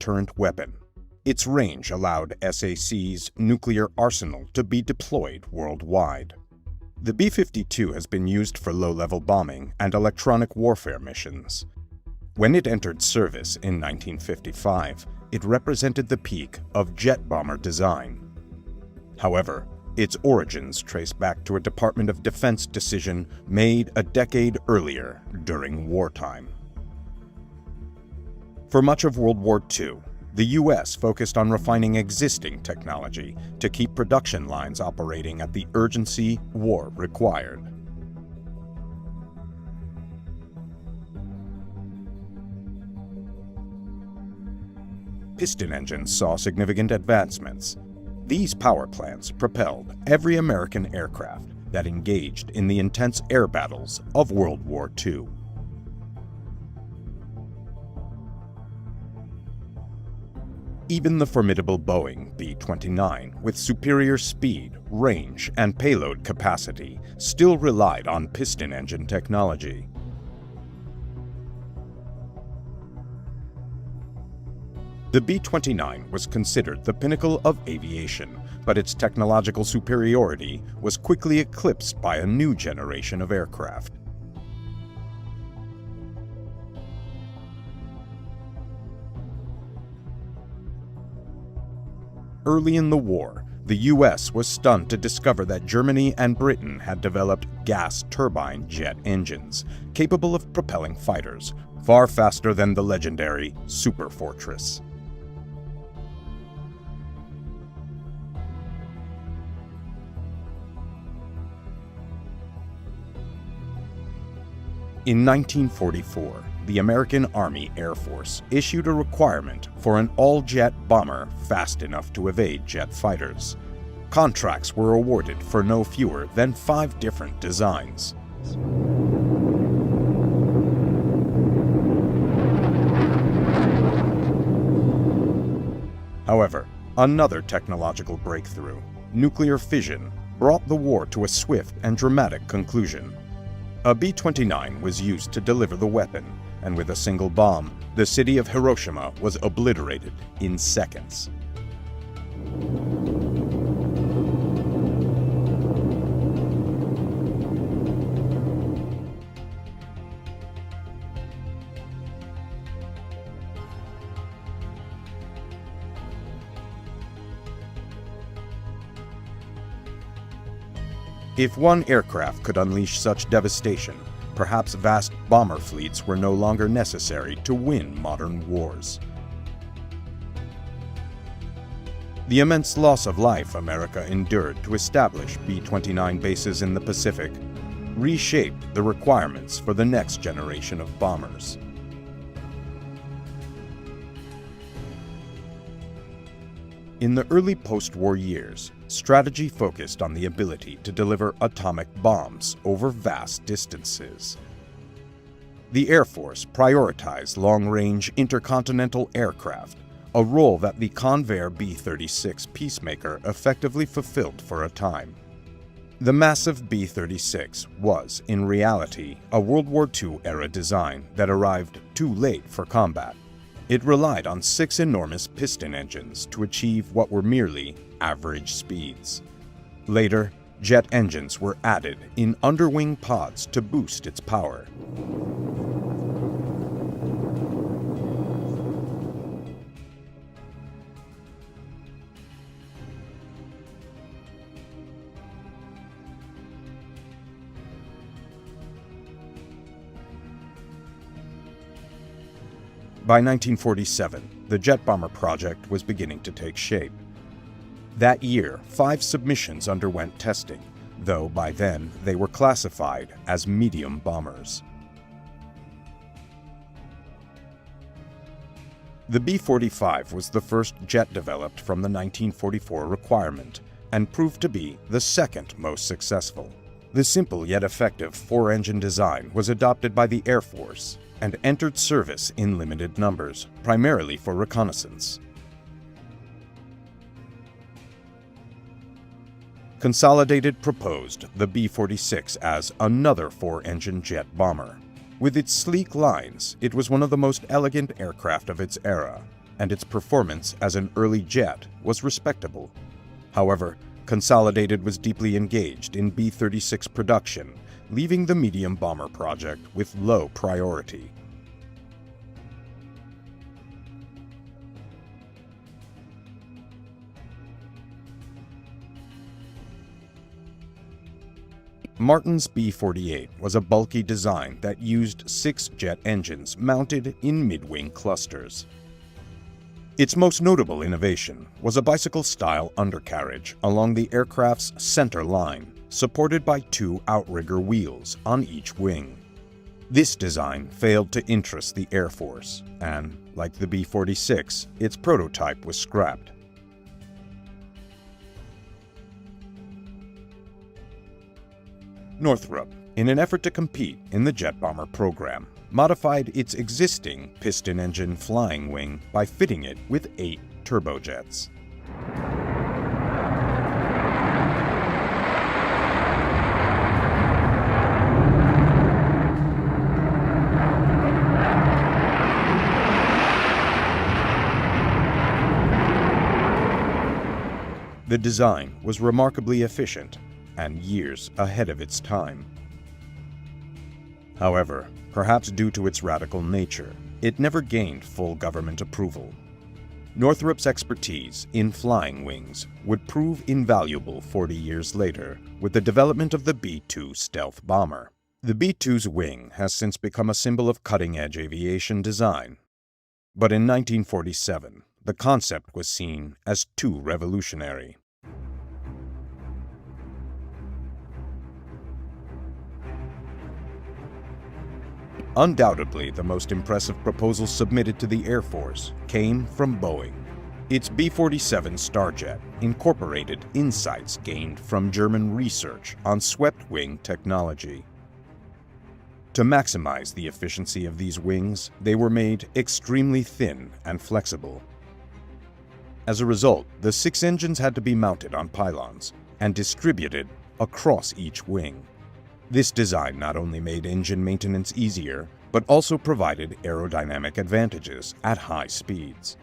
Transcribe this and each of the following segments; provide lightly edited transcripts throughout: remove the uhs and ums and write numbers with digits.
deterrent weapon. Its range allowed SAC's nuclear arsenal to be deployed worldwide. The B-52 has been used for low-level bombing and electronic warfare missions. When it entered service in 1955, it represented the peak of jet bomber design. However, its origins trace back to a Department of Defense decision made a decade earlier during wartime. For much of World War II, the U.S. focused on refining existing technology to keep production lines operating at the urgency war required. Piston engines saw significant advancements. These power plants propelled every American aircraft that engaged in the intense air battles of World War II. Even the formidable Boeing B-29, with superior speed, range, and payload capacity, still relied on piston engine technology. The B-29 was considered the pinnacle of aviation, but its technological superiority was quickly eclipsed by a new generation of aircraft. Early in the war, the U.S. was stunned to discover that Germany and Britain had developed gas turbine jet engines, capable of propelling fighters far faster than the legendary Superfortress. In 1944, the American Army Air Force issued a requirement for an all-jet bomber fast enough to evade jet fighters. Contracts were awarded for no fewer than 5 different designs. However, another technological breakthrough, nuclear fission, brought the war to a swift and dramatic conclusion. A B-29 was used to deliver the weapon, and with a single bomb, the city of Hiroshima was obliterated in seconds. If one aircraft could unleash such devastation, perhaps vast bomber fleets were no longer necessary to win modern wars. The immense loss of life America endured to establish B-29 bases in the Pacific reshaped the requirements for the next generation of bombers. In the early post-war years, strategy focused on the ability to deliver atomic bombs over vast distances. The Air Force prioritized long-range intercontinental aircraft, a role that the Convair B-36 Peacemaker effectively fulfilled for a time. The massive B-36 was, in reality, a World War II-era design that arrived too late for combat. It relied on 6 enormous piston engines to achieve what were merely average speeds. Later, jet engines were added in underwing pods to boost its power. By 1947, the jet bomber project was beginning to take shape. That year, 5 submissions underwent testing, though by then they were classified as medium bombers. The B-45 was the first jet developed from the 1944 requirement and proved to be the second most successful. The simple yet effective 4-engine design was adopted by the Air Force and entered service in limited numbers, primarily for reconnaissance. Consolidated proposed the B-46 as another 4-engine jet bomber. With its sleek lines, it was one of the most elegant aircraft of its era, and its performance as an early jet was respectable. However, Consolidated was deeply engaged in B-36 production, leaving the medium bomber project with low priority. Martin's B-48 was a bulky design that used 6 jet engines mounted in mid-wing clusters. Its most notable innovation was a bicycle-style undercarriage along the aircraft's center line, supported by 2 outrigger wheels on each wing. This design failed to interest the Air Force, and, like the B-46, its prototype was scrapped. Northrop, in an effort to compete in the jet bomber program, modified its existing piston-engine flying wing by fitting it with 8 turbojets. The design was remarkably efficient and years ahead of its time. However, perhaps due to its radical nature, it never gained full government approval. Northrop's expertise in flying wings would prove invaluable 40 years later with the development of the B-2 stealth bomber. The B-2's wing has since become a symbol of cutting-edge aviation design. But in 1947, the concept was seen as too revolutionary. Undoubtedly, the most impressive proposal submitted to the Air Force came from Boeing. Its B-47 Starjet incorporated insights gained from German research on swept-wing technology. To maximize the efficiency of these wings, they were made extremely thin and flexible. As a result, the 6 engines had to be mounted on pylons and distributed across each wing. This design not only made engine maintenance easier, but also provided aerodynamic advantages at high speeds.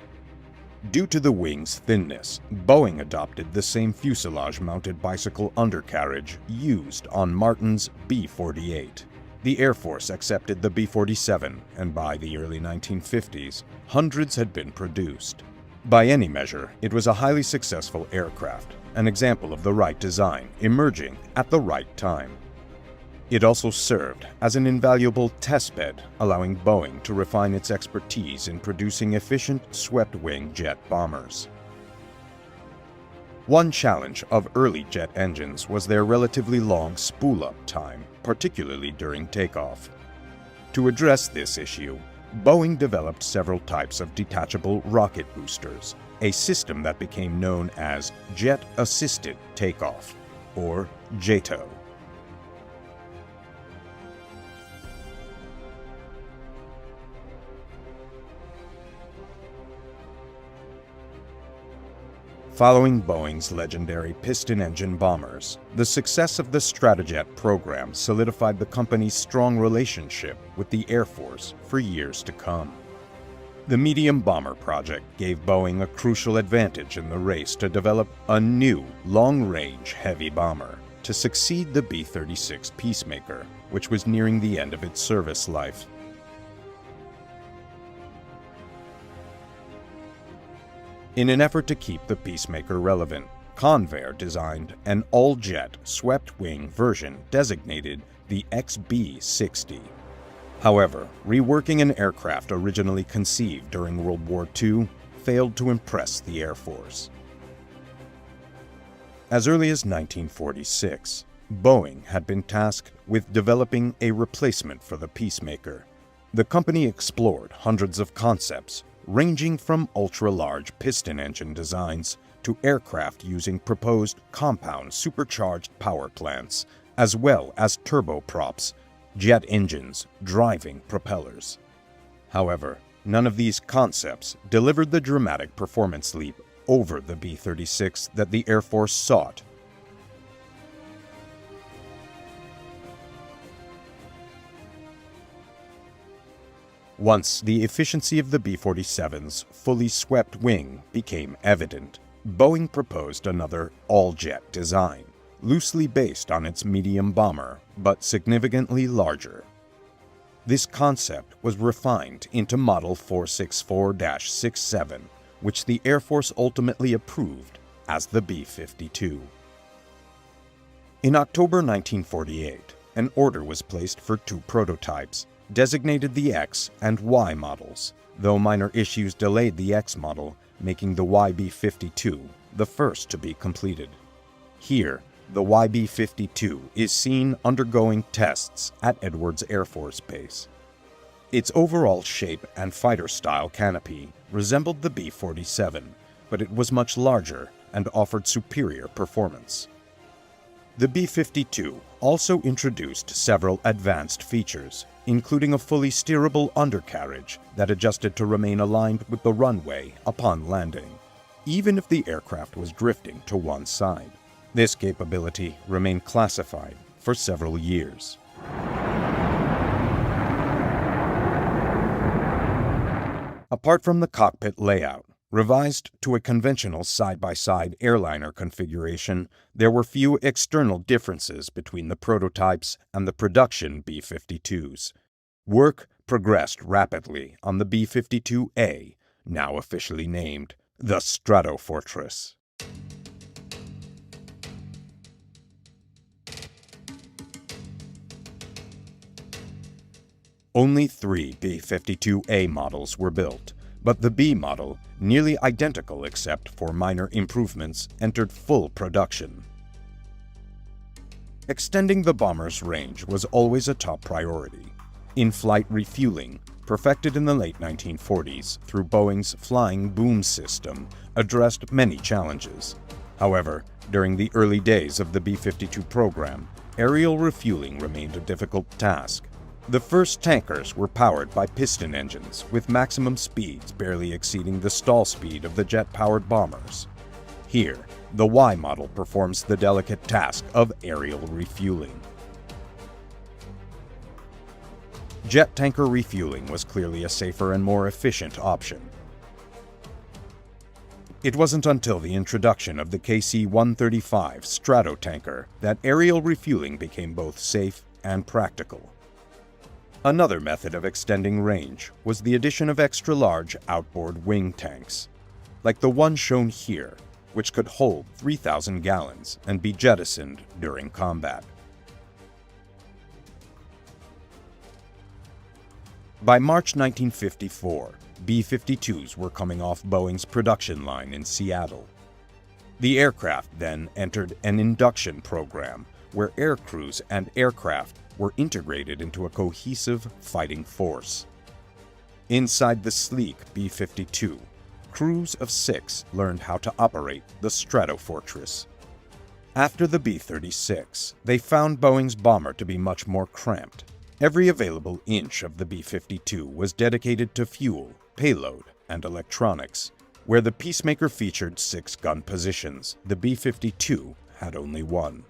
Due to the wing's thinness, Boeing adopted the same fuselage-mounted bicycle undercarriage used on Martin's B-48. The Air Force accepted the B-47, and by the early 1950s, hundreds had been produced. By any measure, it was a highly successful aircraft, an example of the right design emerging at the right time. It also served as an invaluable testbed, allowing Boeing to refine its expertise in producing efficient swept-wing jet bombers. One challenge of early jet engines was their relatively long spool-up time, particularly during takeoff. To address this issue, Boeing developed several types of detachable rocket boosters, a system that became known as Jet-Assisted Takeoff, or JATO. Following Boeing's legendary piston-engine bombers, the success of the Stratojet program solidified the company's strong relationship with the Air Force for years to come. The medium bomber project gave Boeing a crucial advantage in the race to develop a new long-range heavy bomber to succeed the B-36 Peacemaker, which was nearing the end of its service life. In an effort to keep the Peacemaker relevant, Convair designed an all-jet swept-wing version designated the XB-60. However, reworking an aircraft originally conceived during World War II failed to impress the Air Force. As early as 1946, Boeing had been tasked with developing a replacement for the Peacemaker. The company explored hundreds of concepts, ranging from ultra-large piston engine designs to aircraft using proposed compound supercharged power plants, as well as turboprops, jet engines driving propellers. However, none of these concepts delivered the dramatic performance leap over the B-36 that the Air Force sought. Once the efficiency of the B-47's fully swept wing became evident, Boeing proposed another all-jet design, loosely based on its medium bomber, but significantly larger. This concept was refined into Model 464-67, which the Air Force ultimately approved as the B-52. In October 1948, an order was placed for 2 prototypes, designated the X and Y models, though minor issues delayed the X model, making the YB-52 the first to be completed. Here, the YB-52 is seen undergoing tests at Edwards Air Force Base. Its overall shape and fighter-style canopy resembled the B-47, but it was much larger and offered superior performance. The B-52 also introduced several advanced features, including a fully steerable undercarriage that adjusted to remain aligned with the runway upon landing, even if the aircraft was drifting to one side. This capability remained classified for several years. Apart from the cockpit layout, revised to a conventional side-by-side airliner configuration, there were few external differences between the prototypes and the production B-52s. Work progressed rapidly on the B-52A, now officially named the Stratofortress. Only 3 B-52A models were built, but the B model, nearly identical except for minor improvements, entered full production. Extending the bomber's range was always a top priority. In-flight refueling, perfected in the late 1940s through Boeing's flying boom system, addressed many challenges. However, during the early days of the B-52 program, aerial refueling remained a difficult task. The first tankers were powered by piston engines, with maximum speeds barely exceeding the stall speed of the jet-powered bombers. Here, the Y model performs the delicate task of aerial refueling. Jet tanker refueling was clearly a safer and more efficient option. It wasn't until the introduction of the KC-135 Stratotanker that aerial refueling became both safe and practical. Another method of extending range was the addition of extra-large outboard wing tanks, like the one shown here, which could hold 3,000 gallons and be jettisoned during combat. By March 1954, B-52s were coming off Boeing's production line in Seattle. The aircraft then entered an induction program where air crews and aircraft were integrated into a cohesive fighting force. Inside the sleek B-52, crews of 6 learned how to operate the Stratofortress. After the B-36, they found Boeing's bomber to be much more cramped. Every available inch of the B-52 was dedicated to fuel, payload, and electronics. Where the Peacemaker featured 6 gun positions, the B-52 had only 1.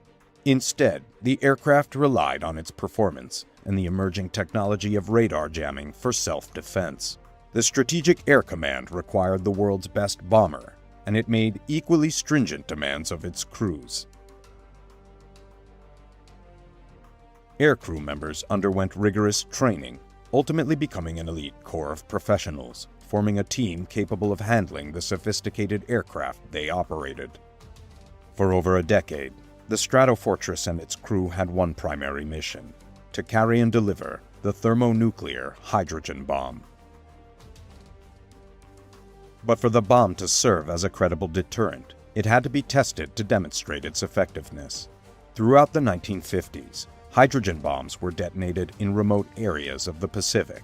Instead, the aircraft relied on its performance and the emerging technology of radar jamming for self-defense. The Strategic Air Command required the world's best bomber, and it made equally stringent demands of its crews. Aircrew members underwent rigorous training, ultimately becoming an elite corps of professionals, forming a team capable of handling the sophisticated aircraft they operated. For over a decade, the Stratofortress and its crew had one primary mission: to carry and deliver the thermonuclear hydrogen bomb. But for the bomb to serve as a credible deterrent, it had to be tested to demonstrate its effectiveness. Throughout the 1950s, hydrogen bombs were detonated in remote areas of the Pacific.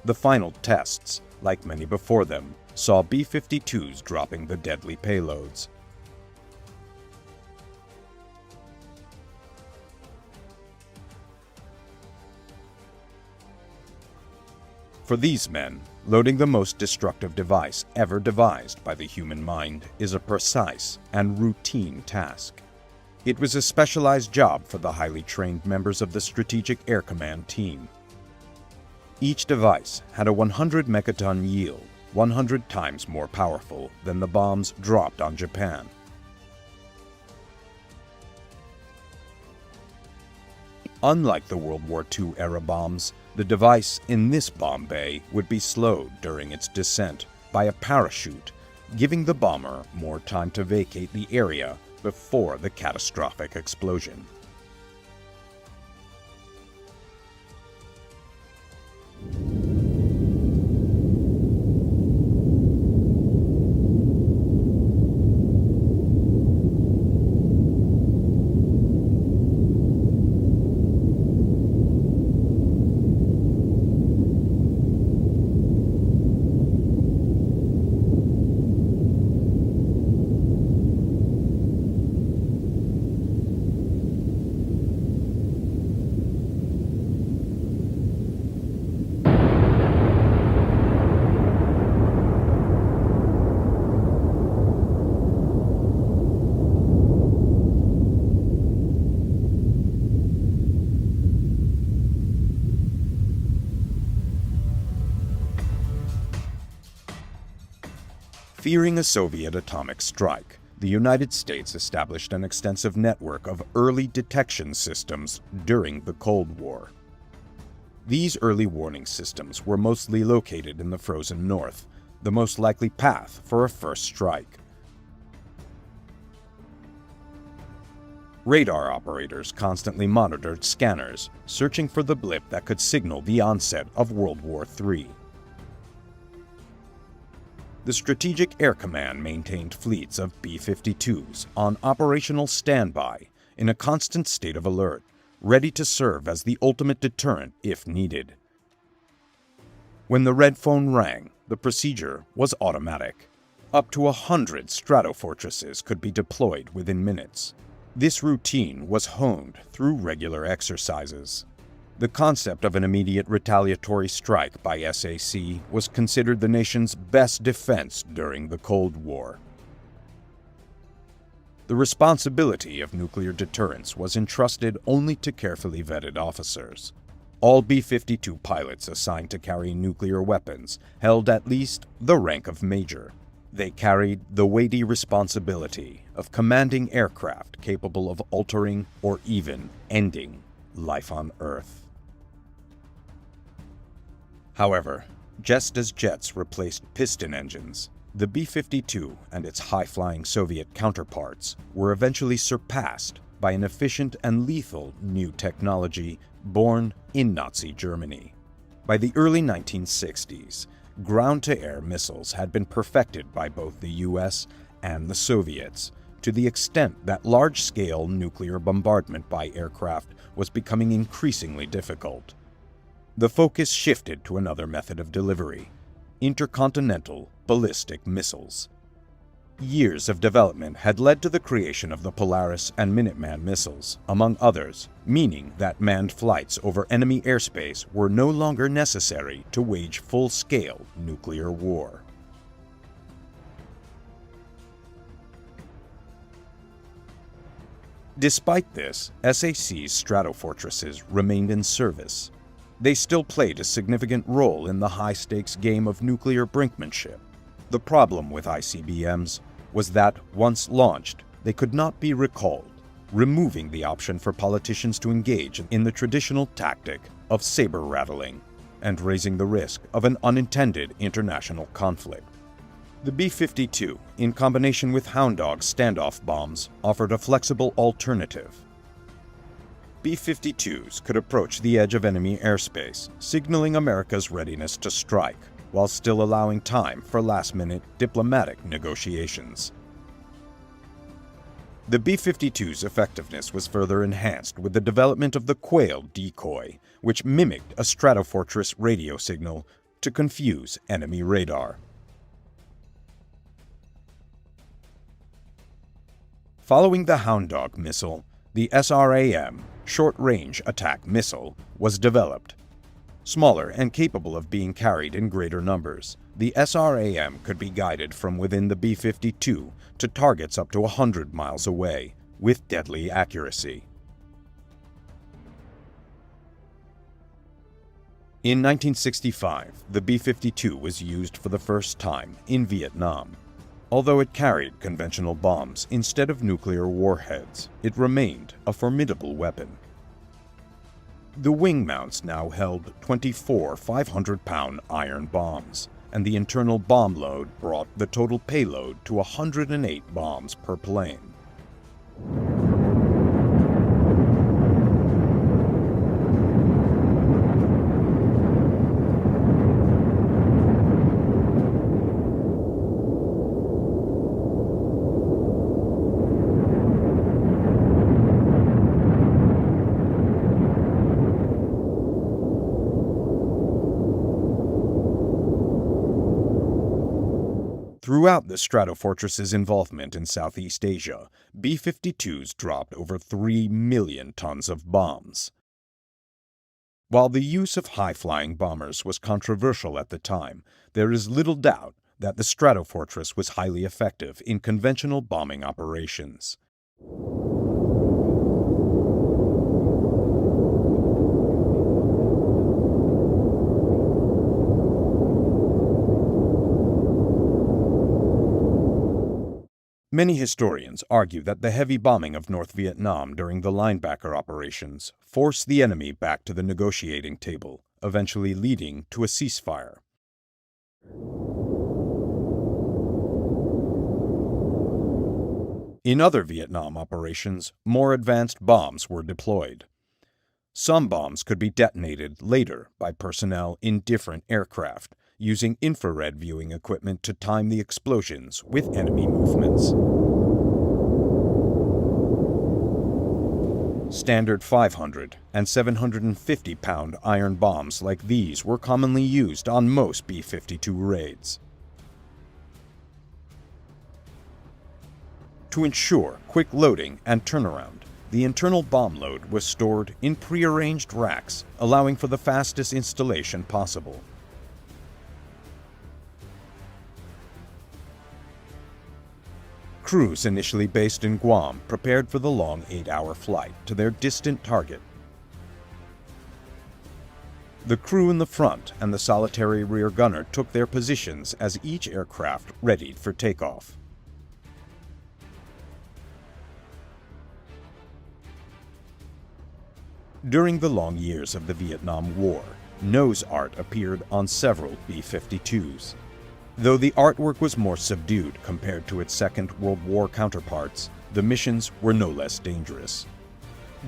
The final tests, like many before them, saw B-52s dropping the deadly payloads. For these men, loading the most destructive device ever devised by the human mind is a precise and routine task. It was a specialized job for the highly trained members of the Strategic Air Command team. Each device had a 100 megaton yield, 100 times more powerful than the bombs dropped on Japan. Unlike the World War II-era bombs, the device in this bomb bay would be slowed during its descent by a parachute, giving the bomber more time to vacate the area before the catastrophic explosion. Fearing a Soviet atomic strike, the United States established an extensive network of early detection systems during the Cold War. These early warning systems were mostly located in the frozen north, the most likely path for a first strike. Radar operators constantly monitored scanners, searching for the blip that could signal the onset of World War III. The Strategic Air Command maintained fleets of B-52s on operational standby in a constant state of alert, ready to serve as the ultimate deterrent if needed. When the red phone rang, the procedure was automatic. Up to 100 Stratofortresses could be deployed within minutes. This routine was honed through regular exercises. The concept of an immediate retaliatory strike by SAC was considered the nation's best defense during the Cold War. The responsibility of nuclear deterrence was entrusted only to carefully vetted officers. All B-52 pilots assigned to carry nuclear weapons held at least the rank of major. They carried the weighty responsibility of commanding aircraft capable of altering or even ending life on Earth. However, just as jets replaced piston engines, the B-52 and its high-flying Soviet counterparts were eventually surpassed by an efficient and lethal new technology born in Nazi Germany. By the early 1960s, ground-to-air missiles had been perfected by both the US and the Soviets, to the extent that large-scale nuclear bombardment by aircraft was becoming increasingly difficult. The focus shifted to another method of delivery: intercontinental ballistic missiles. Years of development had led to the creation of the Polaris and Minuteman missiles, among others, meaning that manned flights over enemy airspace were no longer necessary to wage full-scale nuclear war. Despite this, SAC's Stratofortresses remained in service. They still played a significant role in the high-stakes game of nuclear brinkmanship. The problem with ICBMs was that, once launched, they could not be recalled, removing the option for politicians to engage in the traditional tactic of saber-rattling and raising the risk of an unintended international conflict. The B-52, in combination with Hound Dog standoff bombs, offered a flexible alternative. B-52s could approach the edge of enemy airspace, signaling America's readiness to strike, while still allowing time for last-minute diplomatic negotiations. The B-52's effectiveness was further enhanced with the development of the Quail decoy, which mimicked a Stratofortress radio signal to confuse enemy radar. Following the Hound Dog missile, the SRAM, Short-Range Attack Missile, was developed. Smaller and capable of being carried in greater numbers, the SRAM could be guided from within the B-52 to targets up to 100 miles away, with deadly accuracy. In 1965, the B-52 was used for the first time in Vietnam. Although it carried conventional bombs instead of nuclear warheads, it remained a formidable weapon. The wing mounts now held 24 500-pound iron bombs, and the internal bomb load brought the total payload to 108 bombs per plane. Throughout the Stratofortress's involvement in Southeast Asia, B-52s dropped over 3 million tons of bombs. While the use of high-flying bombers was controversial at the time, there is little doubt that the Stratofortress was highly effective in conventional bombing operations. Many historians argue that the heavy bombing of North Vietnam during the linebacker operations forced the enemy back to the negotiating table, eventually leading to a ceasefire. In other Vietnam operations, more advanced bombs were deployed. Some bombs could be detonated later by personnel in different aircraft, using infrared viewing equipment to time the explosions with enemy movements. Standard 500 and 750-pound iron bombs like these were commonly used on most B-52 raids. To ensure quick loading and turnaround, the internal bomb load was stored in prearranged racks, allowing for the fastest installation possible. Crews initially based in Guam prepared for the long 8-hour flight to their distant target. The crew in the front and the solitary rear gunner took their positions as each aircraft readied for takeoff. During the long years of the Vietnam War, nose art appeared on several B-52s. Though the artwork was more subdued compared to its Second World War counterparts, the missions were no less dangerous.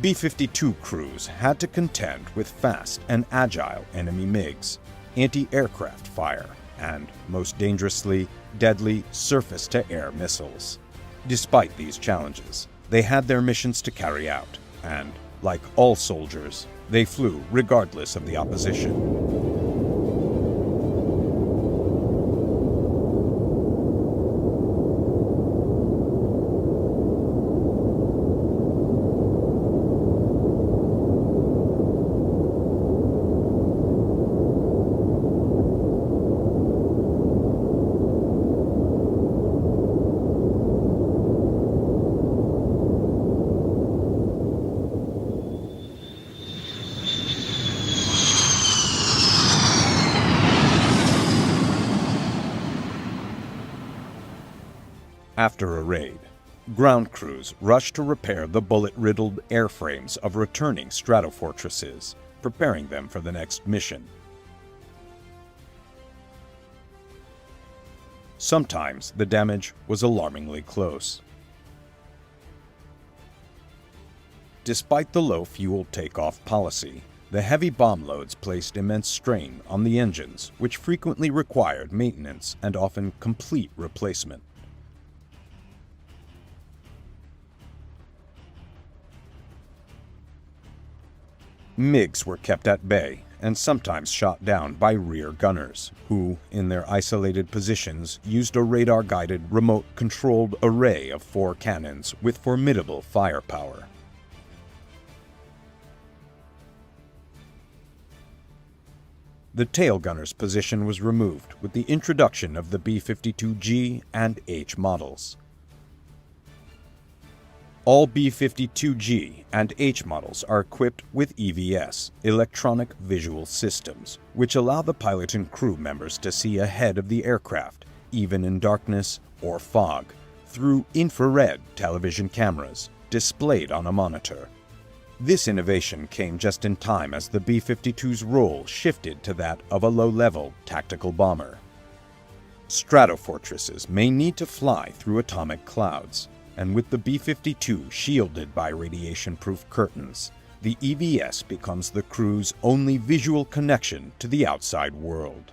B-52 crews had to contend with fast and agile enemy MiGs, anti-aircraft fire, and, most dangerously, deadly surface-to-air missiles. Despite these challenges, they had their missions to carry out, and, like all soldiers, they flew regardless of the opposition. After a raid, ground crews rushed to repair the bullet-riddled airframes of returning Stratofortresses, preparing them for the next mission. Sometimes the damage was alarmingly close. Despite the low fuel takeoff policy, the heavy bomb loads placed immense strain on the engines, which frequently required maintenance and often complete replacement. MiGs were kept at bay and sometimes shot down by rear gunners, who, in their isolated positions, used a radar-guided, remote-controlled array of 4 cannons with formidable firepower. The tail gunner's position was removed with the introduction of the B-52G and H models. All B-52G and H models are equipped with EVS, electronic visual systems, which allow the pilot and crew members to see ahead of the aircraft, even in darkness or fog, through infrared television cameras displayed on a monitor. This innovation came just in time as the B-52's role shifted to that of a low-level tactical bomber. Stratofortresses may need to fly through atomic clouds, and with the B-52 shielded by radiation-proof curtains, the EVS becomes the crew's only visual connection to the outside world.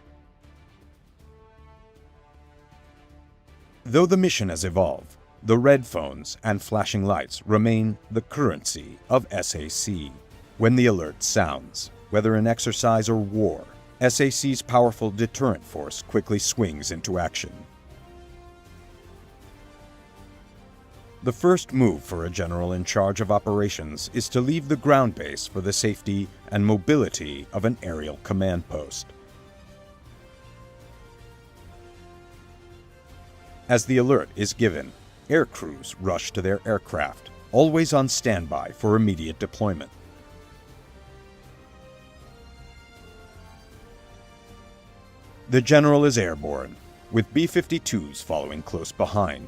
Though the mission has evolved, the red phones and flashing lights remain the currency of SAC. When the alert sounds, whether in exercise or war, SAC's powerful deterrent force quickly swings into action. The first move for a general in charge of operations is to leave the ground base for the safety and mobility of an aerial command post. As the alert is given, air crews rush to their aircraft, always on standby for immediate deployment. The general is airborne, with B-52s following close behind.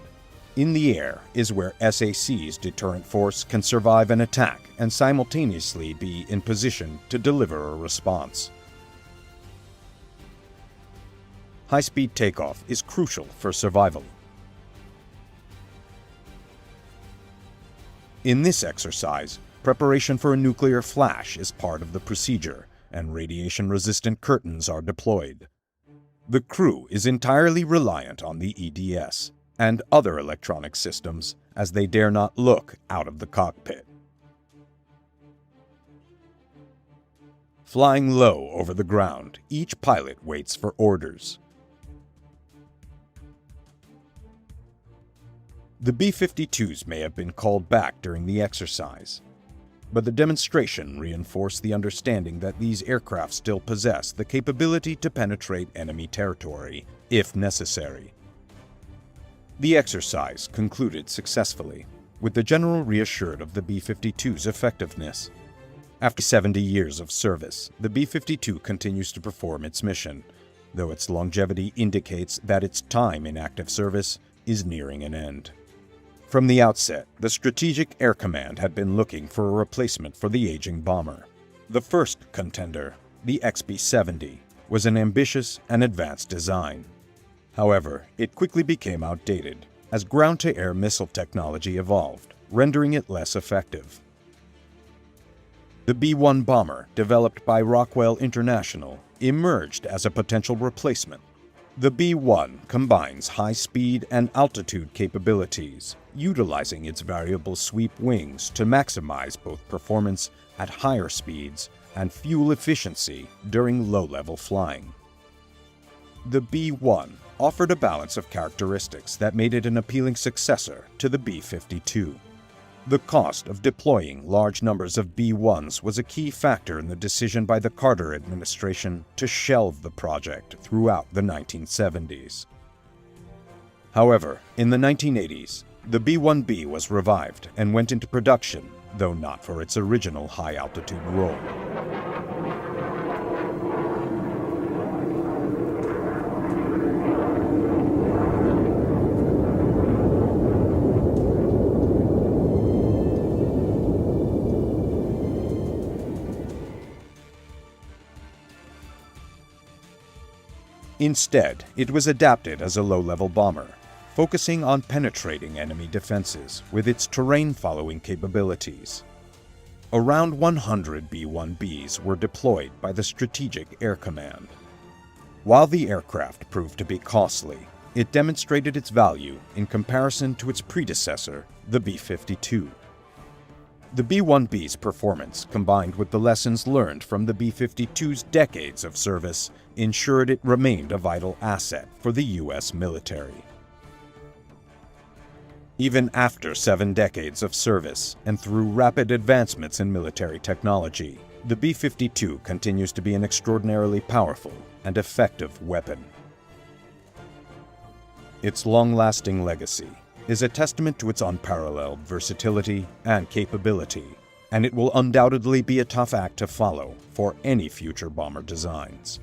In the air is where SAC's deterrent force can survive an attack and simultaneously be in position to deliver a response. High-speed takeoff is crucial for survival. In this exercise, preparation for a nuclear flash is part of the procedure, and radiation-resistant curtains are deployed. The crew is entirely reliant on the EDS and other electronic systems, as they dare not look out of the cockpit. Flying low over the ground, each pilot waits for orders. The B-52s may have been called back during the exercise, but the demonstration reinforced the understanding that these aircraft still possess the capability to penetrate enemy territory, if necessary. The exercise concluded successfully, with the general reassured of the B-52's effectiveness. After 70 years of service, the B-52 continues to perform its mission, though its longevity indicates that its time in active service is nearing an end. From the outset, the Strategic Air Command had been looking for a replacement for the aging bomber. The first contender, the XB-70, was an ambitious and advanced design. However, it quickly became outdated as ground-to-air missile technology evolved, rendering it less effective. The B-1 bomber, developed by Rockwell International, emerged as a potential replacement. The B-1 combines high-speed and altitude capabilities, utilizing its variable sweep wings to maximize both performance at higher speeds and fuel efficiency during low-level flying. The B-1 offered a balance of characteristics that made it an appealing successor to the B-52. The cost of deploying large numbers of B-1s was a key factor in the decision by the Carter administration to shelve the project throughout the 1970s. However, in the 1980s, the B-1B was revived and went into production, though not for its original high-altitude role. Instead, it was adapted as a low-level bomber, focusing on penetrating enemy defenses with its terrain-following capabilities. Around 100 B-1Bs were deployed by the Strategic Air Command. While the aircraft proved to be costly, it demonstrated its value in comparison to its predecessor, the B-52. The B-1B's performance, combined with the lessons learned from the B-52's decades of service, ensured it remained a vital asset for the U.S. military. Even after 7 decades of service and through rapid advancements in military technology, the B-52 continues to be an extraordinarily powerful and effective weapon. Its long-lasting legacy is a testament to its unparalleled versatility and capability, and it will undoubtedly be a tough act to follow for any future bomber designs.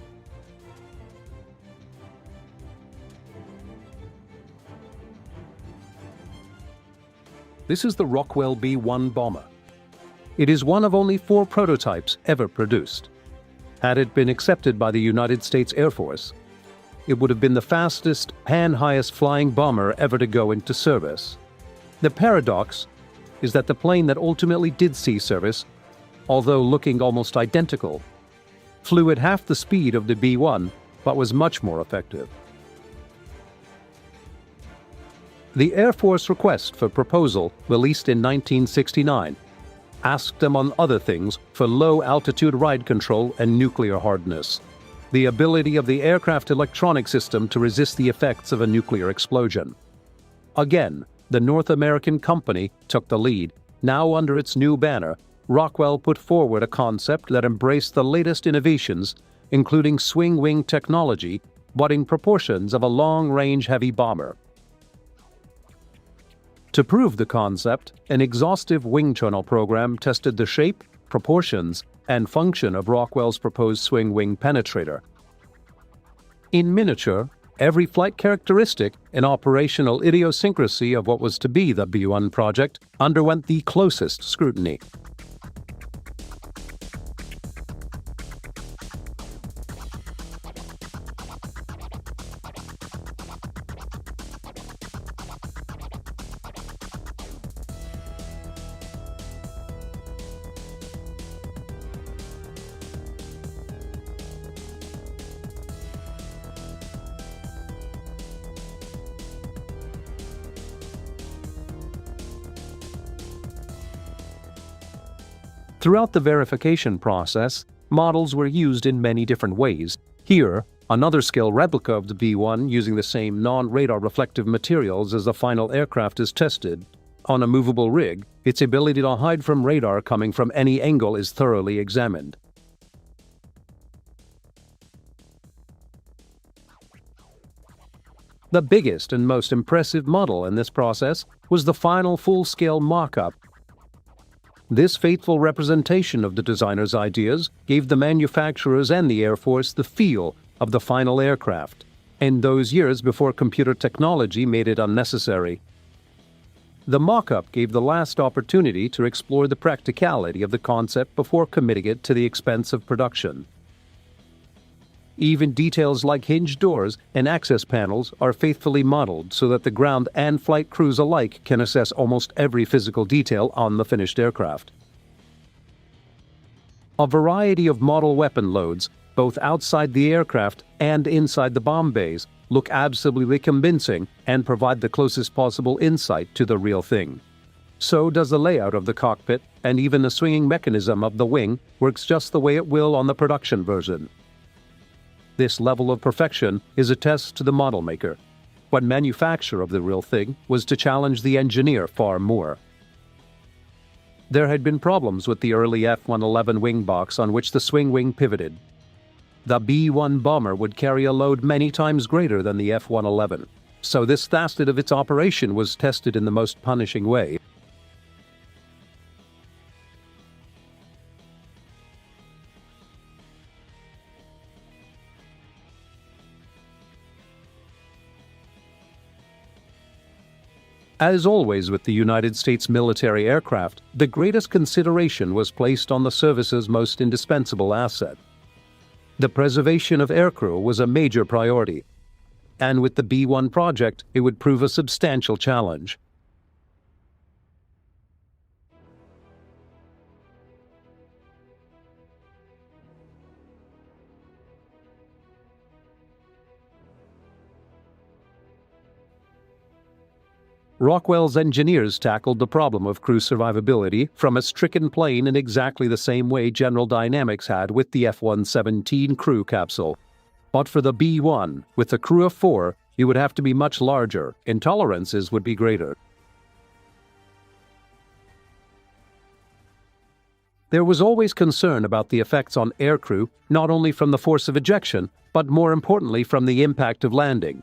This is the Rockwell B-1 bomber. It is one of only 4 prototypes ever produced. Had it been accepted by the United States Air Force, it would have been the fastest and highest flying bomber ever to go into service. The paradox is that the plane that ultimately did see service, although looking almost identical, flew at half the speed of the B-1 but was much more effective. The Air Force request for proposal, released in 1969, asked, among other things, for low-altitude ride control and nuclear hardness, the ability of the aircraft electronic system to resist the effects of a nuclear explosion. Again, the North American company took the lead. Now under its new banner, Rockwell put forward a concept that embraced the latest innovations, including swing-wing technology, but in proportions of a long-range heavy bomber. To prove the concept, an exhaustive wing tunnel program tested the shape, proportions, and function of Rockwell's proposed swing-wing penetrator. In miniature, every flight characteristic and operational idiosyncrasy of what was to be the B-1 project underwent the closest scrutiny. Throughout the verification process, models were used in many different ways. Here, another scale replica of the B-1 using the same non-radar reflective materials as the final aircraft is tested. On a movable rig, its ability to hide from radar coming from any angle is thoroughly examined. The biggest and most impressive model in this process was the final full-scale mock-up. This faithful representation of the designer's ideas gave the manufacturers and the Air Force the feel of the final aircraft, in those years before computer technology made it unnecessary. The mock-up gave the last opportunity to explore the practicality of the concept before committing it to the expense of production. Even details like hinge doors and access panels are faithfully modeled so that the ground and flight crews alike can assess almost every physical detail on the finished aircraft. A variety of model weapon loads, both outside the aircraft and inside the bomb bays, look absolutely convincing and provide the closest possible insight to the real thing. So does the layout of the cockpit, and even the swinging mechanism of the wing works just the way it will on the production version. This level of perfection is a test to the model maker, but manufacture of the real thing was to challenge the engineer far more. There had been problems with the early F-111 wing box on which the swing wing pivoted. The B-1 bomber would carry a load many times greater than the F-111, so this facet of its operation was tested in the most punishing way. As always with the United States military aircraft, the greatest consideration was placed on the service's most indispensable asset. The preservation of aircrew was a major priority, and with the B-1 project, it would prove a substantial challenge. Rockwell's engineers tackled the problem of crew survivability from a stricken plane in exactly the same way General Dynamics had with the F-117 crew capsule. But for the B-1, with a crew of 4, it would have to be much larger, and tolerances would be greater. There was always concern about the effects on aircrew, not only from the force of ejection, but more importantly from the impact of landing.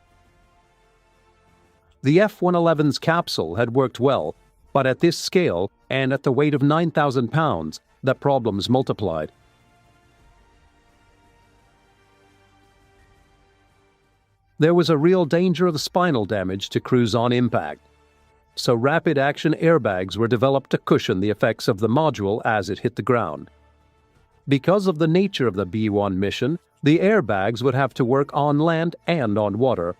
The F-111's capsule had worked well, but at this scale and at the weight of 9,000 pounds, the problems multiplied. There was a real danger of spinal damage to crews on impact, so rapid-action airbags were developed to cushion the effects of the module as it hit the ground. Because of the nature of the B-1 mission, the airbags would have to work on land and on water.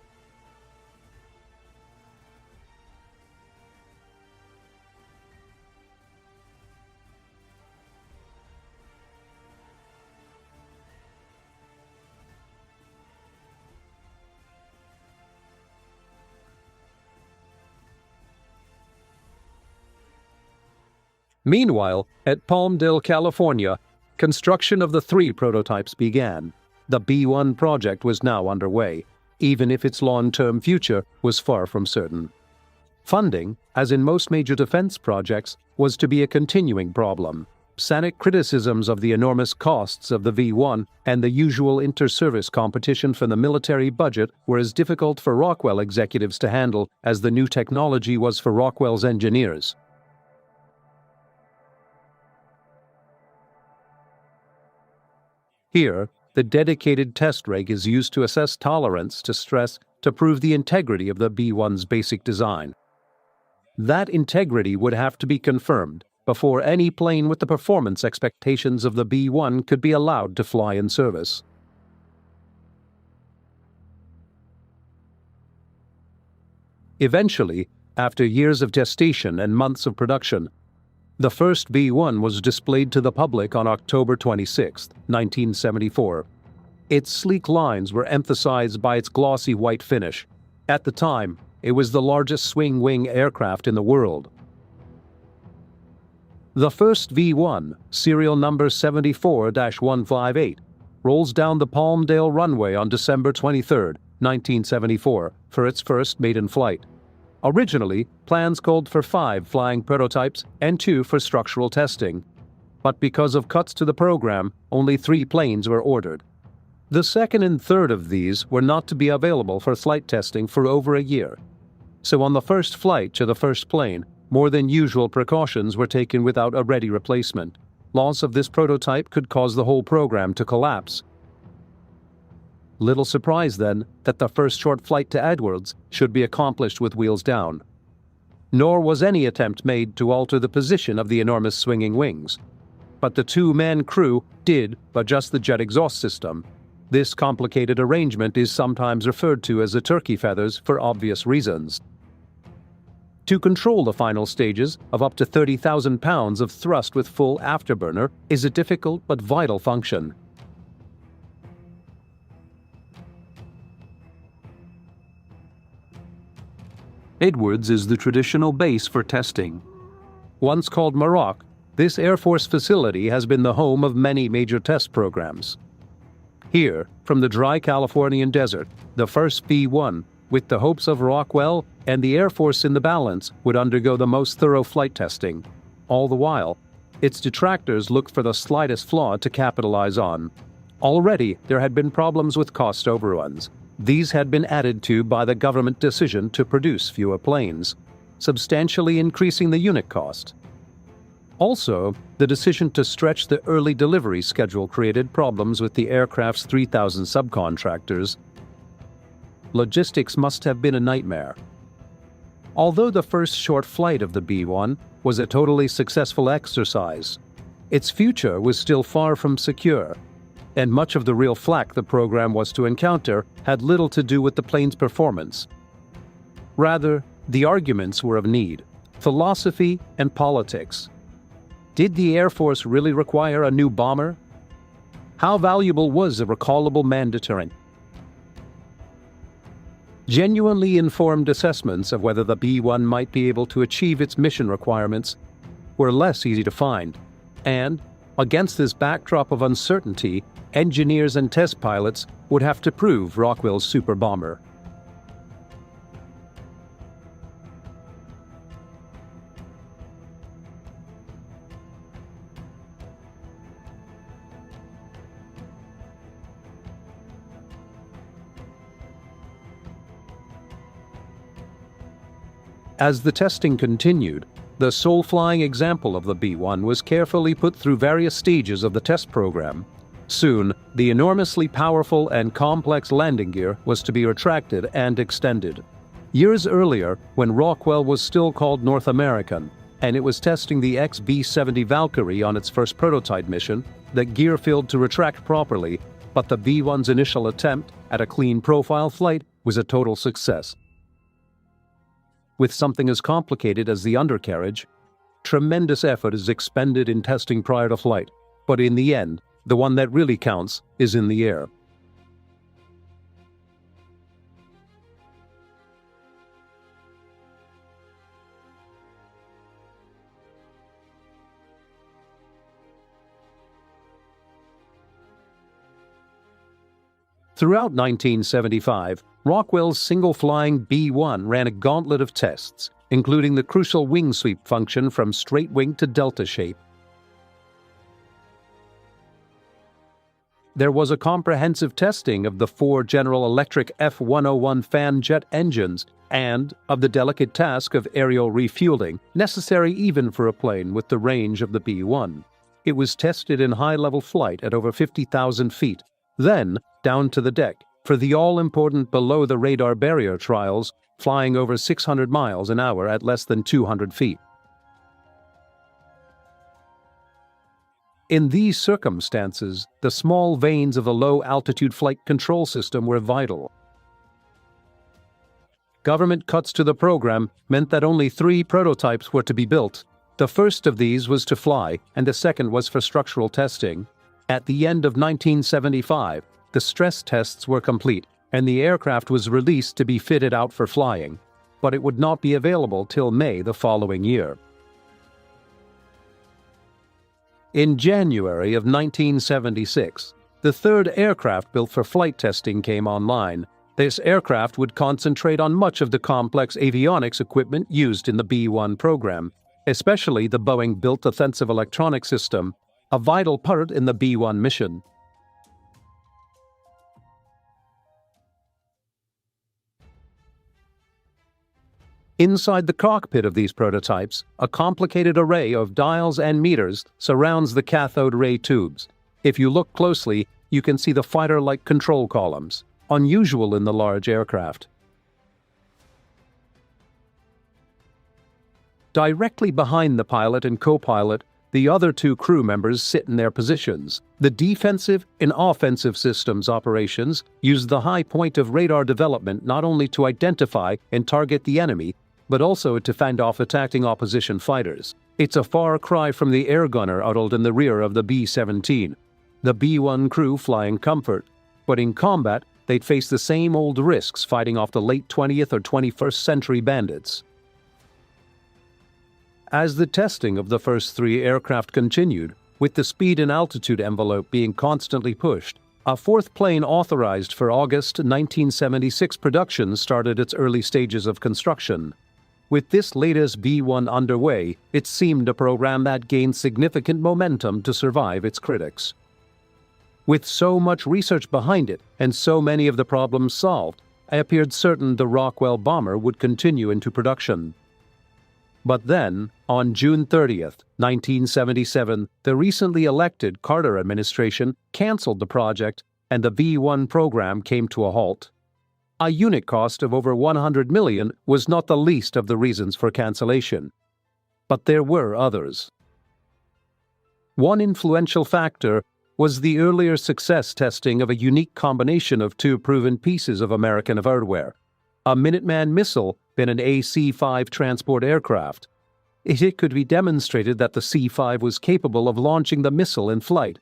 Meanwhile, at Palmdale, California, construction of the 3 prototypes began. The B-1 project was now underway, even if its long-term future was far from certain. Funding, as in most major defense projects, was to be a continuing problem. Sanic criticisms of the enormous costs of the V-1 and the usual inter-service competition for the military budget were as difficult for Rockwell executives to handle as the new technology was for Rockwell's engineers. Here, the dedicated test rig is used to assess tolerance to stress to prove the integrity of the B-1's basic design. That integrity would have to be confirmed before any plane with the performance expectations of the B-1 could be allowed to fly in service. Eventually, after years of gestation and months of production, the first B-1 was displayed to the public on October 26, 1974. Its sleek lines were emphasized by its glossy white finish. At the time, it was the largest swing-wing aircraft in the world. The first V-1, serial number 74-158, rolls down the Palmdale runway on December 23, 1974, for its first maiden flight. Originally, plans called for 5 flying prototypes and 2 for structural testing. But because of cuts to the program, only 3 planes were ordered. The second and third of these were not to be available for flight testing for over a year. So on the first flight to the first plane, more than usual precautions were taken without a ready replacement. Loss of this prototype could cause the whole program to collapse. Little surprise, then, that the first short flight to Edwards should be accomplished with wheels down. Nor was any attempt made to alter the position of the enormous swinging wings. But the 2-man crew did adjust the jet exhaust system. This complicated arrangement is sometimes referred to as the turkey feathers for obvious reasons. To control the final stages of up to 30,000 pounds of thrust with full afterburner is a difficult but vital function. Edwards is the traditional base for testing. Once called Maroc, this Air Force facility has been the home of many major test programs. Here, from the dry Californian desert, the first B-1, with the hopes of Rockwell and the Air Force in the balance, would undergo the most thorough flight testing. All the while, its detractors looked for the slightest flaw to capitalize on. Already, there had been problems with cost overruns. These had been added to by the government decision to produce fewer planes, substantially increasing the unit cost. Also, the decision to stretch the early delivery schedule created problems with the aircraft's 3,000 subcontractors. Logistics must have been a nightmare. Although the first short flight of the B-1 was a totally successful exercise, its future was still far from secure, and much of the real flak the program was to encounter had little to do with the plane's performance. Rather, the arguments were of need, philosophy and politics. Did the Air Force really require a new bomber? How valuable was a recallable man deterrent? Genuinely informed assessments of whether the B-1 might be able to achieve its mission requirements were less easy to find, and, against this backdrop of uncertainty, engineers and test pilots would have to prove Rockwell's super bomber. As the testing continued, the sole flying example of the B-1 was carefully put through various stages of the test program. Soon, the enormously powerful and complex landing gear was to be retracted and extended. Years earlier, when Rockwell was still called North American, and it was testing the B-70 Valkyrie on its first prototype mission, the gear failed to retract properly, but the B-1's initial attempt at a clean profile flight was a total success. With something as complicated as the undercarriage, tremendous effort is expended in testing prior to flight, but in the end, the one that really counts is in the air. Throughout 1975, Rockwell's single-flying B-1 ran a gauntlet of tests, including the crucial wing sweep function from straight wing to delta shape. There was a comprehensive testing of the 4 General Electric F-101 fan jet engines and of the delicate task of aerial refueling, necessary even for a plane with the range of the B-1. It was tested in high-level flight at over 50,000 feet, then down to the deck for the all-important below-the-radar barrier trials, flying over 600 miles an hour at less than 200 feet. In these circumstances, the small vanes of the low-altitude flight control system were vital. Government cuts to the program meant that only 3 prototypes were to be built. The first of these was to fly, and the second was for structural testing. At the end of 1975, the stress tests were complete, and the aircraft was released to be fitted out for flying, but it would not be available till May the following year. In January of 1976, the third aircraft built for flight testing came online. This aircraft would concentrate on much of the complex avionics equipment used in the B-1 program, especially the Boeing-built offensive electronic system, a vital part in the B-1 mission. Inside the cockpit of these prototypes, a complicated array of dials and meters surrounds the cathode ray tubes. If you look closely, you can see the fighter-like control columns, unusual in the large aircraft. Directly behind the pilot and co-pilot, the other 2 crew members sit in their positions. The defensive and offensive systems operations use the high point of radar development not only to identify and target the enemy, but also to fend off attacking opposition fighters. It's a far cry from the air gunner huddled in the rear of the B-17. The B-1 crew fly in comfort, but in combat, they'd face the same old risks fighting off the late 20th or 21st century bandits. As the testing of the first 3 aircraft continued, with the speed and altitude envelope being constantly pushed, a 4th plane authorized for August 1976 production started its early stages of construction. With this latest B-1 underway, it seemed a program that gained significant momentum to survive its critics. With so much research behind it and so many of the problems solved, I appeared certain the Rockwell bomber would continue into production. But then, on June 30th, 1977, the recently elected Carter administration canceled the project and the B-1 program came to a halt. A unit cost of over $100 million was not the least of the reasons for cancellation. But there were others. One influential factor was the earlier success testing of a unique combination of 2 proven pieces of American hardware, a Minuteman missile and an AC-5 transport aircraft. It could be demonstrated that the C-5 was capable of launching the missile in flight.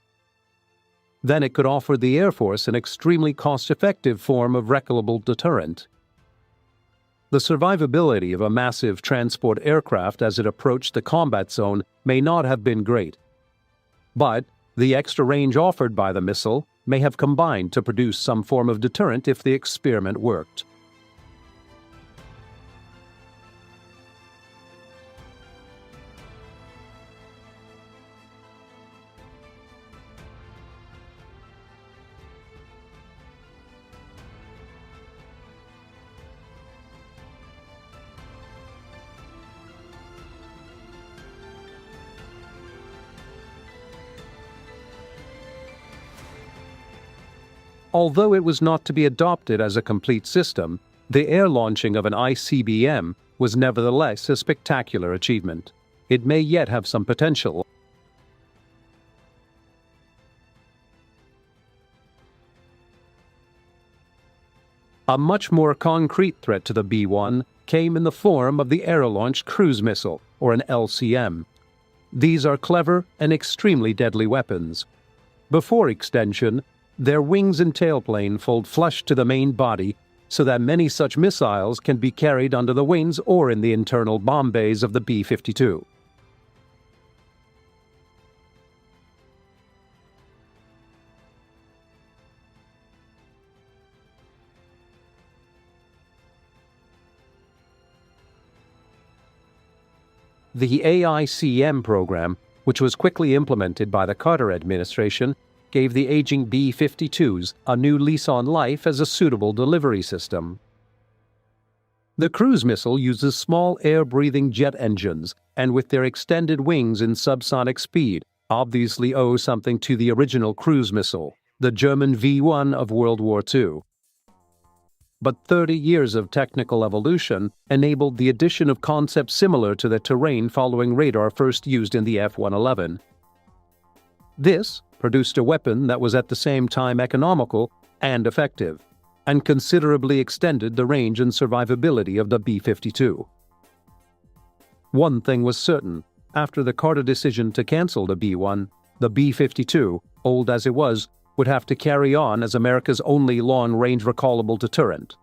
Then it could offer the Air Force an extremely cost-effective form of recoverable deterrent. The survivability of a massive transport aircraft as it approached the combat zone may not have been great. But the extra range offered by the missile may have combined to produce some form of deterrent if the experiment worked. Although it was not to be adopted as a complete system, the air launching of an ICBM was nevertheless a spectacular achievement. It may yet have some potential. A much more concrete threat to the B-1 came in the form of the Aero-Launched Cruise Missile, or an LCM. These are clever and extremely deadly weapons. Before extension, their wings and tailplane fold flush to the main body so that many such missiles can be carried under the wings or in the internal bomb bays of the B-52. The AICM program, which was quickly implemented by the Carter administration, gave the aging B-52s a new lease on life as a suitable delivery system. The cruise missile uses small air-breathing jet engines, and with their extended wings in subsonic speed, obviously owe something to the original cruise missile, the German V-1 of World War II. But 30 years of technical evolution enabled the addition of concepts similar to the terrain following radar first used in the F-111. This produced a weapon that was at the same time economical and effective, and considerably extended the range and survivability of the B-52. One thing was certain: after the Carter decision to cancel the B-1, the B-52, old as it was, would have to carry on as America's only long-range recallable deterrent.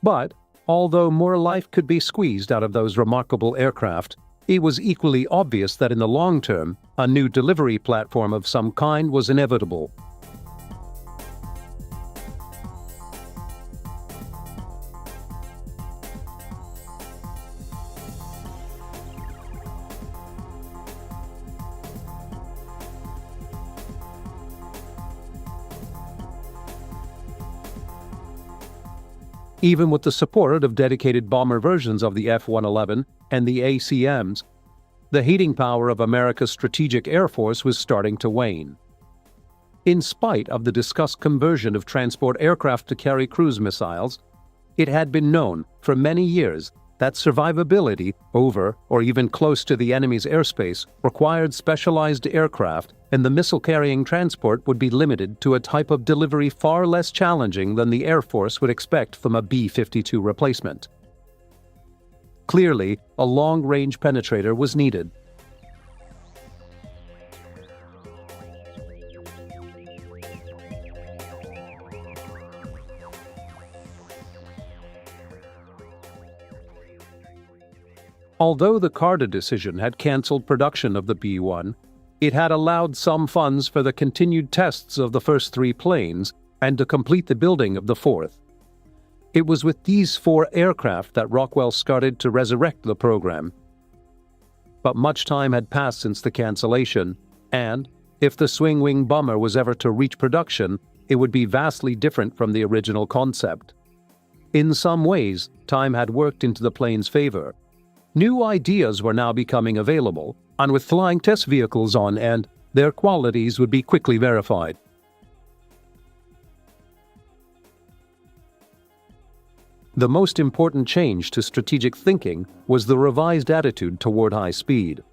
But, although more life could be squeezed out of those remarkable aircraft, it was equally obvious that in the long term, a new delivery platform of some kind was inevitable. Even with the support of dedicated bomber versions of the F-111 and the ACMs, the heating power of America's strategic air force was starting to wane. In spite of the discussed conversion of transport aircraft to carry cruise missiles, it had been known for many years that survivability over or even close to the enemy's airspace required specialized aircraft, and the missile-carrying transport would be limited to a type of delivery far less challenging than the Air Force would expect from a B-52 replacement. Clearly, a long-range penetrator was needed. Although the Carter decision had cancelled production of the B-1, it had allowed some funds for the continued tests of the first 3 planes and to complete the building of the 4th. It was with these 4 aircraft that Rockwell started to resurrect the program. But much time had passed since the cancellation, and, if the swing-wing bomber was ever to reach production, it would be vastly different from the original concept. In some ways, time had worked into the plane's favor. New ideas were now becoming available, and with flying test vehicles on end, their qualities would be quickly verified. The most important change to strategic thinking was the revised attitude toward high speed.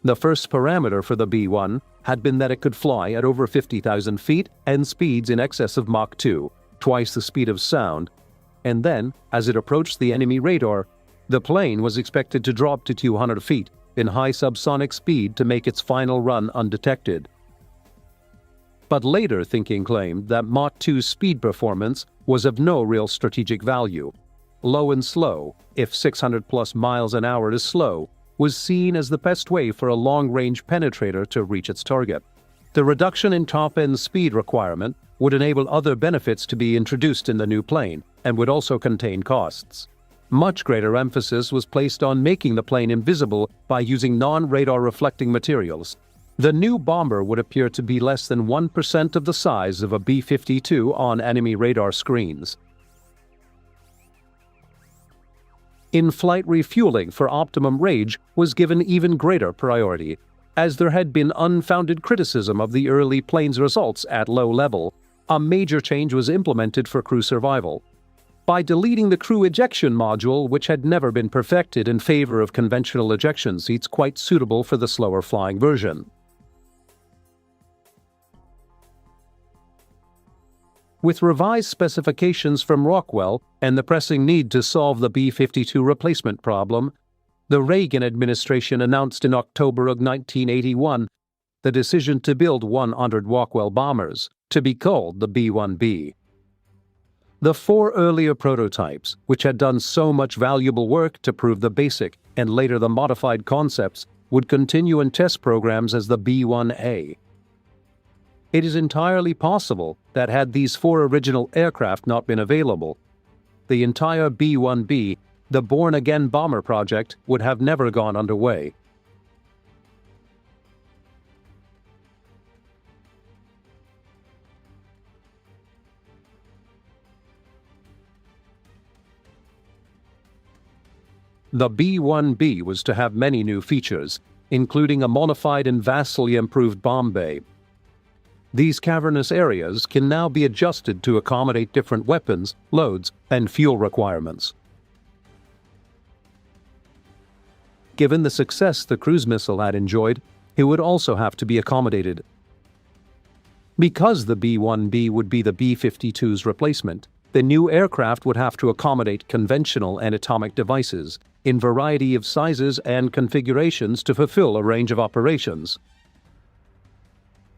The first parameter for the B-1 had been that it could fly at over 50,000 feet and speeds in excess of Mach 2, twice the speed of sound, and then, as it approached the enemy radar, the plane was expected to drop to 200 feet in high subsonic speed to make its final run undetected. But later thinking claimed that Mach 2's speed performance was of no real strategic value. Low and slow, if 600+ miles an hour is slow, was seen as the best way for a long-range penetrator to reach its target. The reduction in top-end speed requirement would enable other benefits to be introduced in the new plane and would also contain costs. Much greater emphasis was placed on making the plane invisible by using non-radar reflecting materials. The new bomber would appear to be less than 1% of the size of a B-52 on enemy radar screens. In-flight refueling for optimum range was given even greater priority, as there had been unfounded criticism of the early plane's results at low level. A major change was implemented for crew survival. By deleting the crew ejection module, which had never been perfected, in favor of conventional ejection seats quite suitable for the slower flying version. With revised specifications from Rockwell and the pressing need to solve the B-52 replacement problem, the Reagan administration announced in October of 1981 the decision to build 100 Rockwell bombers, to be called the B-1B. The 4 earlier prototypes, which had done so much valuable work to prove the basic and later the modified concepts, would continue in test programs as the B-1A. It is entirely possible that had these 4 original aircraft not been available, the entire B-1B, the born-again bomber project, would have never gone underway. The B-1B was to have many new features, including a modified and vastly improved bomb bay. These cavernous areas can now be adjusted to accommodate different weapons, loads, and fuel requirements. Given the success the cruise missile had enjoyed, it would also have to be accommodated. Because the B-1B would be the B-52's replacement, the new aircraft would have to accommodate conventional and atomic devices in variety of sizes and configurations to fulfill a range of operations.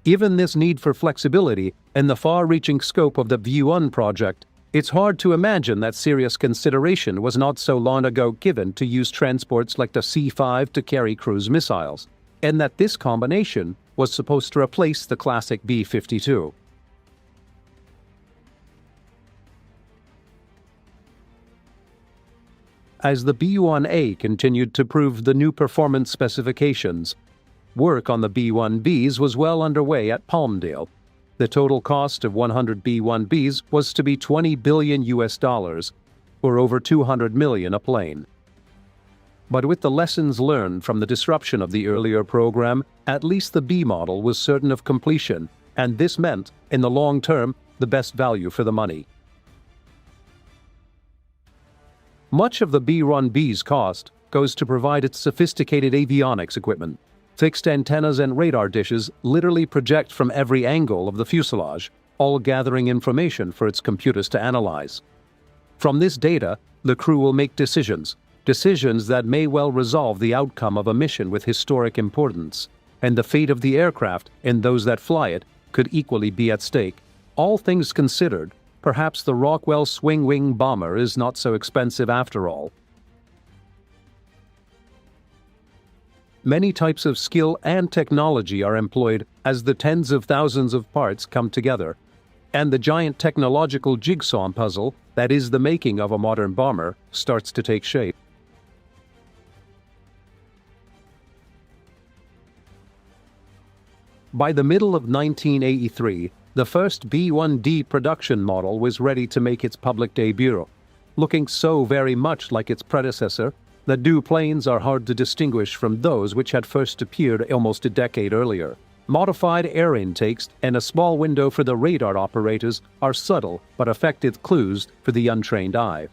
Given this need for flexibility and the far-reaching scope of the V-1 project, it's hard to imagine that serious consideration was not so long ago given to use transports like the C-5 to carry cruise missiles, and that this combination was supposed to replace the classic B-52. As the B-1A continued to prove the new performance specifications, work on the B-1Bs was well underway at Palmdale. The total cost of 100 B-1Bs was to be $20 billion, or over $200 million a plane. But with the lessons learned from the disruption of the earlier program, at least the B model was certain of completion, and this meant, in the long term, the best value for the money. Much of the B-1B's cost goes to provide its sophisticated avionics equipment. Fixed antennas and radar dishes literally project from every angle of the fuselage, all gathering information for its computers to analyze. From this data, the crew will make decisions that may well resolve the outcome of a mission with historic importance, and the fate of the aircraft and those that fly it could equally be at stake. All things considered, perhaps the Rockwell swing-wing bomber is not so expensive after all. Many types of skill and technology are employed as the tens of thousands of parts come together, and the giant technological jigsaw puzzle that is the making of a modern bomber starts to take shape. By the middle of 1983, the first B-1D production model was ready to make its public debut. Looking so very much like its predecessor, the new planes are hard to distinguish from those which had first appeared almost a decade earlier. Modified air intakes and a small window for the radar operators are subtle but effective clues for the untrained eye.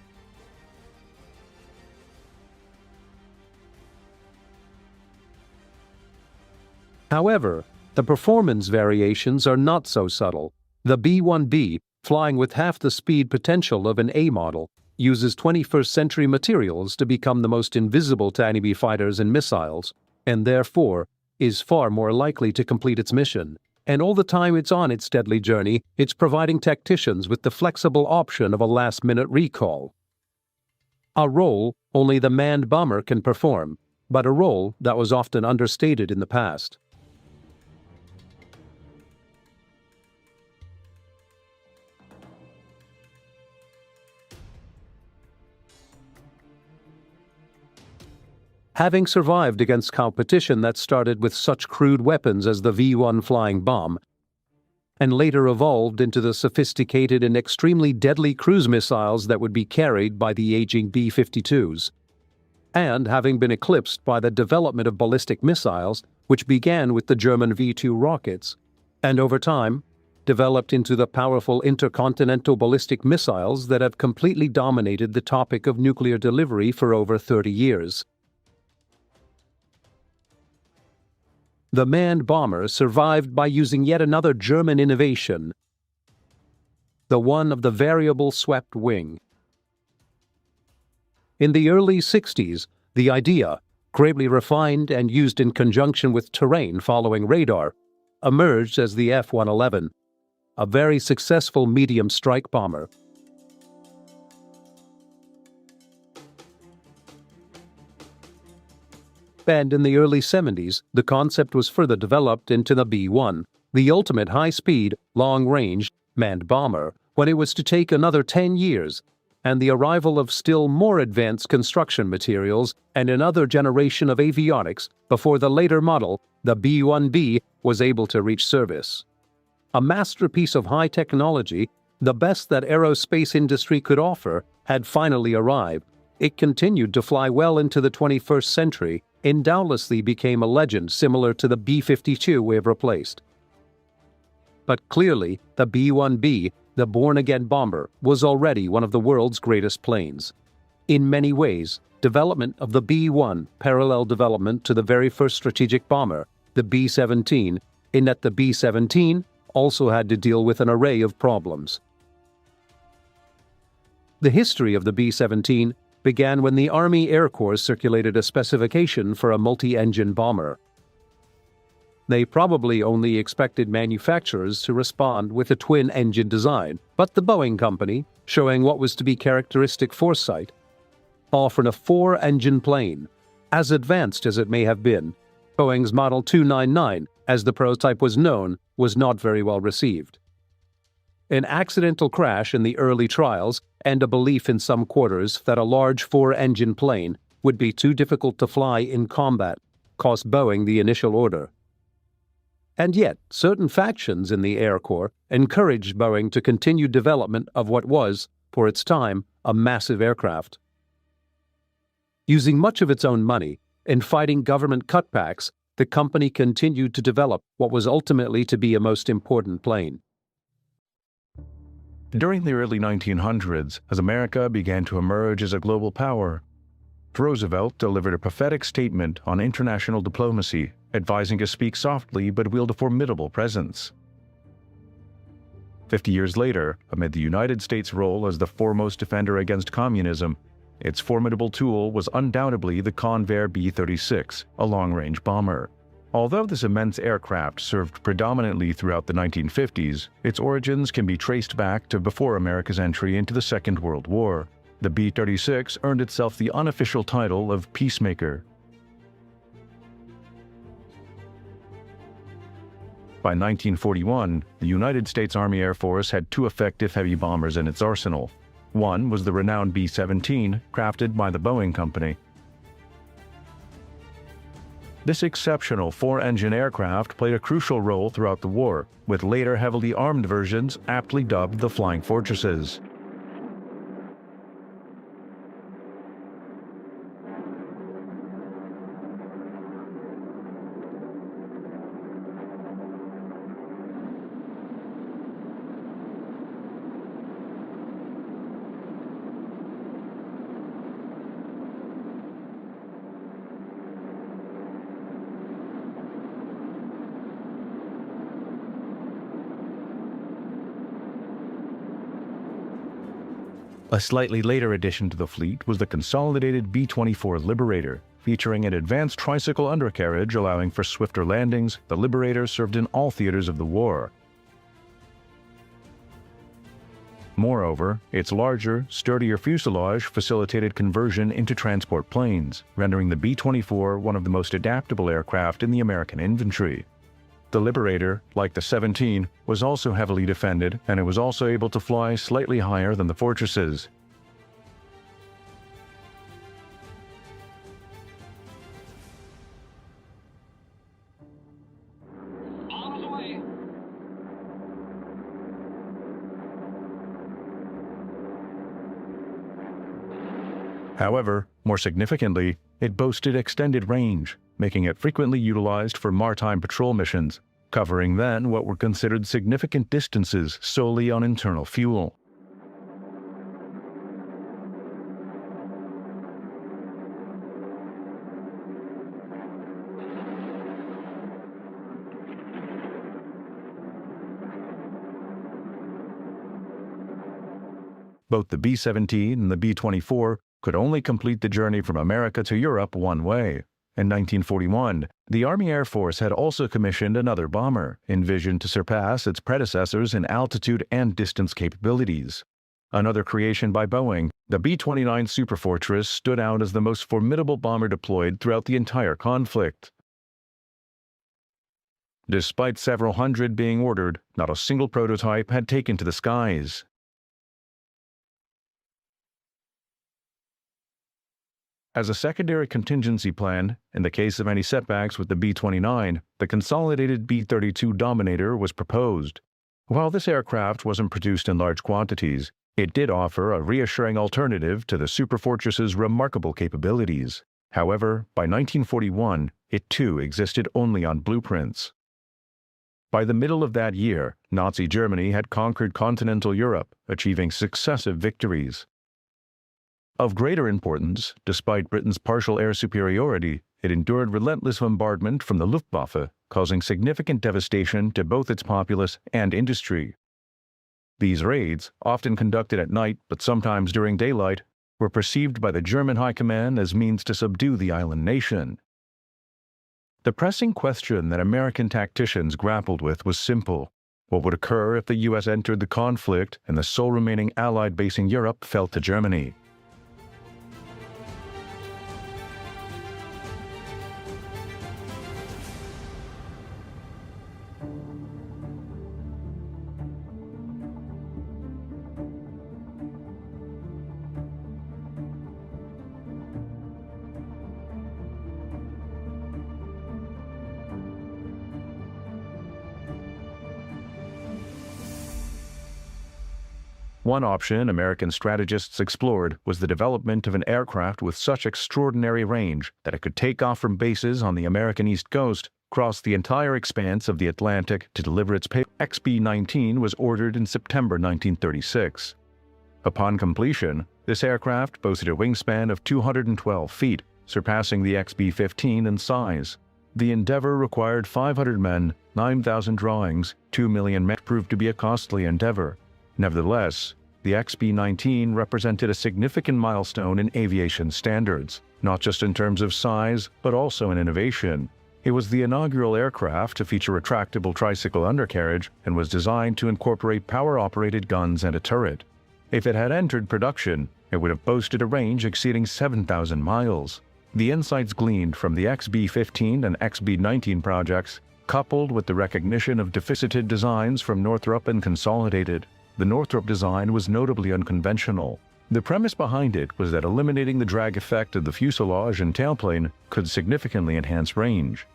However, the performance variations are not so subtle. The B-1B, flying with half the speed potential of an A model, uses 21st century materials to become the most invisible to enemy fighters and missiles, and therefore is far more likely to complete its mission. And all the time it's on its deadly journey, it's providing tacticians with the flexible option of a last-minute recall. A role only the manned bomber can perform, but a role that was often understated in the past. Having survived against competition that started with such crude weapons as the V-1 flying bomb, and later evolved into the sophisticated and extremely deadly cruise missiles that would be carried by the aging B-52s, and having been eclipsed by the development of ballistic missiles, which began with the German V-2 rockets, and over time, developed into the powerful intercontinental ballistic missiles that have completely dominated the topic of nuclear delivery for over 30 years. The manned bomber survived by using yet another German innovation, the one of the variable swept wing. In the early 60s, the idea, greatly refined and used in conjunction with terrain following radar, emerged as the F-111, a very successful medium strike bomber. And in the early 70s, the concept was further developed into the B-1, the ultimate high-speed, long-range, manned bomber, when it was to take another 10 years, and the arrival of still more advanced construction materials and another generation of avionics before the later model, the B-1B, was able to reach service. A masterpiece of high technology, the best that aerospace industry could offer, had finally arrived. It continued to fly well into the 21st century and doubtlessly became a legend similar to the B-52 we have replaced. But clearly, the B-1B, the born-again bomber, was already one of the world's greatest planes. In many ways, development of the B-1 paralleled development to the very first strategic bomber, the B-17, in that the B-17 also had to deal with an array of problems. The history of the B-17 began when the Army Air Corps circulated a specification for a multi-engine bomber. They probably only expected manufacturers to respond with a twin-engine design, but the Boeing company, showing what was to be characteristic foresight, offered a four-engine plane. As advanced as it may have been, Boeing's Model 299, as the prototype was known, was not very well received. An accidental crash in the early trials and a belief in some quarters that a large four-engine plane would be too difficult to fly in combat cost Boeing the initial order. And yet, certain factions in the Air Corps encouraged Boeing to continue development of what was, for its time, a massive aircraft. Using much of its own money and fighting government cutbacks, the company continued to develop what was ultimately to be a most important plane. During the early 1900s, as America began to emerge as a global power, Roosevelt delivered a prophetic statement on international diplomacy, advising to speak softly but wield a formidable presence. 50 years later, amid the United States' role as the foremost defender against communism, its formidable tool was undoubtedly the Convair B-36, a long-range bomber. Although this immense aircraft served predominantly throughout the 1950s, its origins can be traced back to before America's entry into the Second World War. The B-36 earned itself the unofficial title of Peacemaker. By 1941, the United States Army Air Force had two effective heavy bombers in its arsenal. One was the renowned B-17, crafted by the Boeing Company. This exceptional four-engine aircraft played a crucial role throughout the war, with later heavily armed versions aptly dubbed the Flying Fortresses. A slightly later addition to the fleet was the consolidated B-24 Liberator. Featuring an advanced tricycle undercarriage allowing for swifter landings, the Liberator served in all theaters of the war. Moreover, its larger, sturdier fuselage facilitated conversion into transport planes, rendering the B-24 one of the most adaptable aircraft in the American infantry. The Liberator, like the 17, was also heavily defended, and it was also able to fly slightly higher than the Fortresses. However, more significantly, it boasted extended range, making it frequently utilized for maritime patrol missions, covering then what were considered significant distances solely on internal fuel. Both the B-17 and the B-24 could only complete the journey from America to Europe one way. In 1941, the Army Air Force had also commissioned another bomber, envisioned to surpass its predecessors in altitude and distance capabilities. Another creation by Boeing, the B-29 Superfortress stood out as the most formidable bomber deployed throughout the entire conflict. Despite several hundred being ordered, not a single prototype had taken to the skies. As a secondary contingency plan, in the case of any setbacks with the B-29, the consolidated B-32 Dominator was proposed. While this aircraft wasn't produced in large quantities, it did offer a reassuring alternative to the Superfortress's remarkable capabilities. However, by 1941, it too existed only on blueprints. By the middle of that year, Nazi Germany had conquered continental Europe, achieving successive victories. Of greater importance, despite Britain's partial air superiority, it endured relentless bombardment from the Luftwaffe, causing significant devastation to both its populace and industry. These raids, often conducted at night but sometimes during daylight, were perceived by the German High Command as means to subdue the island nation. The pressing question that American tacticians grappled with was simple. What would occur if the U.S. entered the conflict and the sole remaining Allied base in Europe fell to Germany? One option American strategists explored was the development of an aircraft with such extraordinary range that it could take off from bases on the American East Coast, cross the entire expanse of the Atlantic to deliver its payload. XB-19 was ordered in September 1936. Upon completion, this aircraft boasted a wingspan of 212 feet, surpassing the XB-15 in size. The endeavor required 500 men, 9,000 drawings, 2 million men. Proved to be a costly endeavor. Nevertheless, the XB-19 represented a significant milestone in aviation standards, not just in terms of size, but also in innovation. It was the inaugural aircraft to feature a retractable tricycle undercarriage and was designed to incorporate power-operated guns and a turret. If it had entered production, it would have boasted a range exceeding 7,000 miles. The insights gleaned from the XB-15 and XB-19 projects, coupled with the recognition of deficited designs from Northrop and Consolidated. The Northrop design was notably unconventional. The premise behind it was that eliminating the drag effect of the fuselage and tailplane could significantly enhance range.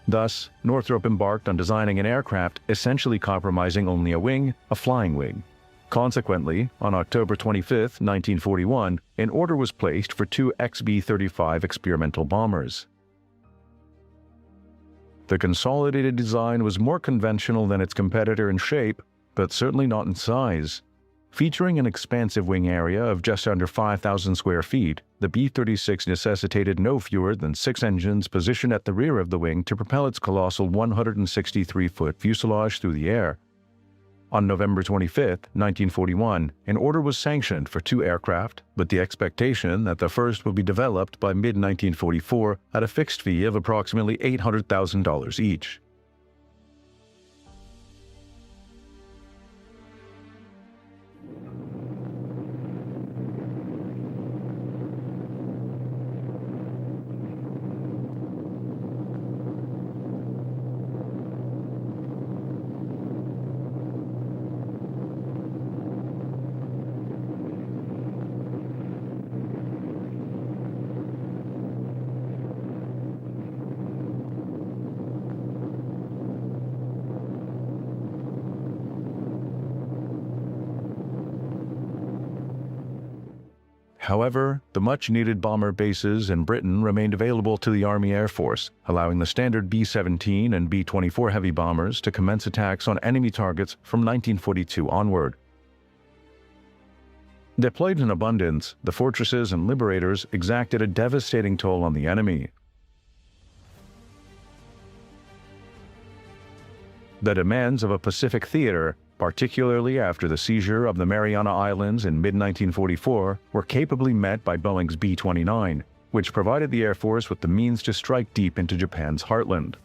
Thus, Northrop embarked on designing an aircraft essentially compromising only a wing, a flying wing. Consequently, on October 25, 1941, an order was placed for 2 XB-35 experimental bombers. The Consolidated design was more conventional than its competitor in shape, but certainly not in size. Featuring an expansive wing area of just under 5,000 square feet, the B-36 necessitated no fewer than 6 engines positioned at the rear of the wing to propel its colossal 163-foot fuselage through the air. On November 25, 1941, an order was sanctioned for 2 aircraft, with the expectation that the first would be developed by mid-1944 at a fixed fee of approximately $800,000 each. However, the much-needed bomber bases in Britain remained available to the Army Air Force, allowing the standard B-17 and B-24 heavy bombers to commence attacks on enemy targets from 1942 onward. Deployed in abundance, the fortresses and liberators exacted a devastating toll on the enemy. The demands of a Pacific theater, particularly after the seizure of the Mariana Islands in mid-1944, were capably met by Boeing's B-29, which provided the Air Force with the means to strike deep into Japan's heartland.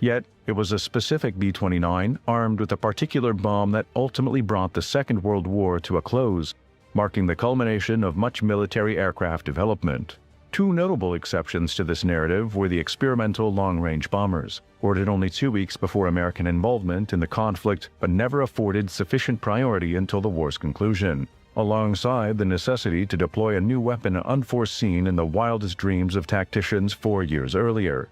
Yet, it was a specific B-29 armed with a particular bomb that ultimately brought the Second World War to a close, marking the culmination of much military aircraft development. Two notable exceptions to this narrative were the experimental long-range bombers, ordered only 2 weeks before American involvement in the conflict but never afforded sufficient priority until the war's conclusion, alongside the necessity to deploy a new weapon unforeseen in the wildest dreams of tacticians 4 years earlier.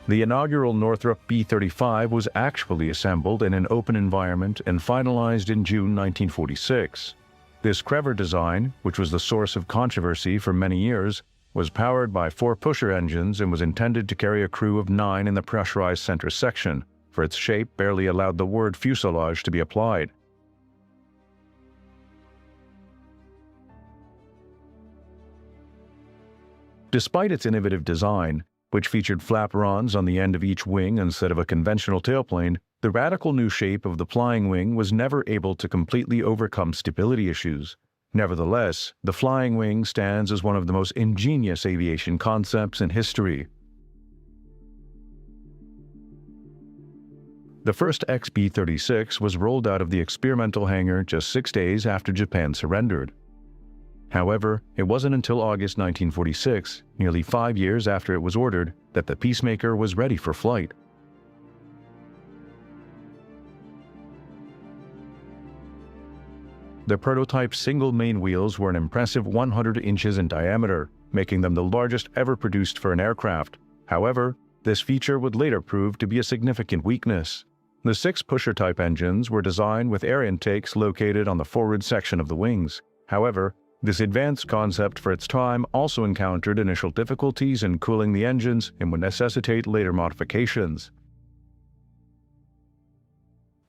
The inaugural Northrop B-35 was actually assembled in an open environment and finalized in June 1946. This clever design, which was the source of controversy for many years, was powered by 4 pusher engines and was intended to carry a crew of 9 in the pressurized center section, for its shape barely allowed the word fuselage to be applied. Despite its innovative design, which featured flaperons on the end of each wing instead of a conventional tailplane, the radical new shape of the flying wing was never able to completely overcome stability issues. Nevertheless, the flying wing stands as one of the most ingenious aviation concepts in history. The first XB-36 was rolled out of the experimental hangar just 6 days after Japan surrendered. However, it wasn't until August 1946, nearly 5 years after it was ordered, that the Peacemaker was ready for flight. The prototype's single main wheels were an impressive 100 inches in diameter, making them the largest ever produced for an aircraft. However, this feature would later prove to be a significant weakness. The 6 pusher-type engines were designed with air intakes located on the forward section of the wings. However, this advanced concept for its time also encountered initial difficulties in cooling the engines and would necessitate later modifications.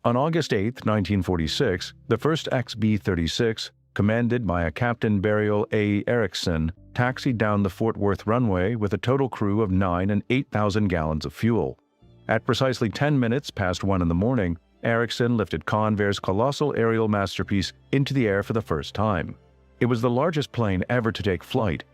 On August 8, 1946, the first XB-36, commanded by a Captain Burial A. Erickson, taxied down the Fort Worth runway with a total crew of 9 and 8,000 gallons of fuel. At precisely 10 minutes past 1 in the morning, Erickson lifted Convair's colossal aerial masterpiece into the air for the first time. It was the largest plane ever to take flight.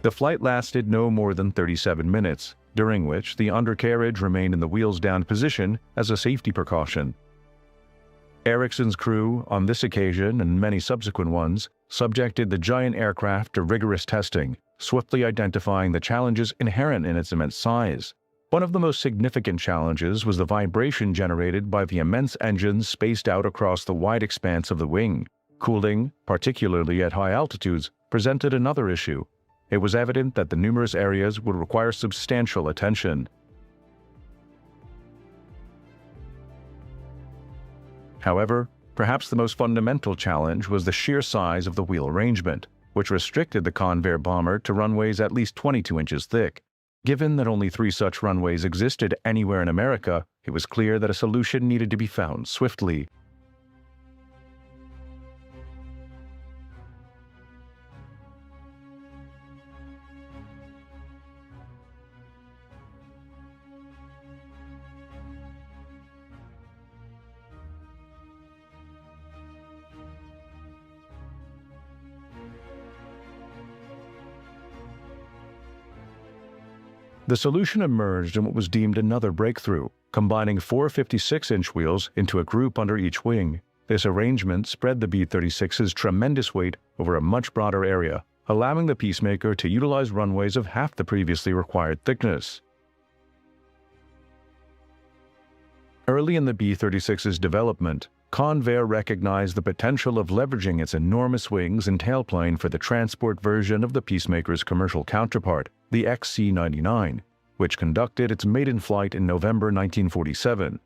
The flight lasted no more than 37 minutes, during which the undercarriage remained in the wheels-down position as a safety precaution. Erickson's crew, on this occasion and many subsequent ones, subjected the giant aircraft to rigorous testing, swiftly identifying the challenges inherent in its immense size. One of the most significant challenges was the vibration generated by the immense engines spaced out across the wide expanse of the wing. Cooling, particularly at high altitudes, presented another issue. It was evident that the numerous areas would require substantial attention. However, perhaps the most fundamental challenge was the sheer size of the wheel arrangement, which restricted the Convair bomber to runways at least 22 inches thick. Given that only 3 such runways existed anywhere in America, it was clear that a solution needed to be found swiftly. The solution emerged in what was deemed another breakthrough, combining 4 56-inch wheels into a group under each wing. This arrangement spread the B-36's tremendous weight over a much broader area, allowing the Peacemaker to utilize runways of half the previously required thickness. Early in the B-36's development, Convair recognized the potential of leveraging its enormous wings and tailplane for the transport version of the Peacemaker's commercial counterpart, the XC-99, which conducted its maiden flight in November 1947.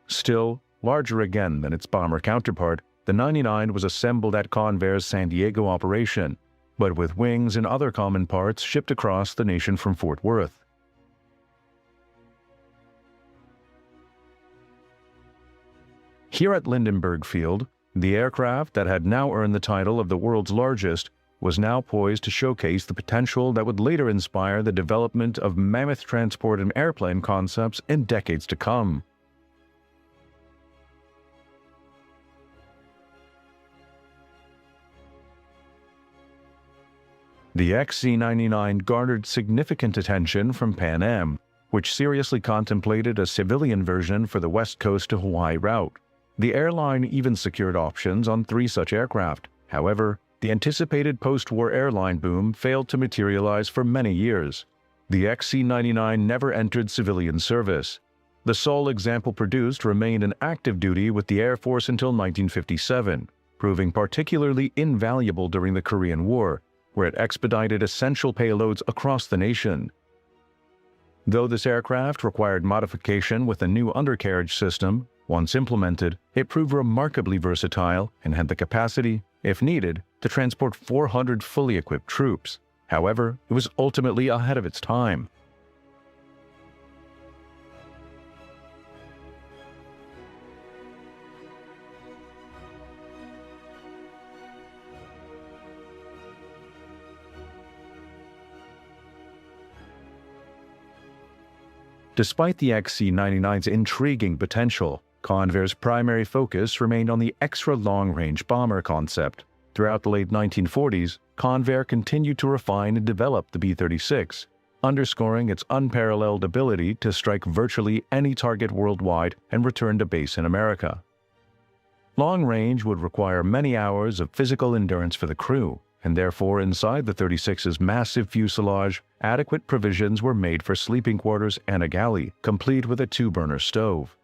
Still, larger again than its bomber counterpart, the 99 was assembled at Convair's San Diego operation, but with wings and other common parts shipped across the nation from Fort Worth. Here at Lindenberg Field, the aircraft that had now earned the title of the world's largest was now poised to showcase the potential that would later inspire the development of mammoth transport and airplane concepts in decades to come. The XC-99 garnered significant attention from Pan Am, which seriously contemplated a civilian version for the West Coast to Hawaii route. The airline even secured options on 3 such aircraft. However, the anticipated post-war airline boom failed to materialize for many years. The XC-99 never entered civilian service. The sole example produced remained in active duty with the Air Force until 1957, proving particularly invaluable during the Korean War, where it expedited essential payloads across the nation. Though this aircraft required modification with a new undercarriage system, once implemented, it proved remarkably versatile and had the capacity, if needed, to transport 400 fully equipped troops. However, it was ultimately ahead of its time. Despite the XC-99's intriguing potential, Convair's primary focus remained on the extra-long-range bomber concept. Throughout the late 1940s, Convair continued to refine and develop the B-36, underscoring its unparalleled ability to strike virtually any target worldwide and return to base in America. Long range would require many hours of physical endurance for the crew, and therefore inside the 36's massive fuselage, adequate provisions were made for sleeping quarters and a galley, complete with a 2-burner stove.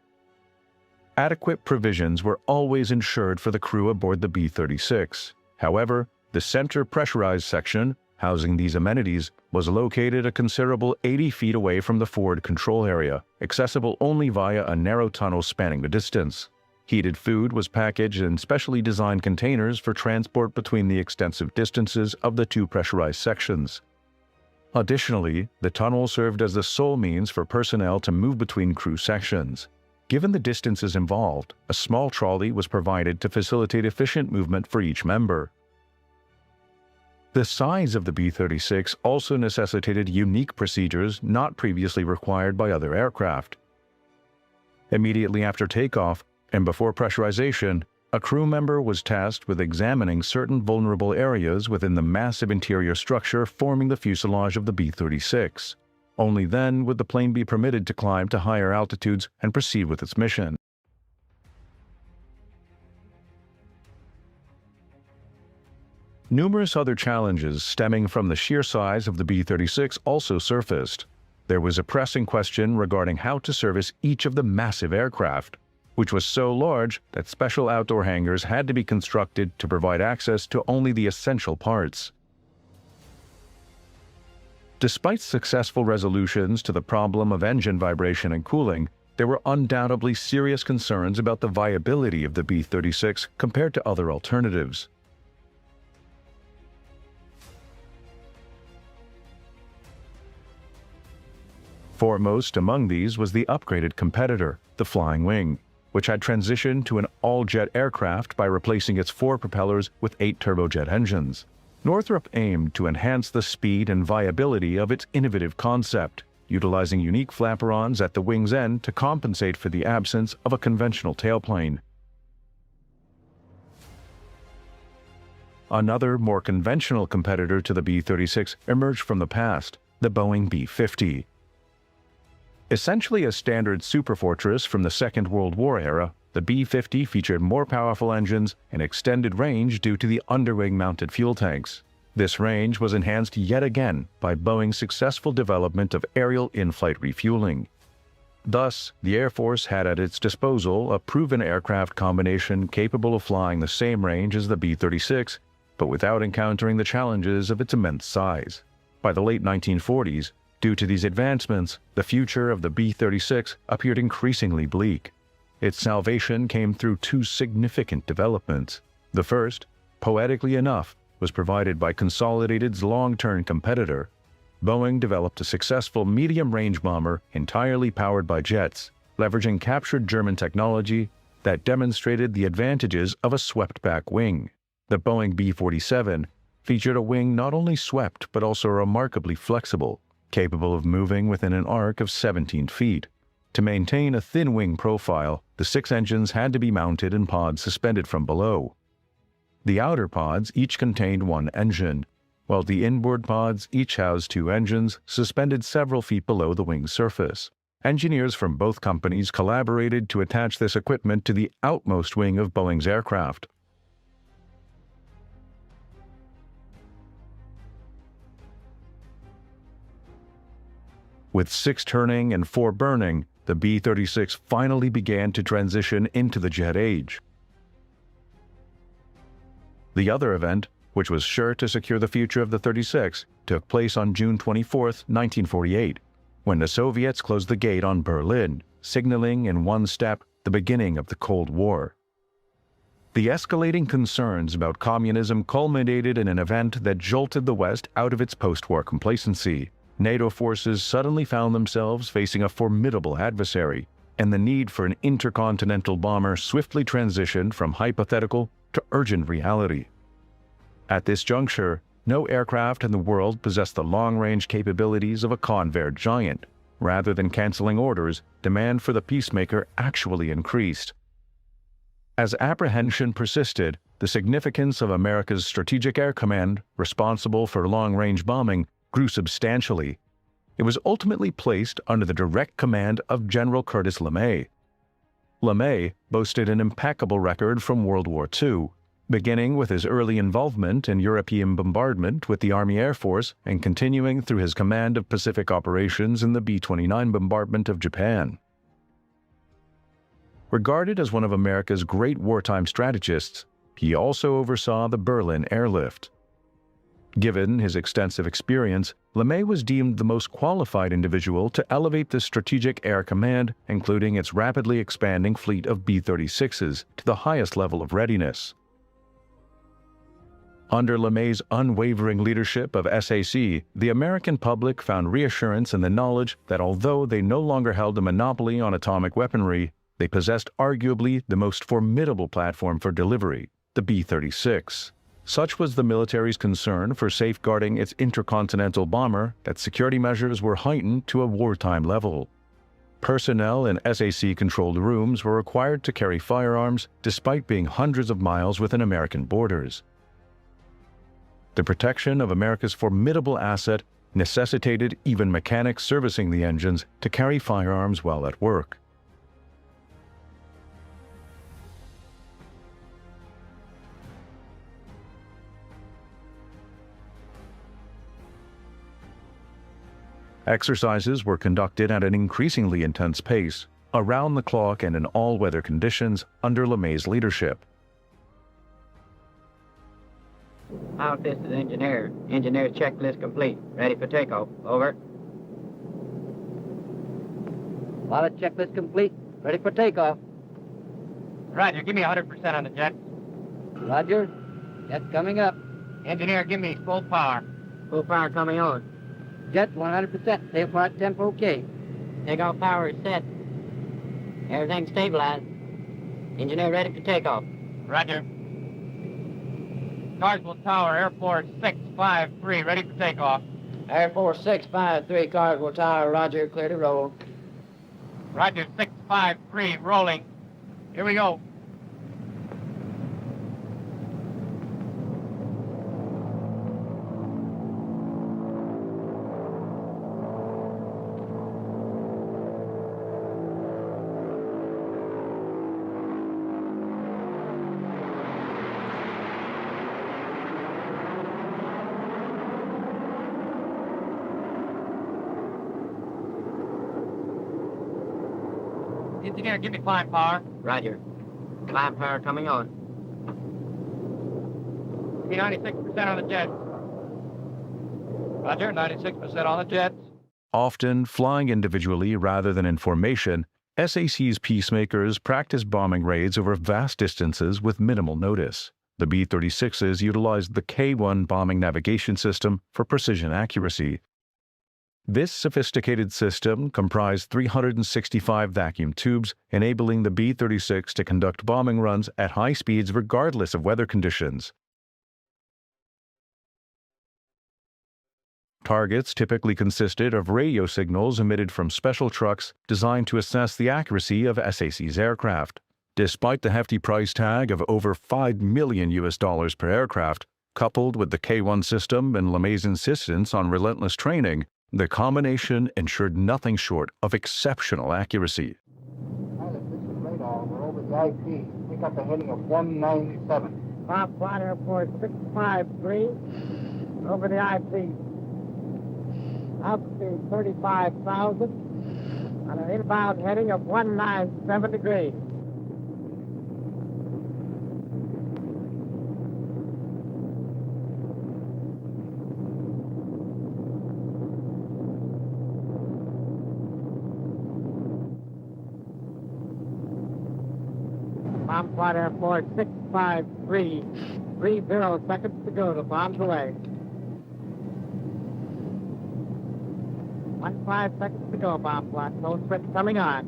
Adequate provisions were always ensured for the crew aboard the B-36. However, the center pressurized section, housing these amenities, was located a considerable 80 feet away from the forward control area, accessible only via a narrow tunnel spanning the distance. Heated food was packaged in specially designed containers for transport between the extensive distances of the 2 pressurized sections. Additionally, the tunnel served as the sole means for personnel to move between crew sections. Given the distances involved, a small trolley was provided to facilitate efficient movement for each member. The size of the B-36 also necessitated unique procedures not previously required by other aircraft. Immediately after takeoff, and before pressurization, a crew member was tasked with examining certain vulnerable areas within the massive interior structure forming the fuselage of the B-36. Only then would the plane be permitted to climb to higher altitudes and proceed with its mission. Numerous other challenges stemming from the sheer size of the B-36 also surfaced. There was a pressing question regarding how to service each of the massive aircraft, which was so large that special outdoor hangars had to be constructed to provide access to only the essential parts. Despite successful resolutions to the problem of engine vibration and cooling, there were undoubtedly serious concerns about the viability of the B-36 compared to other alternatives. Foremost among these was the upgraded competitor, the Flying Wing, which had transitioned to an all-jet aircraft by replacing its 4 propellers with 8 turbojet engines. Northrop aimed to enhance the speed and viability of its innovative concept, utilizing unique flaperons at the wing's end to compensate for the absence of a conventional tailplane. Another, more conventional competitor to the B-36 emerged from the past, the Boeing B-50. Essentially a standard Superfortress from the Second World War era, the B-50 featured more powerful engines and extended range due to the underwing-mounted fuel tanks. This range was enhanced yet again by Boeing's successful development of aerial in-flight refueling. Thus, the Air Force had at its disposal a proven aircraft combination capable of flying the same range as the B-36, but without encountering the challenges of its immense size. By the late 1940s, due to these advancements, the future of the B-36 appeared increasingly bleak. Its salvation came through two significant developments. The first, poetically enough, was provided by Consolidated's long-term competitor. Boeing developed a successful medium-range bomber entirely powered by jets, leveraging captured German technology that demonstrated the advantages of a swept-back wing. The Boeing B-47 featured a wing not only swept but also remarkably flexible, capable of moving within an arc of 17 feet. To maintain a thin wing profile, the 6 engines had to be mounted in pods suspended from below. The outer pods each contained 1 engine, while the inboard pods each housed 2 engines suspended several feet below the wing's surface. Engineers from both companies collaborated to attach this equipment to the outmost wing of Boeing's aircraft. With 6 turning and 4 burning, the B-36 finally began to transition into the jet age. The other event, which was sure to secure the future of the 36, took place on June 24, 1948, when the Soviets closed the gate on Berlin, signaling in one step the beginning of the Cold War. The escalating concerns about communism culminated in an event that jolted the West out of its post-war complacency. NATO forces suddenly found themselves facing a formidable adversary, and the need for an intercontinental bomber swiftly transitioned from hypothetical to urgent reality. At this juncture, no aircraft in the world possessed the long-range capabilities of a Convair giant. Rather than canceling orders, demand for the Peacemaker actually increased. As apprehension persisted, the significance of America's Strategic Air Command, responsible for long-range bombing, grew substantially. It was ultimately placed under the direct command of General Curtis LeMay. LeMay boasted an impeccable record from World War II, beginning with his early involvement in European bombardment with the Army Air Force and continuing through his command of Pacific operations in the B-29 bombardment of Japan. Regarded as one of America's great wartime strategists, he also oversaw the Berlin airlift. Given his extensive experience, LeMay was deemed the most qualified individual to elevate the Strategic Air Command, including its rapidly expanding fleet of B-36s, to the highest level of readiness. Under LeMay's unwavering leadership of SAC, the American public found reassurance in the knowledge that although they no longer held a monopoly on atomic weaponry, they possessed arguably the most formidable platform for delivery, the B-36. Such was the military's concern for safeguarding its intercontinental bomber that security measures were heightened to a wartime level. Personnel in SAC-controlled rooms were required to carry firearms despite being hundreds of miles within American borders. The protection of America's formidable asset necessitated even mechanics servicing the engines to carry firearms while at work. Exercises were conducted at an increasingly intense pace, around the clock and in all-weather conditions under LeMay's leadership. Out, this is engineer. Engineer checklist complete. Ready for takeoff. Over. Pilot checklist complete. Ready for takeoff. Roger, give me 100% on the jet. Roger. Jet's coming up. Engineer, give me full power. Full power coming on. Jet 100%. Tail part temp okay. Takeoff power is set. Everything stabilized. Engineer ready for takeoff. Roger. Carswell Tower, Air Force 653, ready for takeoff. Air Force 653, Carswell Tower, roger, clear to roll. Roger, 653, rolling. Here we go. Engineer, give me climb power. Roger. Climb power coming on. Give me 96% on the jets. Roger, 96% on the jets. Often flying individually rather than in formation, SAC's peacemakers practice bombing raids over vast distances with minimal notice. The B-36s utilized the K-1 bombing navigation system for precision accuracy. This sophisticated system comprised 365 vacuum tubes, enabling the B-36 to conduct bombing runs at high speeds regardless of weather conditions. Targets typically consisted of radio signals emitted from special trucks designed to assess the accuracy of SAC's aircraft. Despite the hefty price tag of over $5 million per aircraft, coupled with the K-1 system and LeMay's insistence on relentless training, the combination ensured nothing short of exceptional accuracy. Pilot, this is radar. We're over the IP. Pick up a heading of 197. Bob Flight Airport 653, over the IP. Altitude 35,000, on an inbound heading of 197 degrees. Bomb Flight Airport 653, 30 seconds to go. The bomb's away. 5 seconds to go, bomb flight. Close switch coming on.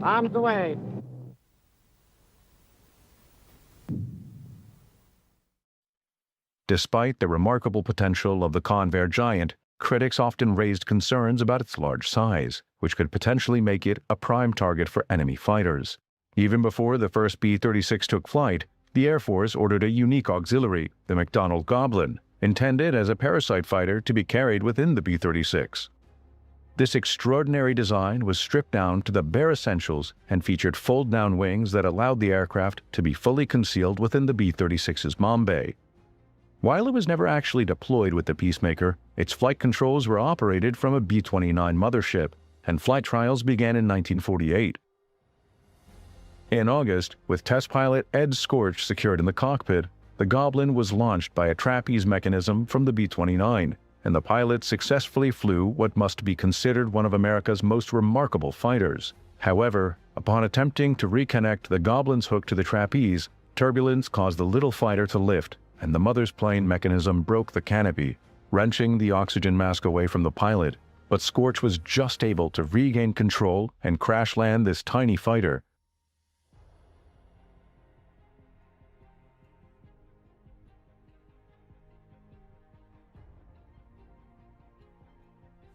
Bombs away. Despite the remarkable potential of the Convair giant, critics often raised concerns about its large size, which could potentially make it a prime target for enemy fighters. Even before the first B-36 took flight, the Air Force ordered a unique auxiliary, the McDonnell Goblin, intended as a parasite fighter to be carried within the B-36. This extraordinary design was stripped down to the bare essentials and featured fold-down wings that allowed the aircraft to be fully concealed within the B-36's bomb bay. While it was never actually deployed with the Peacemaker, its flight controls were operated from a B-29 mothership, and flight trials began in 1948. In August, with test pilot Ed Scorch secured in the cockpit, the Goblin was launched by a trapeze mechanism from the B-29, and the pilot successfully flew what must be considered one of America's most remarkable fighters. However, upon attempting to reconnect the Goblin's hook to the trapeze, turbulence caused the little fighter to lift, and the mother's plane mechanism broke the canopy, wrenching the oxygen mask away from the pilot. But Scorch was just able to regain control and crash land this tiny fighter.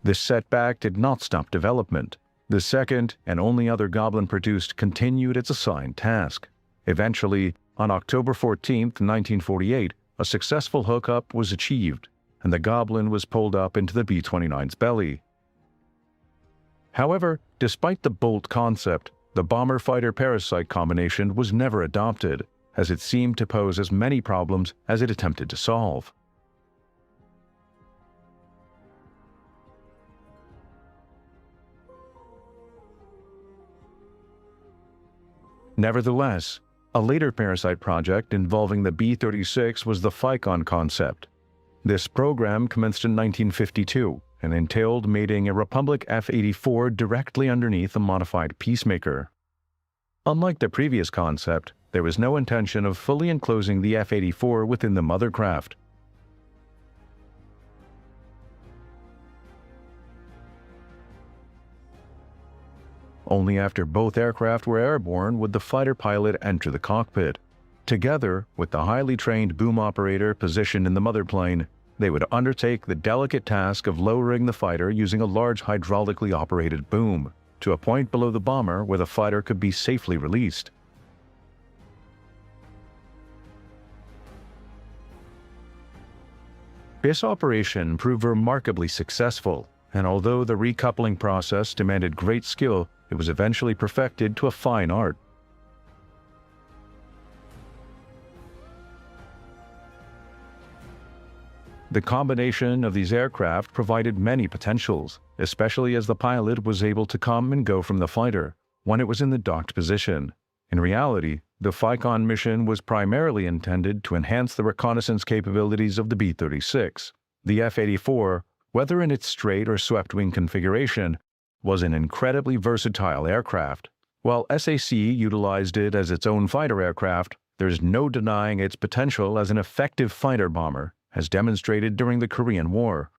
This setback did not stop development. The second and only other Goblin produced continued its assigned task. Eventually, on October 14, 1948, a successful hookup was achieved, and the Goblin was pulled up into the B-29's belly. However, despite the bold concept, the bomber-fighter-parasite combination was never adopted, as it seemed to pose as many problems as it attempted to solve. Nevertheless, a later parasite project involving the B-36 was the Phycon concept. This program commenced in 1952 and entailed mating a Republic F-84 directly underneath a modified Peacemaker. Unlike the previous concept, there was no intention of fully enclosing the F-84 within the mothercraft. Only after both aircraft were airborne would the fighter pilot enter the cockpit. Together, with the highly trained boom operator positioned in the mother plane, they would undertake the delicate task of lowering the fighter using a large hydraulically operated boom to a point below the bomber where the fighter could be safely released. This operation proved remarkably successful, and although the recoupling process demanded great skill, it was eventually perfected to a fine art. The combination of these aircraft provided many potentials, especially as the pilot was able to come and go from the fighter when it was in the docked position. In reality, the FICON mission was primarily intended to enhance the reconnaissance capabilities of the B-36. The F-84, whether in its straight or swept-wing configuration, was an incredibly versatile aircraft. While SAC utilized it as its own fighter aircraft, there's no denying its potential as an effective fighter bomber, as demonstrated during the Korean War.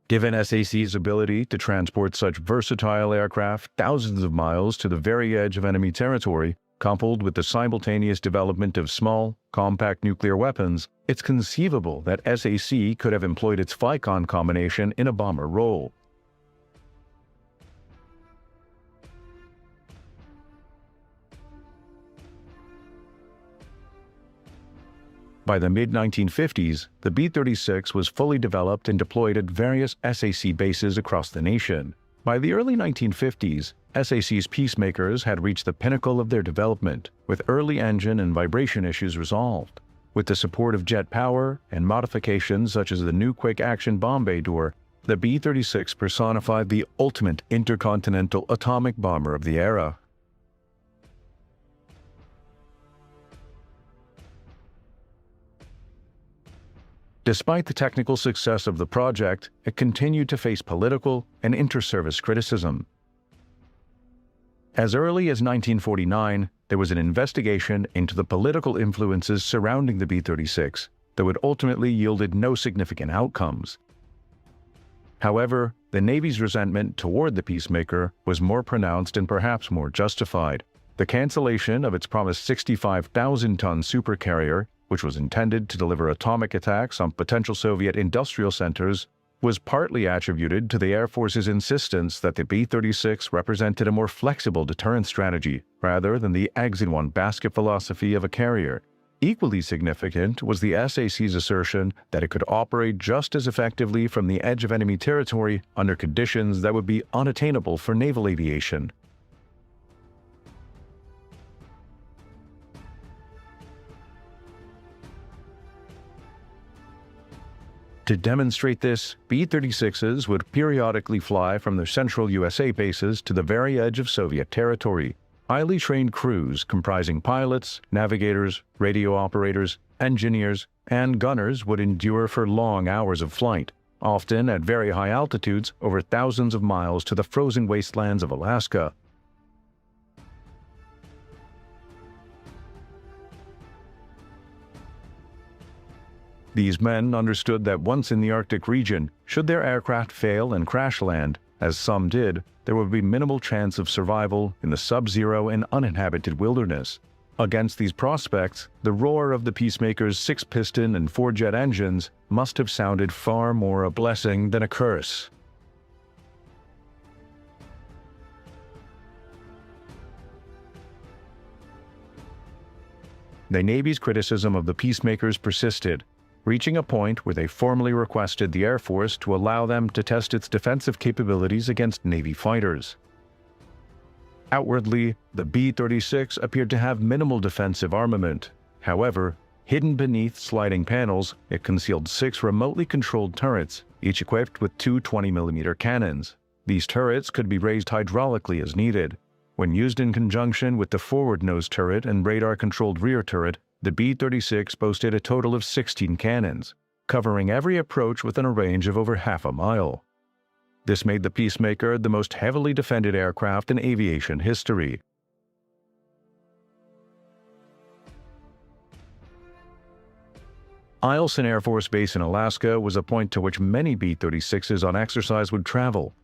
Given SAC's ability to transport such versatile aircraft thousands of miles to the very edge of enemy territory, coupled with the simultaneous development of small, compact nuclear weapons, it's conceivable that SAC could have employed its FICON combination in a bomber role. By the mid-1950s, the B-36 was fully developed and deployed at various SAC bases across the nation. By the early 1950s, SAC's peacemakers had reached the pinnacle of their development, with early engine and vibration issues resolved. With the support of jet power and modifications such as the new quick-action bomb bay door, the B-36 personified the ultimate intercontinental atomic bomber of the era. Despite the technical success of the project, it continued to face political and inter-service criticism. As early as 1949, there was an investigation into the political influences surrounding the B-36, though it ultimately yielded no significant outcomes. However, the Navy's resentment toward the peacemaker was more pronounced and perhaps more justified. The cancellation of its promised 65,000-ton supercarrier, which was intended to deliver atomic attacks on potential Soviet industrial centers, was partly attributed to the Air Force's insistence that the B-36 represented a more flexible deterrent strategy, rather than the eggs-in-one-basket philosophy of a carrier. Equally significant was the SAC's assertion that it could operate just as effectively from the edge of enemy territory under conditions that would be unattainable for naval aviation. To demonstrate this, B-36s would periodically fly from their central USA bases to the very edge of Soviet territory. Highly trained crews comprising pilots, navigators, radio operators, engineers, and gunners would endure for long hours of flight, often at very high altitudes over thousands of miles to the frozen wastelands of Alaska. These men understood that once in the Arctic region, should their aircraft fail and crash land, as some did, there would be minimal chance of survival in the sub-zero and uninhabited wilderness. Against these prospects, the roar of the Peacemaker's 6-piston and 4-jet engines must have sounded far more a blessing than a curse. The Navy's criticism of the Peacemakers persisted, reaching a point where they formally requested the Air Force to allow them to test its defensive capabilities against Navy fighters. Outwardly, the B-36 appeared to have minimal defensive armament. However, hidden beneath sliding panels, it concealed 6 remotely controlled turrets, each equipped with 2 20mm cannons. These turrets could be raised hydraulically as needed. When used in conjunction with the forward nose turret and radar-controlled rear turret, the B-36 boasted a total of 16 cannons, covering every approach within a range of over half a mile. This made the Peacemaker the most heavily defended aircraft in aviation history. Eielson Air Force Base in Alaska was a point to which many B-36s on exercise would travel.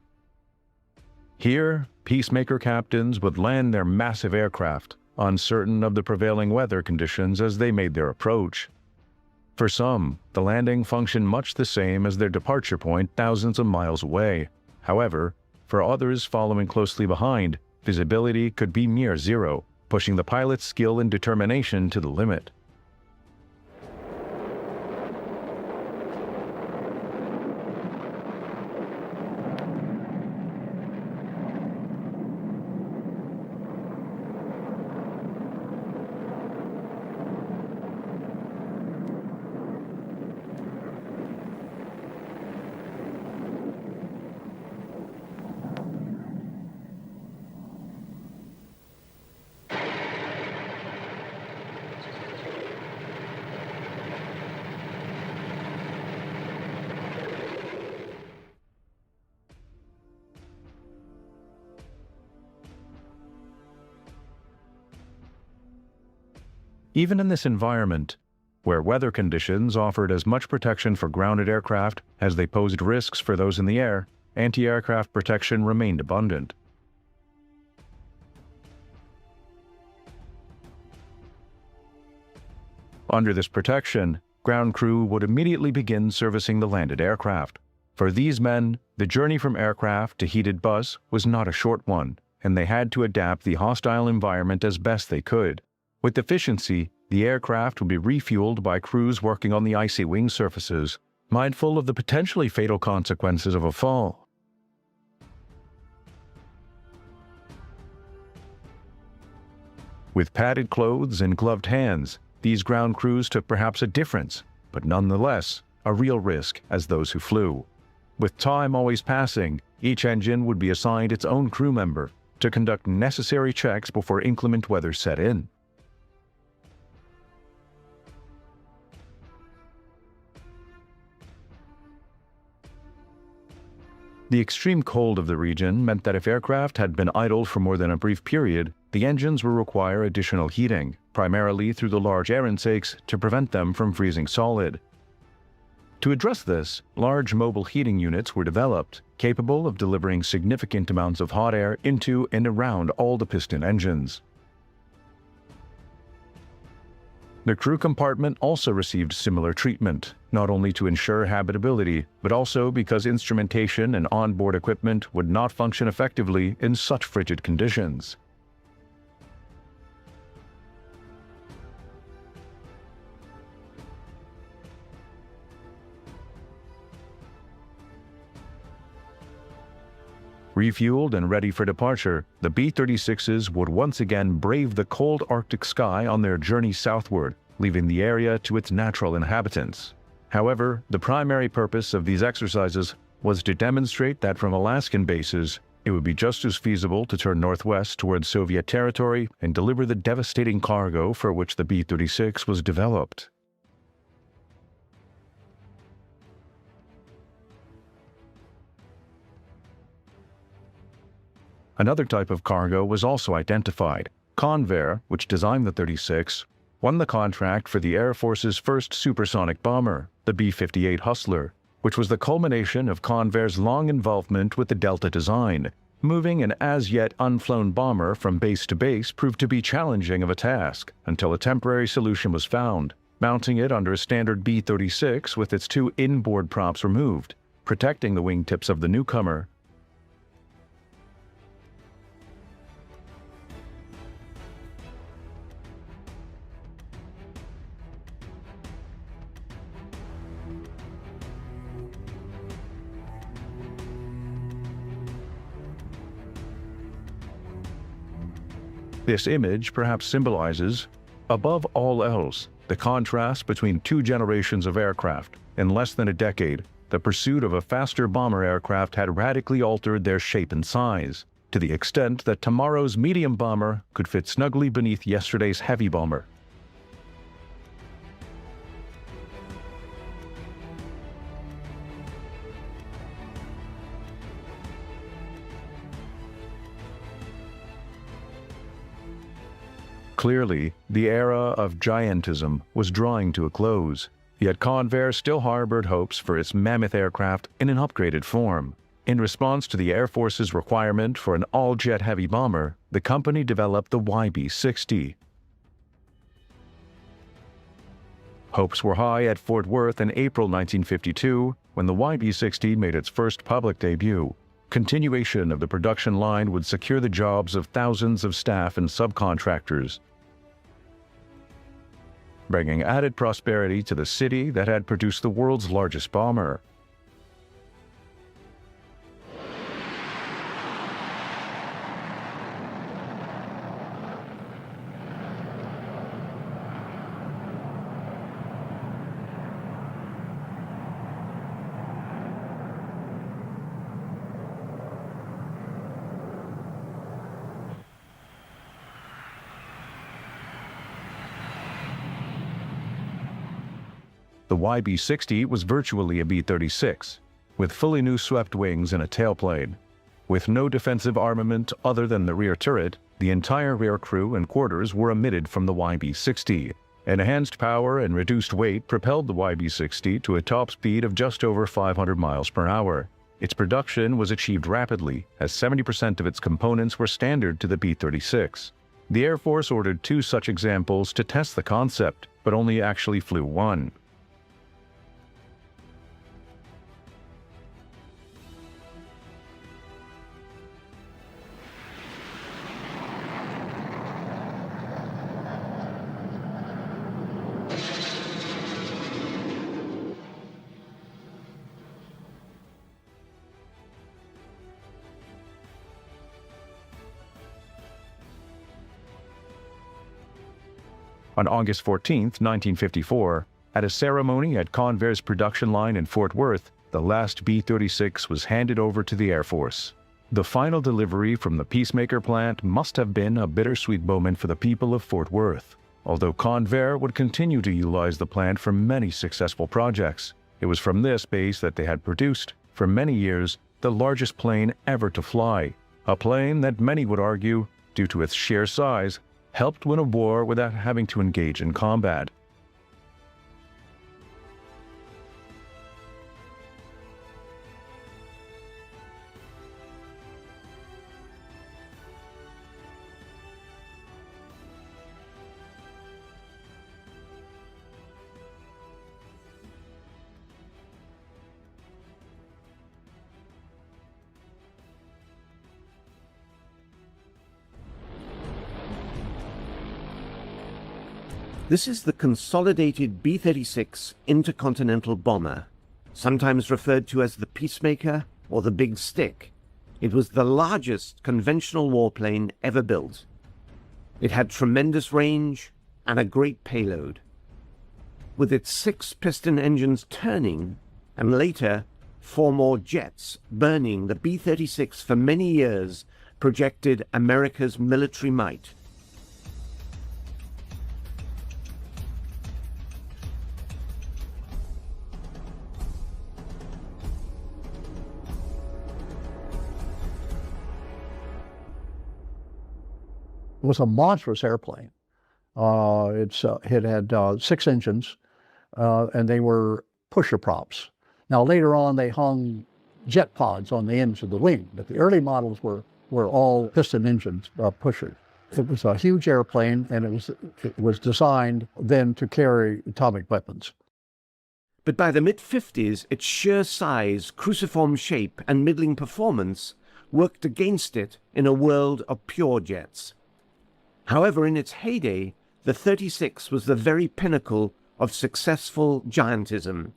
Here, Peacemaker captains would land their massive aircraft, uncertain of the prevailing weather conditions as they made their approach. For some, the landing functioned much the same as their departure point thousands of miles away. However, for others following closely behind, visibility could be near zero, pushing the pilot's skill and determination to the limit. Even in this environment, where weather conditions offered as much protection for grounded aircraft as they posed risks for those in the air, anti-aircraft protection remained abundant. Under this protection, ground crew would immediately begin servicing the landed aircraft. For these men, the journey from aircraft to heated bus was not a short one, and they had to adapt the hostile environment as best they could. With efficiency, the aircraft would be refueled by crews working on the icy wing surfaces, mindful of the potentially fatal consequences of a fall. With padded clothes and gloved hands, these ground crews took perhaps a difference, but nonetheless, a real risk as those who flew. With time always passing, each engine would be assigned its own crew member to conduct necessary checks before inclement weather set in. The extreme cold of the region meant that if aircraft had been idle for more than a brief period, the engines would require additional heating, primarily through the large air intakes, to prevent them from freezing solid. To address this, large mobile heating units were developed, capable of delivering significant amounts of hot air into and around all the piston engines. The crew compartment also received similar treatment, not only to ensure habitability, but also because instrumentation and onboard equipment would not function effectively in such frigid conditions. Refueled and ready for departure, the B-36s would once again brave the cold Arctic sky on their journey southward, leaving the area to its natural inhabitants. However, the primary purpose of these exercises was to demonstrate that from Alaskan bases, it would be just as feasible to turn northwest towards Soviet territory and deliver the devastating cargo for which the B-36 was developed. Another type of cargo was also identified. Convair, which designed the 36, won the contract for the Air Force's first supersonic bomber, the B-58 Hustler, which was the culmination of Convair's long involvement with the Delta design. Moving an as-yet unflown bomber from base to base proved to be challenging of a task, until a temporary solution was found, mounting it under a standard B-36 with its two inboard props removed, protecting the wingtips of the newcomer. This image perhaps symbolizes, above all else, the contrast between two generations of aircraft. In less than a decade, the pursuit of a faster bomber aircraft had radically altered their shape and size, to the extent that tomorrow's medium bomber could fit snugly beneath yesterday's heavy bomber. Clearly, the era of giantism was drawing to a close, yet Convair still harbored hopes for its mammoth aircraft in an upgraded form. In response to the Air Force's requirement for an all-jet heavy bomber, the company developed the YB-60. Hopes were high at Fort Worth in April 1952, when the YB-60 made its first public debut. Continuation of the production line would secure the jobs of thousands of staff and subcontractors, bringing added prosperity to the city that had produced the world's largest bomber. The YB-60 was virtually a B-36, with fully new swept wings and a tailplane. With no defensive armament other than the rear turret, the entire rear crew and quarters were omitted from the YB-60. Enhanced power and reduced weight propelled the YB-60 to a top speed of just over 500 miles per hour. Its production was achieved rapidly, as 70% of its components were standard to the B-36. The Air Force ordered 2 such examples to test the concept, but only actually flew one. On August 14, 1954, at a ceremony at Convair's production line in Fort Worth, the last B-36 was handed over to the Air Force. The final delivery from the Peacemaker plant must have been a bittersweet moment for the people of Fort Worth. Although Convair would continue to utilize the plant for many successful projects, it was from this base that they had produced, for many years, the largest plane ever to fly, a plane that many would argue, due to its sheer size, helped win a war without having to engage in combat. This is the consolidated B-36 intercontinental bomber, sometimes referred to as the Peacemaker or the Big Stick. It was the largest conventional warplane ever built. It had tremendous range and a great payload. With its 6 piston engines turning, and later 4 more jets burning, the B-36 for many years projected America's military might. It was a monstrous airplane. It had 6 engines, and they were pusher props. Now later on, they hung jet pods on the ends of the wing, but the early models were all piston engines, pushers. It was a huge airplane, and it was designed then to carry atomic weapons. But by the mid-50s, its sheer size, cruciform shape, and middling performance worked against it in a world of pure jets. However, in its heyday, the 36 was the very pinnacle of successful giantism.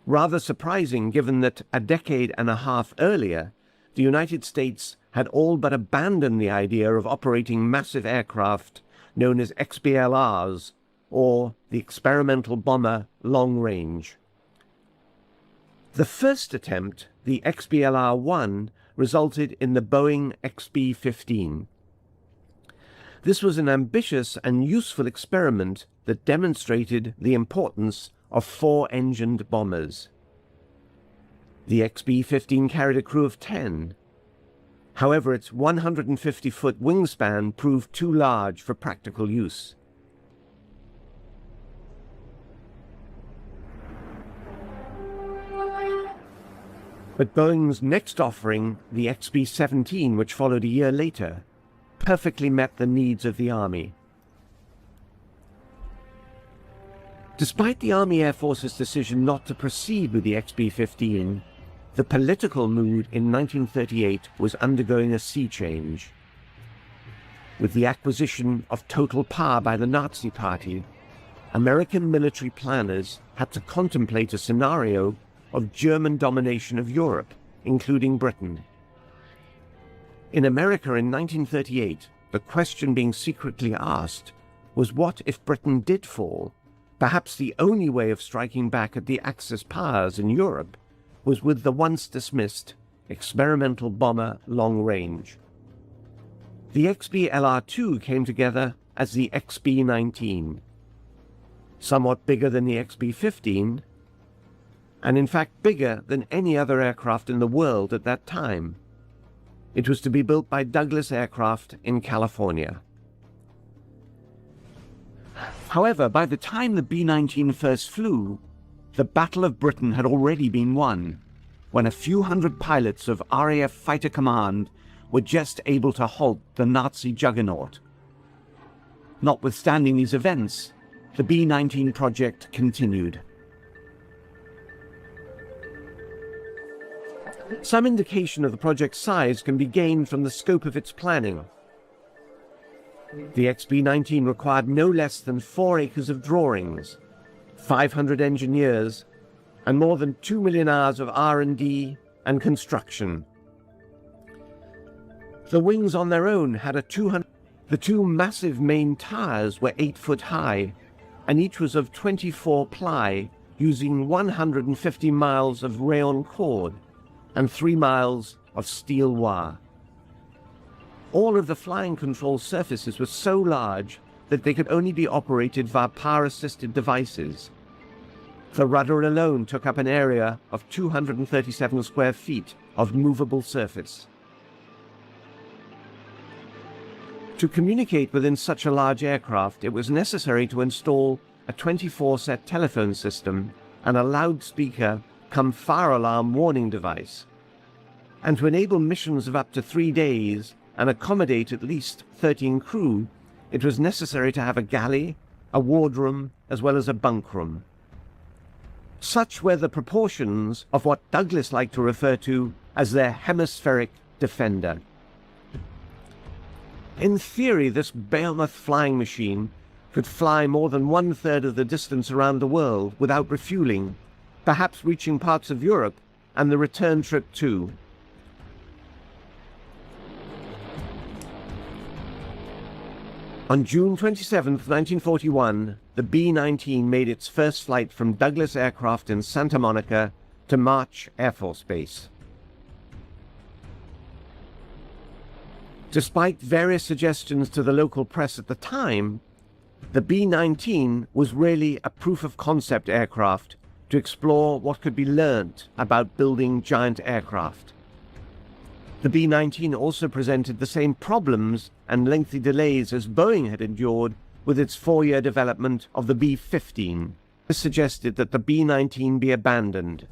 Rather surprising given that a decade and a half earlier, the United States had all but abandoned the idea of operating massive aircraft known as XBLRs, or the Experimental Bomber Long Range. The first attempt, the XBLR-1, resulted in the Boeing XB-15. This was an ambitious and useful experiment that demonstrated the importance of 4-engined bombers. The XB-15 carried a crew of 10. However, its 150-foot wingspan proved too large for practical use. But Boeing's next offering, the XB-17, which followed a year later, perfectly met the needs of the Army. Despite the Army Air Force's decision not to proceed with the XB-15, the political mood in 1938 was undergoing a sea change. With the acquisition of total power by the Nazi Party, American military planners had to contemplate a scenario of German domination of Europe, including Britain. In America in 1938, the question being secretly asked was, what if Britain did fall? Perhaps the only way of striking back at the Axis powers in Europe was with the once dismissed experimental bomber Long Range. The XB-LR-2 came together as the XB-19, somewhat bigger than the XB-15, and in fact bigger than any other aircraft in the world at that time. It was to be built by Douglas Aircraft in California. However, by the time the B-19 first flew, the Battle of Britain had already been won, when a few hundred pilots of RAF Fighter Command were just able to halt the Nazi juggernaut. Notwithstanding these events, the B-19 project continued. Some indication of the project's size can be gained from the scope of its planning. The XB-19 required no less than 4 acres of drawings, 500 engineers, and more than 2 million hours of R&D and construction. The wings on their own had the two massive main tires were 8 foot high, and each was of 24 ply, using 150 miles of rayon cord and 3 miles of steel wire. All of the flying control surfaces were so large that they could only be operated via power-assisted devices. The rudder alone took up an area of 237 square feet of movable surface. To communicate within such a large aircraft, it was necessary to install a 24-set telephone system and a loudspeaker cum fire alarm warning device. And to enable missions of up to 3 days and accommodate at least 13 crew, it was necessary to have a galley, a wardroom, as well as a bunk room. Such were the proportions of what Douglas liked to refer to as their hemispheric defender. In theory, this behemoth flying machine could fly more than 1/3 of the distance around the world without refueling, perhaps reaching parts of Europe and the return trip too. On June 27, 1941, the B-19 made its first flight from Douglas Aircraft in Santa Monica to March Air Force Base. Despite various suggestions to the local press at the time, the B-19 was really a proof-of-concept aircraft to explore what could be learnt about building giant aircraft. The B-19 also presented the same problems and lengthy delays as Boeing had endured with its 4-year development of the B-15. This suggested that the B-19 be abandoned.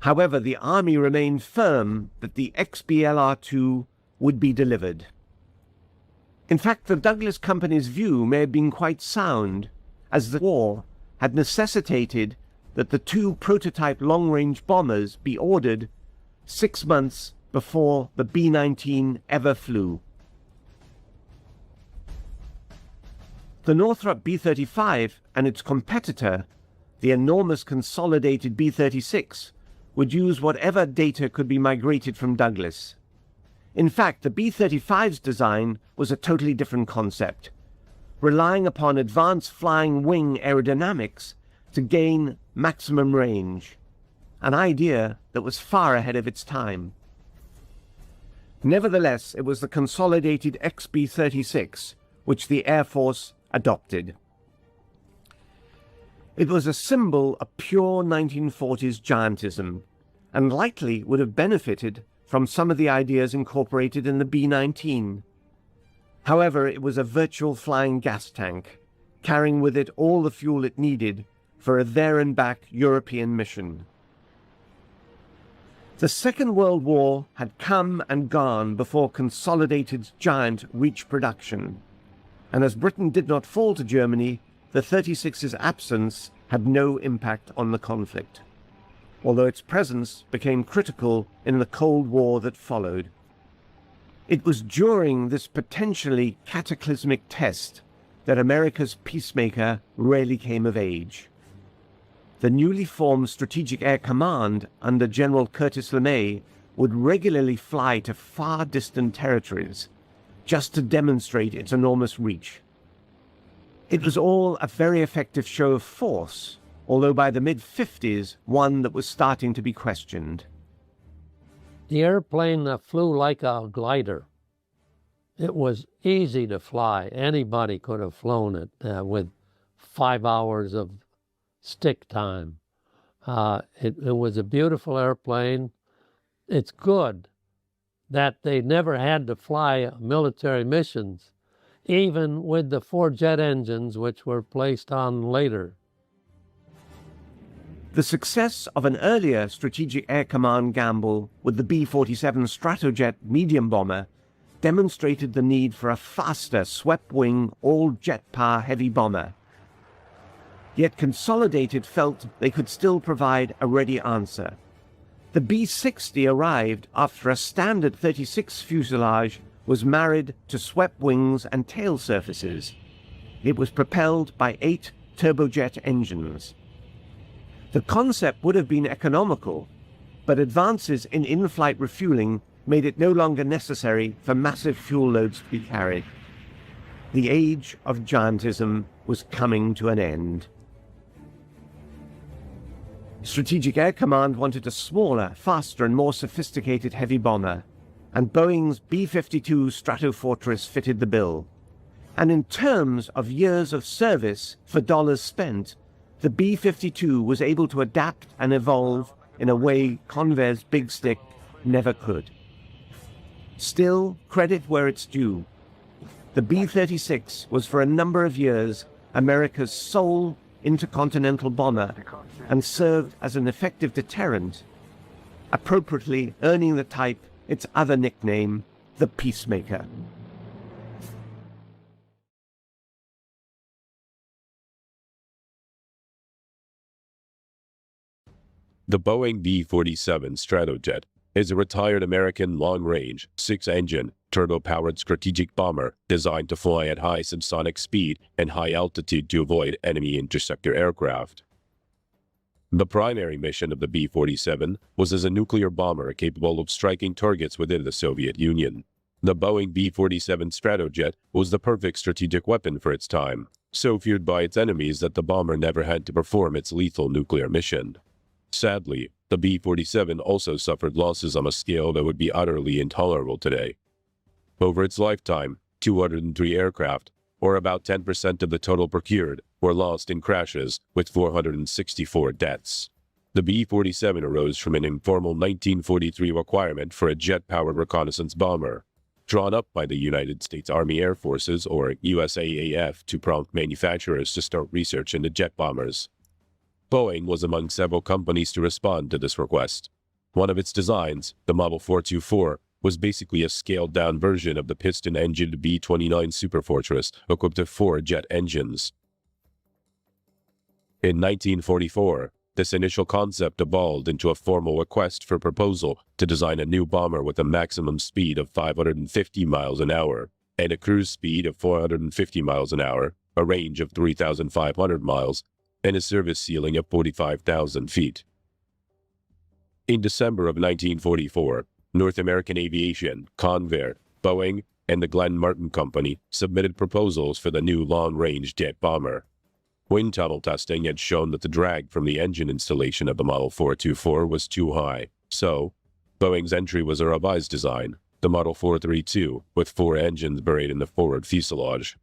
However, the Army remained firm that the XBLR-2 would be delivered. In fact, the Douglas Company's view may have been quite sound, as the war had necessitated that the 2 prototype long-range bombers be ordered 6 months before the B-19 ever flew. The Northrop B-35 and its competitor, the enormous consolidated B-36, would use whatever data could be migrated from Douglas. In fact, the B-35's design was a totally different concept, relying upon advanced flying wing aerodynamics to gain maximum range, an idea that was far ahead of its time. Nevertheless, it was the consolidated XB-36 which the Air Force adopted. It was a symbol of pure 1940s giantism, and likely would have benefited from some of the ideas incorporated in the B-19. However, it was a virtual flying gas tank, carrying with it all the fuel it needed for a there-and-back European mission. The Second World War had come and gone before consolidated giant reached production, and as Britain did not fall to Germany, the 36's absence had no impact on the conflict, although its presence became critical in the Cold War that followed. It was during this potentially cataclysmic test that America's peacemaker really came of age. The newly formed Strategic Air Command under General Curtis LeMay would regularly fly to far distant territories just to demonstrate its enormous reach. It was all a very effective show of force, although by the mid-50s, one that was starting to be questioned. The airplane flew like a glider. It was easy to fly. Anybody could have flown it with 5 hours of stick time. It was a beautiful airplane. It's good that they never had to fly military missions even with the 4 jet engines which were placed on later. The success of an earlier Strategic Air Command gamble with the B-47 Stratojet medium bomber demonstrated the need for a faster swept-wing, all-jet-power heavy bomber. Yet Consolidated felt they could still provide a ready answer. The B-60 arrived after a standard 36 fuselage was married to swept wings and tail surfaces. It was propelled by 8 turbojet engines. The concept would have been economical, but advances in in-flight refueling made it no longer necessary for massive fuel loads to be carried. The age of giantism was coming to an end. Strategic Air Command wanted a smaller, faster and more sophisticated heavy bomber, and Boeing's B-52 Stratofortress fitted the bill. And in terms of years of service for dollars spent, the B-52 was able to adapt and evolve in a way Convair's Big Stick never could. Still, credit where it's due. The B-36 was for a number of years America's sole intercontinental bomber and served as an effective deterrent, appropriately earning the type its other nickname, the Peacemaker. The Boeing B-47 Stratojet is a retired American long-range, 6-engine, turbo-powered strategic bomber designed to fly at high subsonic speed and high altitude to avoid enemy interceptor aircraft. The primary mission of the B-47 was as a nuclear bomber capable of striking targets within the Soviet Union. The Boeing B-47 Stratojet was the perfect strategic weapon for its time, so feared by its enemies that the bomber never had to perform its lethal nuclear mission. Sadly, the B-47 also suffered losses on a scale that would be utterly intolerable today. Over its lifetime, 203 aircraft, or about 10% of the total procured, were lost in crashes, with 464 deaths. The B-47 arose from an informal 1943 requirement for a jet-powered reconnaissance bomber, drawn up by the United States Army Air Forces, or USAAF, to prompt manufacturers to start research into jet bombers. Boeing was among several companies to respond to this request. One of its designs, the Model 424, was basically a scaled-down version of the piston-engined B-29 Superfortress, equipped with 4 jet engines. In 1944, this initial concept evolved into a formal request for proposal to design a new bomber with a maximum speed of 550 miles an hour and a cruise speed of 450 miles an hour, a range of 3,500 miles, and a service ceiling of 45,000 feet. In December of 1944, North American Aviation, Convair, Boeing, and the Glenn Martin Company submitted proposals for the new long-range jet bomber. Wind tunnel testing had shown that the drag from the engine installation of the Model 424 was too high, so Boeing's entry was a revised design, the Model 432, with 4 engines buried in the forward fuselage.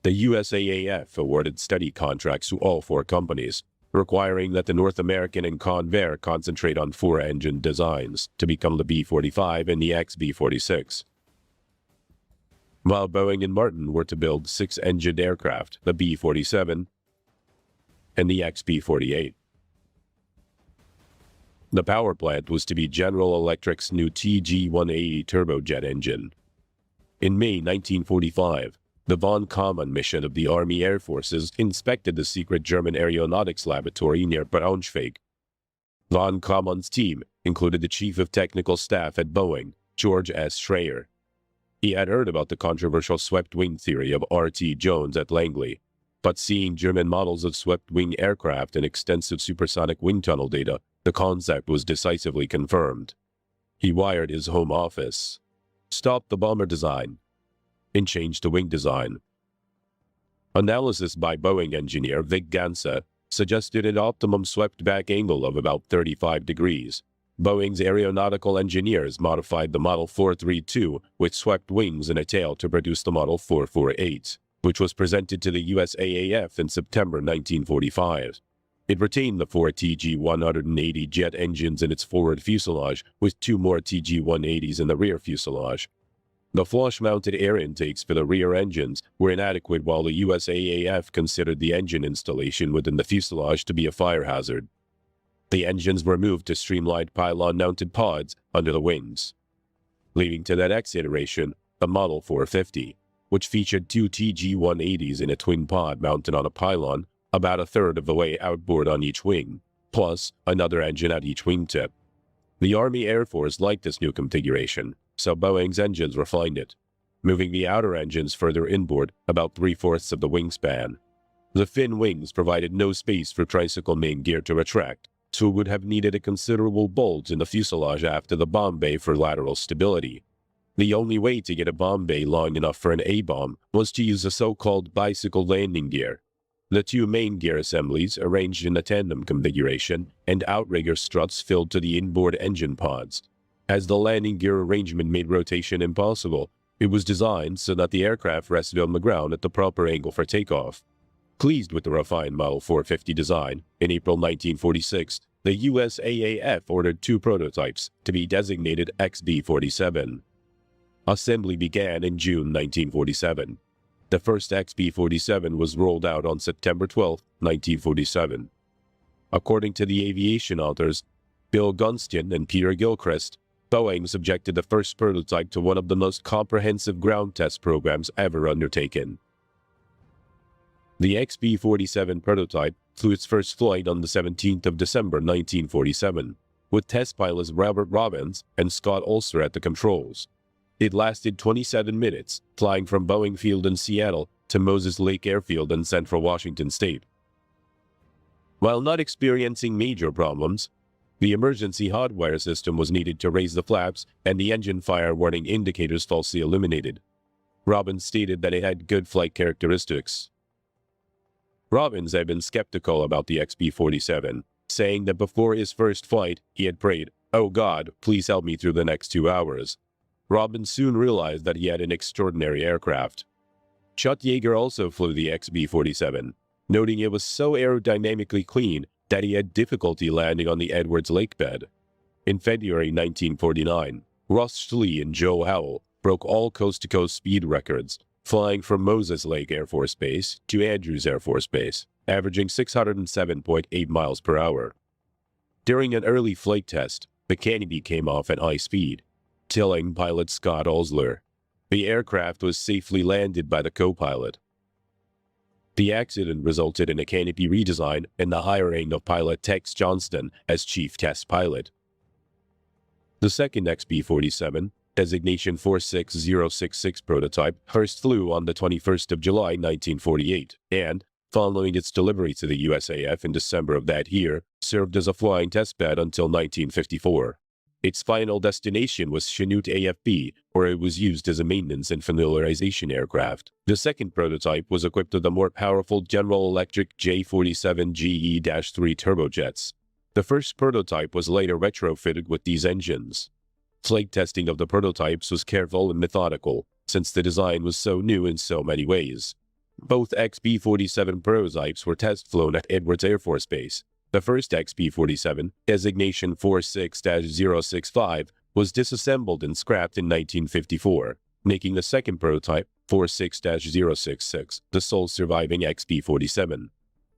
The USAAF awarded study contracts to all 4 companies, requiring that the North American and Convair concentrate on 4 engine designs to become the B-45 and the XB-46. While Boeing and Martin were to build 6-engined aircraft, the B-47 and the XB-48. The power plant was to be General Electric's new TG-180 turbojet engine. In May 1945, the von Kaumann mission of the Army Air Forces inspected the secret German aeronautics laboratory near Braunschweig. Von Kaumann's team included the Chief of Technical Staff at Boeing, George S. Schreier. He had heard about the controversial swept-wing theory of R.T. Jones at Langley, but seeing German models of swept-wing aircraft and extensive supersonic wind tunnel data, the concept was decisively confirmed. He wired his home office, stopped the bomber design, and changed the wing design. Analysis by Boeing engineer Vic Gansa suggested an optimum swept-back angle of about 35 degrees. Boeing's aeronautical engineers modified the Model 432 with swept wings and a tail to produce the Model 448, which was presented to the USAAF in September 1945. It retained the 4 TG-180 jet engines in its forward fuselage, with 2 more TG-180s in the rear fuselage. The flush-mounted air intakes for the rear engines were inadequate, while the USAAF considered the engine installation within the fuselage to be a fire hazard. The engines were moved to streamlined pylon-mounted pods under the wings, leading to the next iteration, the Model 450, which featured two TG-180s in a twin pod mounted on a pylon about a third of the way outboard on each wing, plus another engine at each wingtip. The Army Air Force liked this new configuration, so Boeing's engines refined it, moving the outer engines further inboard about 3/4 of the wingspan. The fin wings provided no space for tricycle main gear to retract, so it would have needed a considerable bulge in the fuselage after the bomb bay for lateral stability. The only way to get a bomb bay long enough for an A-bomb was to use a so-called bicycle landing gear. The two main gear assemblies arranged in a tandem configuration and outrigger struts filled to the inboard engine pods. As the landing gear arrangement made rotation impossible, it was designed so that the aircraft rested on the ground at the proper angle for takeoff. Pleased with the refined Model 450 design, in April 1946, the USAAF ordered two prototypes to be designated XB-47. Assembly began in June 1947. The first XB-47 was rolled out on September 12, 1947. According to the aviation authors, Bill Gunston and Peter Gilchrist, Boeing subjected the first prototype to one of the most comprehensive ground test programs ever undertaken. The XB-47 prototype flew its first flight on the 17th of December 1947, with test pilots Robert Robbins and Scott Ulster at the controls. It lasted 27 minutes, flying from Boeing Field in Seattle to Moses Lake Airfield in central Washington state. While not experiencing major problems, the emergency hot wire system was needed to raise the flaps and the engine fire warning indicators falsely illuminated. Robbins stated that it had good flight characteristics. Robbins had been skeptical about the XB-47, saying that before his first flight, he had prayed, "Oh God, please help me through the next 2 hours." Robbins soon realized that he had an extraordinary aircraft. Chuck Yeager also flew the XB-47, noting it was so aerodynamically clean that he had difficulty landing on the Edwards Lake bed. In February 1949, Russ Schley and Joe Howell broke all coast-to-coast speed records, flying from Moses Lake Air Force Base to Andrews Air Force Base, averaging 607.8 miles per hour. During an early flight test, the canopy came off at high speed, telling pilot Scott Ulster. The aircraft was safely landed by the co-pilot. The accident resulted in a canopy redesign and the hiring of pilot Tex Johnston as chief test pilot. The second XB-47, designation 46066 prototype, first flew on the 21st of July 1948, and, following its delivery to the USAF in December of that year, served as a flying testbed until 1954. Its final destination was Chanute AFB, where it was used as a maintenance and familiarization aircraft. The second prototype was equipped with the more powerful General Electric J47GE-3 turbojets. The first prototype was later retrofitted with these engines. Flight testing of the prototypes was careful and methodical, since the design was so new in so many ways. Both XB-47 prototypes were test-flown at Edwards Air Force Base. The first XB-47, designation 46-065, was disassembled and scrapped in 1954, making the second prototype, 46-066, the sole surviving XB-47.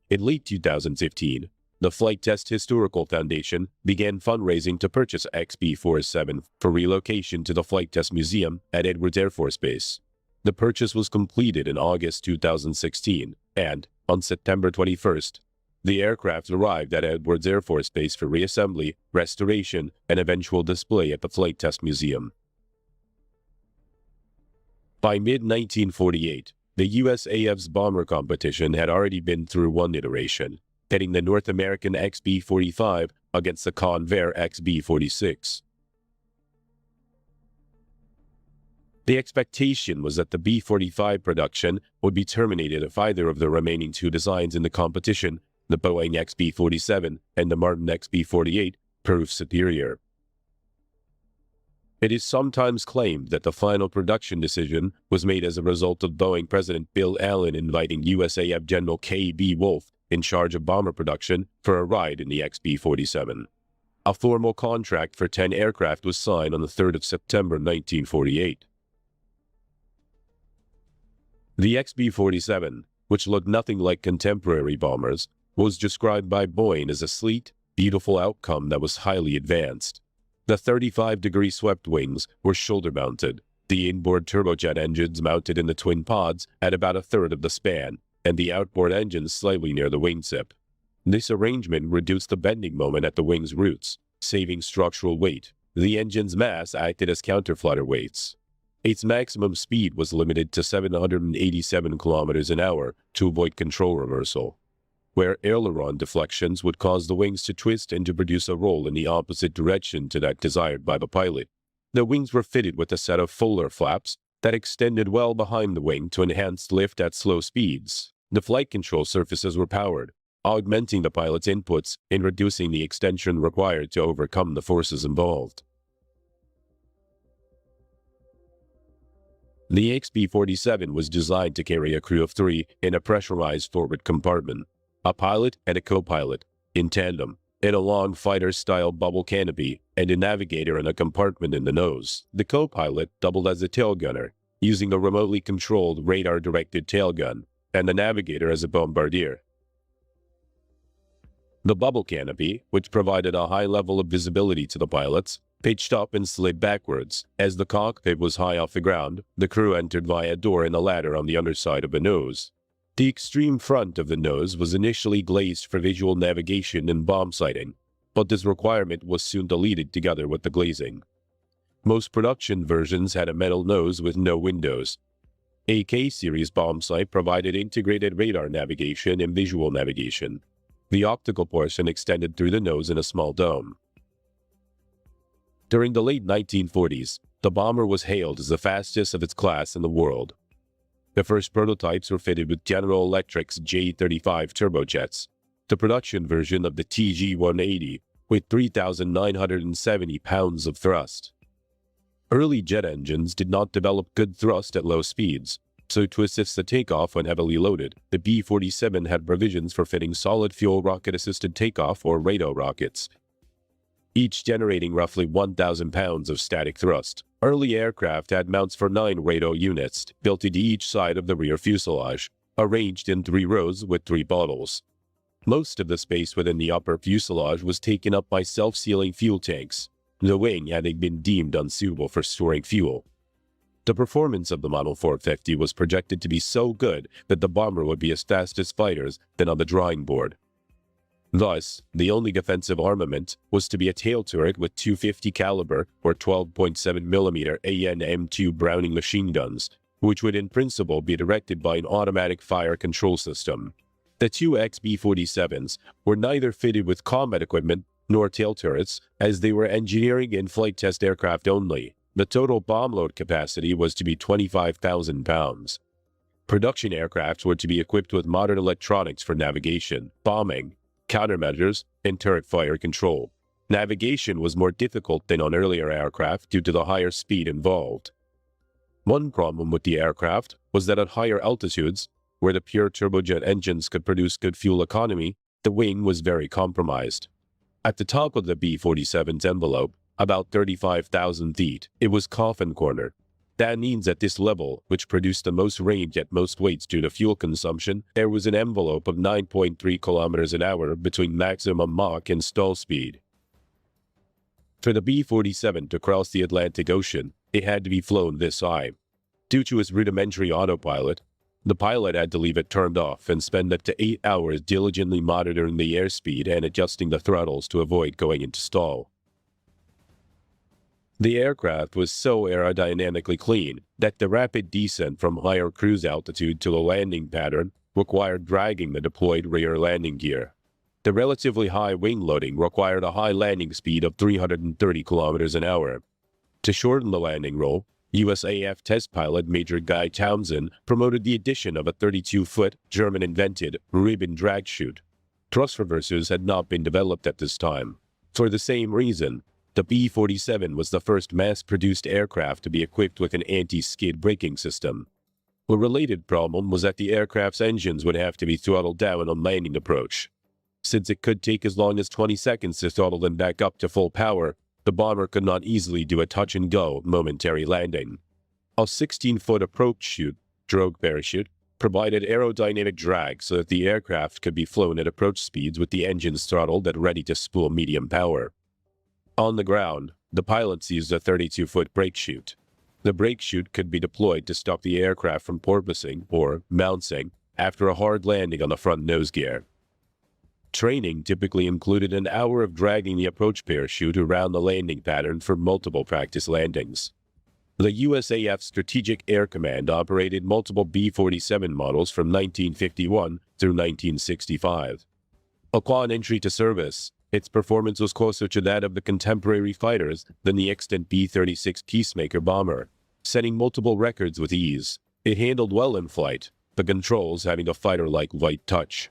In late 2015, the Flight Test Historical Foundation began fundraising to purchase XB-47 for relocation to the Flight Test Museum at Edwards Air Force Base. The purchase was completed in August 2016, and, on September 21st, the aircraft arrived at Edwards Air Force Base for reassembly, restoration, and eventual display at the Flight Test Museum. By mid-1948, the USAF's bomber competition had already been through one iteration, pitting the North American XB-45 against the Convair XB-46. The expectation was that the B-45 production would be terminated if either of the remaining two designs in the competition, the Boeing XB-47 and the Martin XB-48, proved superior. It is sometimes claimed that the final production decision was made as a result of Boeing President Bill Allen inviting USAF General K.B. Wolf, in charge of bomber production, for a ride in the XB-47. A formal contract for 10 aircraft was signed on the 3rd of September 1948. The XB-47, which looked nothing like contemporary bombers, was described by Boeing as a sleek, beautiful outcome that was highly advanced. The 35-degree swept wings were shoulder-mounted, the inboard turbojet engines mounted in the twin pods at about a third of the span, and the outboard engines slightly near the wingtip. This arrangement reduced the bending moment at the wing's roots, saving structural weight. The engine's mass acted as counterflutter weights. Its maximum speed was limited to 787 kilometers an hour to avoid control reversal, where aileron deflections would cause the wings to twist and to produce a roll in the opposite direction to that desired by the pilot. The wings were fitted with a set of Fuller flaps that extended well behind the wing to enhance lift at slow speeds. The flight control surfaces were powered, augmenting the pilot's inputs and reducing the extension required to overcome the forces involved. The XB-47 was designed to carry a crew of 3 in a pressurized forward compartment, a pilot and a co-pilot, in tandem, in a long fighter-style bubble canopy, and a navigator in a compartment in the nose. The co-pilot doubled as a tail gunner, using a remotely controlled radar-directed tail gun, and the navigator as a bombardier. The bubble canopy, which provided a high level of visibility to the pilots, pitched up and slid backwards. As the cockpit was high off the ground, the crew entered via a door in a ladder on the underside of the nose. The extreme front of the nose was initially glazed for visual navigation and bomb sighting, but this requirement was soon deleted together with the glazing. Most production versions had a metal nose with no windows. A K-series bomb sight provided integrated radar navigation and visual navigation. The optical portion extended through the nose in a small dome. During the late 1940s, the bomber was hailed as the fastest of its class in the world. The first prototypes were fitted with General Electric's J-35 turbojets, the production version of the TG-180, with 3,970 pounds of thrust. Early jet engines did not develop good thrust at low speeds, so to assist the takeoff when heavily loaded, the B-47 had provisions for fitting solid-fuel rocket-assisted takeoff or RATO rockets, each generating roughly 1,000 pounds of static thrust. Early aircraft had mounts for 9 RATO units, built into each side of the rear fuselage, arranged in 3 rows with 3 bottles. Most of the space within the upper fuselage was taken up by self-sealing fuel tanks, the wing having been deemed unsuitable for storing fuel. The performance of the Model 450 was projected to be so good that the bomber would be as fast as fighters than on the drawing board. Thus, the only defensive armament was to be a tail turret with 250 caliber or 12.7mm AN-M2 Browning machine guns, which would in principle be directed by an automatic fire control system. The 2 XB-47s were neither fitted with combat equipment nor tail turrets, as they were engineering and flight test aircraft only. The total bomb load capacity was to be 25,000 pounds. Production aircraft were to be equipped with modern electronics for navigation, bombing, countermeasures, and turret fire control. Navigation was more difficult than on earlier aircraft due to the higher speed involved. One problem with the aircraft was that at higher altitudes, where the pure turbojet engines could produce good fuel economy, the wing was very compromised. At the top of the B-47's envelope, about 35,000 feet, it was coffin corner. That means at this level, which produced the most range at most weights due to fuel consumption, there was an envelope of 9.3 kilometers an hour between maximum Mach and stall speed. For the B-47 to cross the Atlantic Ocean, it had to be flown this high. Due to its rudimentary autopilot, the pilot had to leave it turned off and spend up to 8 hours diligently monitoring the airspeed and adjusting the throttles to avoid going into stall. The aircraft was so aerodynamically clean that the rapid descent from higher cruise altitude to the landing pattern required dragging the deployed rear landing gear. The relatively high wing loading required a high landing speed of 330 kilometers an hour. To shorten the landing roll, USAF test pilot Major Guy Townsend promoted the addition of a 32-foot German-invented ribbon drag chute. Thrust reversers had not been developed at this time. For the same reason, the B-47 was the first mass-produced aircraft to be equipped with an anti-skid braking system. A related problem was that the aircraft's engines would have to be throttled down on landing approach. Since it could take as long as 20 seconds to throttle them back up to full power, the bomber could not easily do a touch-and-go momentary landing. A 16-foot approach chute drogue parachute, provided aerodynamic drag so that the aircraft could be flown at approach speeds with the engines throttled and ready to spool medium power. On the ground, the pilots used a 32-foot brake chute. The brake chute could be deployed to stop the aircraft from porpoising or bouncing after a hard landing on the front nose gear. Training typically included an hour of dragging the approach parachute around the landing pattern for multiple practice landings. The USAF Strategic Air Command operated multiple B-47 models from 1951 through 1965. Upon entry to service, its performance was closer to that of the contemporary fighters than the extant B-36 Peacemaker bomber, setting multiple records with ease. It handled well in flight, the controls having a fighter-like light touch.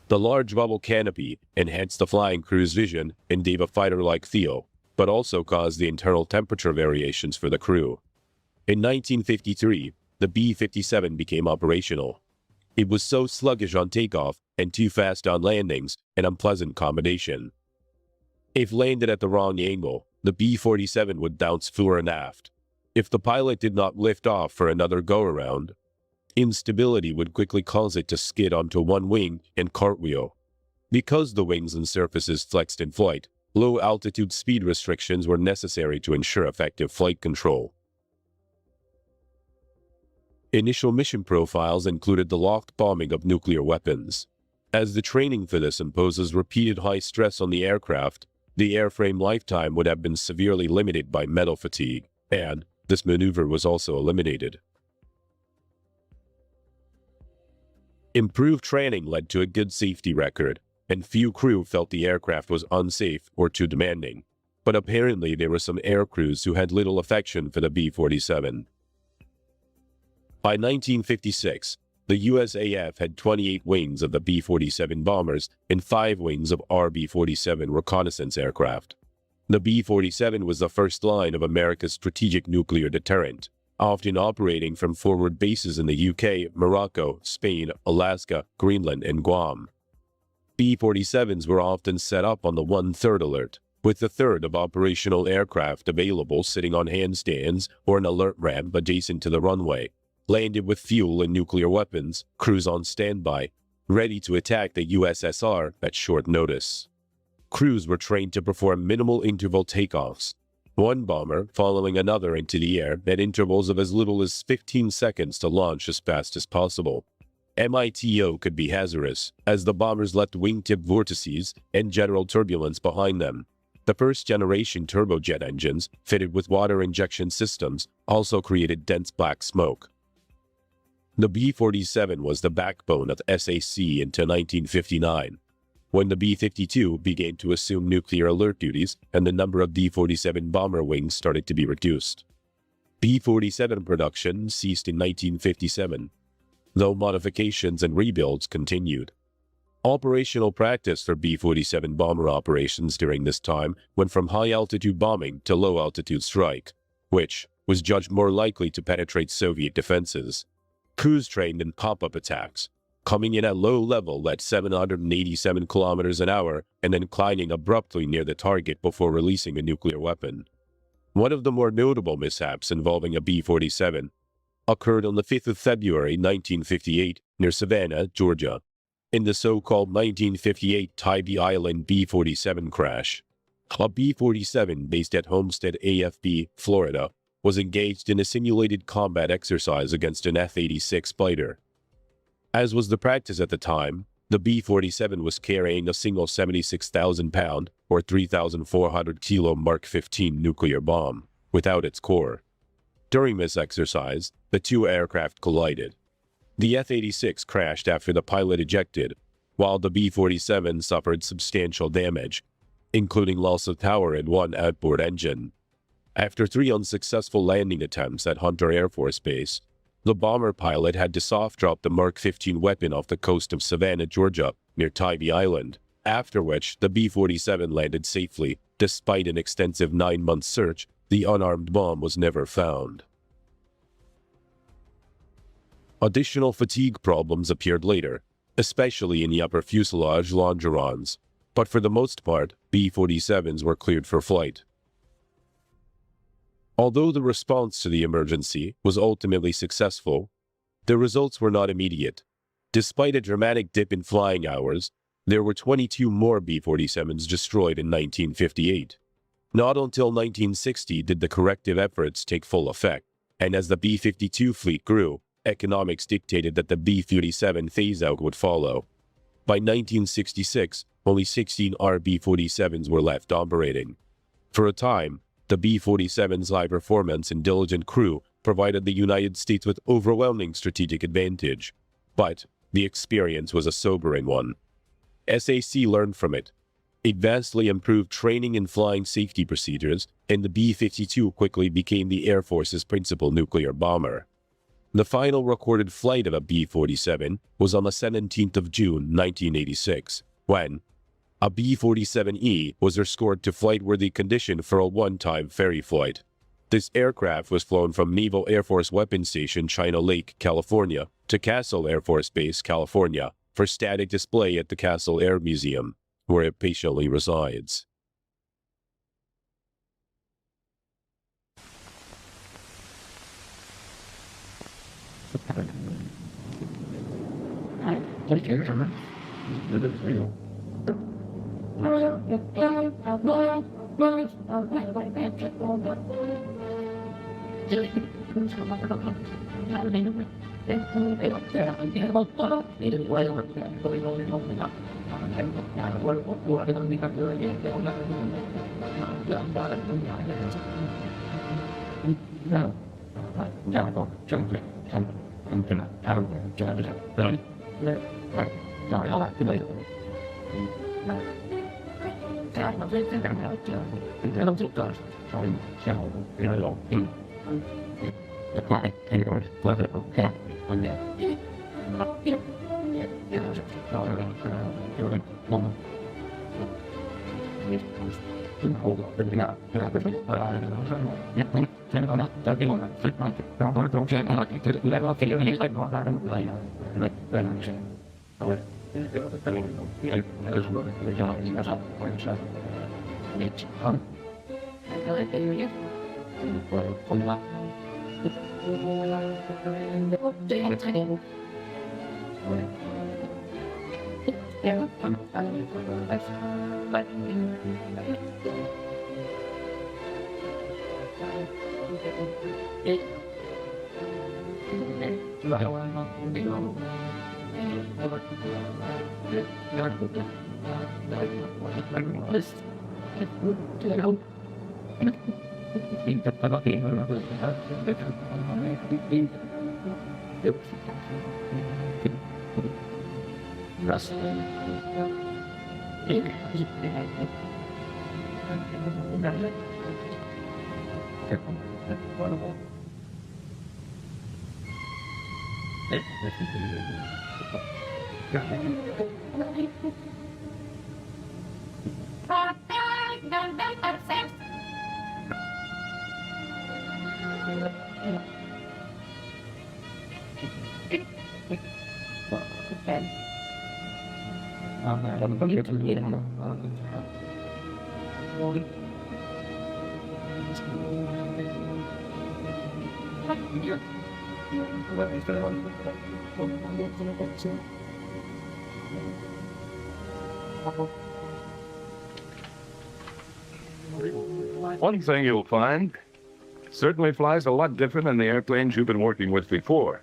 The large bubble canopy enhanced the flying crew's vision and gave a fighter-like feel, but also caused the internal temperature variations for the crew. In 1953, the B-57 became operational. It was so sluggish on takeoff and too fast on landings, an unpleasant combination. If landed at the wrong angle, the B-47 would bounce fore and aft. If the pilot did not lift off for another go-around, instability would quickly cause it to skid onto one wing and cartwheel. Because the wings and surfaces flexed in flight, low-altitude speed restrictions were necessary to ensure effective flight control. Initial mission profiles included the locked bombing of nuclear weapons. As the training for this imposes repeated high stress on the aircraft, the airframe lifetime would have been severely limited by metal fatigue, and this maneuver was also eliminated. Improved training led to a good safety record, and few crew felt the aircraft was unsafe or too demanding, but apparently there were some air crews who had little affection for the B-47. By 1956, the USAF had 28 wings of the B-47 bombers and 5 wings of B-47 reconnaissance aircraft. The B-47 was the first line of America's strategic nuclear deterrent, often operating from forward bases in the UK, Morocco, Spain, Alaska, Greenland, and Guam. B-47s were often set up on the 1/3 alert, with a third of operational aircraft available sitting on handstands or an alert ramp adjacent to the runway, landed with fuel and nuclear weapons, crews on standby, ready to attack the USSR at short notice. Crews were trained to perform minimal interval takeoffs, one bomber following another into the air at intervals of as little as 15 seconds to launch as fast as possible. MITO could be hazardous, as the bombers left wingtip vortices and general turbulence behind them. The first-generation turbojet engines, fitted with water injection systems, also created dense black smoke. The B-47 was the backbone of SAC until 1959, when the B-52 began to assume nuclear alert duties and the number of B-47 bomber wings started to be reduced. B-47 production ceased in 1957, though modifications and rebuilds continued. Operational practice for B-47 bomber operations during this time went from high-altitude bombing to low-altitude strike, which was judged more likely to penetrate Soviet defenses. Crews trained in pop-up attacks, coming in at low level at 787 kilometers an hour and then climbing abruptly near the target before releasing a nuclear weapon. One of the more notable mishaps involving a B-47 occurred on the 5th of February 1958 near Savannah, Georgia, in the so-called 1958 Tybee Island B-47 crash. A B-47 based at Homestead, AFB, Florida, was engaged in a simulated combat exercise against an F-86 fighter. As was the practice at the time, the B-47 was carrying a single 76,000-pound or 3,400-kilo Mark 15 nuclear bomb without its core. During this exercise, the two aircraft collided. The F-86 crashed after the pilot ejected, while the B-47 suffered substantial damage, including loss of power in one outboard engine. After 3 unsuccessful landing attempts at Hunter Air Force Base, the bomber pilot had to soft-drop the Mark 15 weapon off the coast of Savannah, Georgia, near Tybee Island, after which the B-47 landed safely. Despite an extensive 9-month search, the unarmed bomb was never found. Additional fatigue problems appeared later, especially in the upper fuselage longerons, but for the most part, B-47s were cleared for flight. Although the response to the emergency was ultimately successful, the results were not immediate. Despite a dramatic dip in flying hours, there were 22 more B-47s destroyed in 1958. Not until 1960 did the corrective efforts take full effect, and as the B-52 fleet grew, economics dictated that the B-37 phase-out would follow. By 1966, only 16 B-47s were left operating. For a time, the B-47's high performance and diligent crew provided the United States with overwhelming strategic advantage. But the experience was a sobering one. SAC learned from it. It vastly improved training and flying safety procedures, and the B-52 quickly became the Air Force's principal nuclear bomber. The final recorded flight of a B-47 was on the 17th of June, 1986, when a B-47E was restored to flight-worthy condition for a one-time ferry flight. This aircraft was flown from Naval Air Force Weapons Station, China Lake, California, to Castle Air Force Base, California, for static display at the Castle Air Museum, where it patiently resides. One thing you'll find, certainly flies a lot different than the airplanes you've been working with before.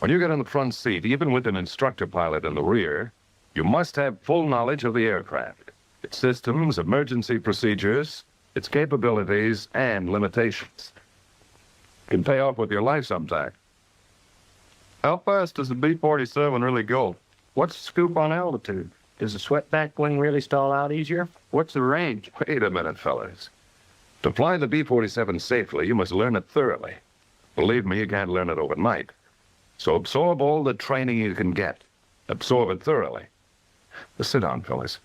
When you get in the front seat, even with an instructor pilot in the rear, you must have full knowledge of the aircraft, its systems, emergency procedures, its capabilities, and limitations. It can pay off with your life sometime. How fast does the B-47 really go? What's the scoop on altitude? Does the swept-back wing really stall out easier? What's the range? Wait a minute, fellas. To fly the B-47 safely, you must learn it thoroughly. Believe me, you can't learn it overnight. So absorb all the training you can get. Absorb it thoroughly. Sit down, fellas.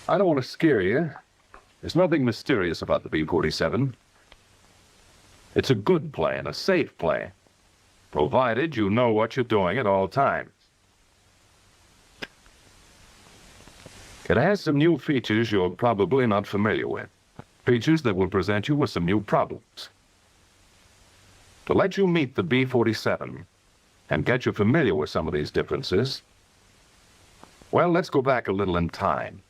I don't want to scare you, There's nothing mysterious about the B-47. It's a good plane, a safe plane, provided you know what you're doing at all times. It has some new features you're probably not familiar with, features that will present you with some new problems. To let you meet the B-47 and get you familiar with some of these differences, well, let's go back a little in time.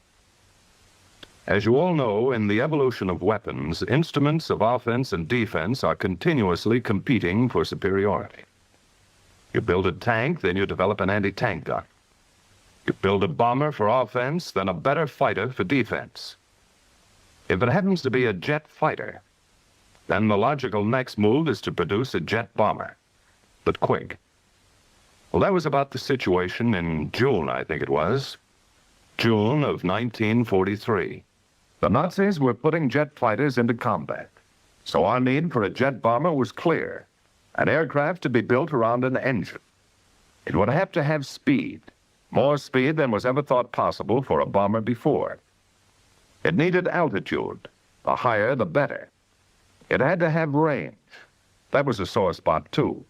As you all know, in the evolution of weapons, instruments of offense and defense are continuously competing for superiority. You build a tank, then you develop an anti-tank gun. You build a bomber for offense, then a better fighter for defense. If it happens to be a jet fighter, then the logical next move is to produce a jet bomber, but quick. Well, that was about the situation in June, I think it was. June of 1943. The Nazis were putting jet fighters into combat, so our need for a jet bomber was clear, an aircraft to be built around an engine. It would have to have speed, more speed than was ever thought possible for a bomber before. It needed altitude, the higher the better. It had to have range. That was a sore spot too.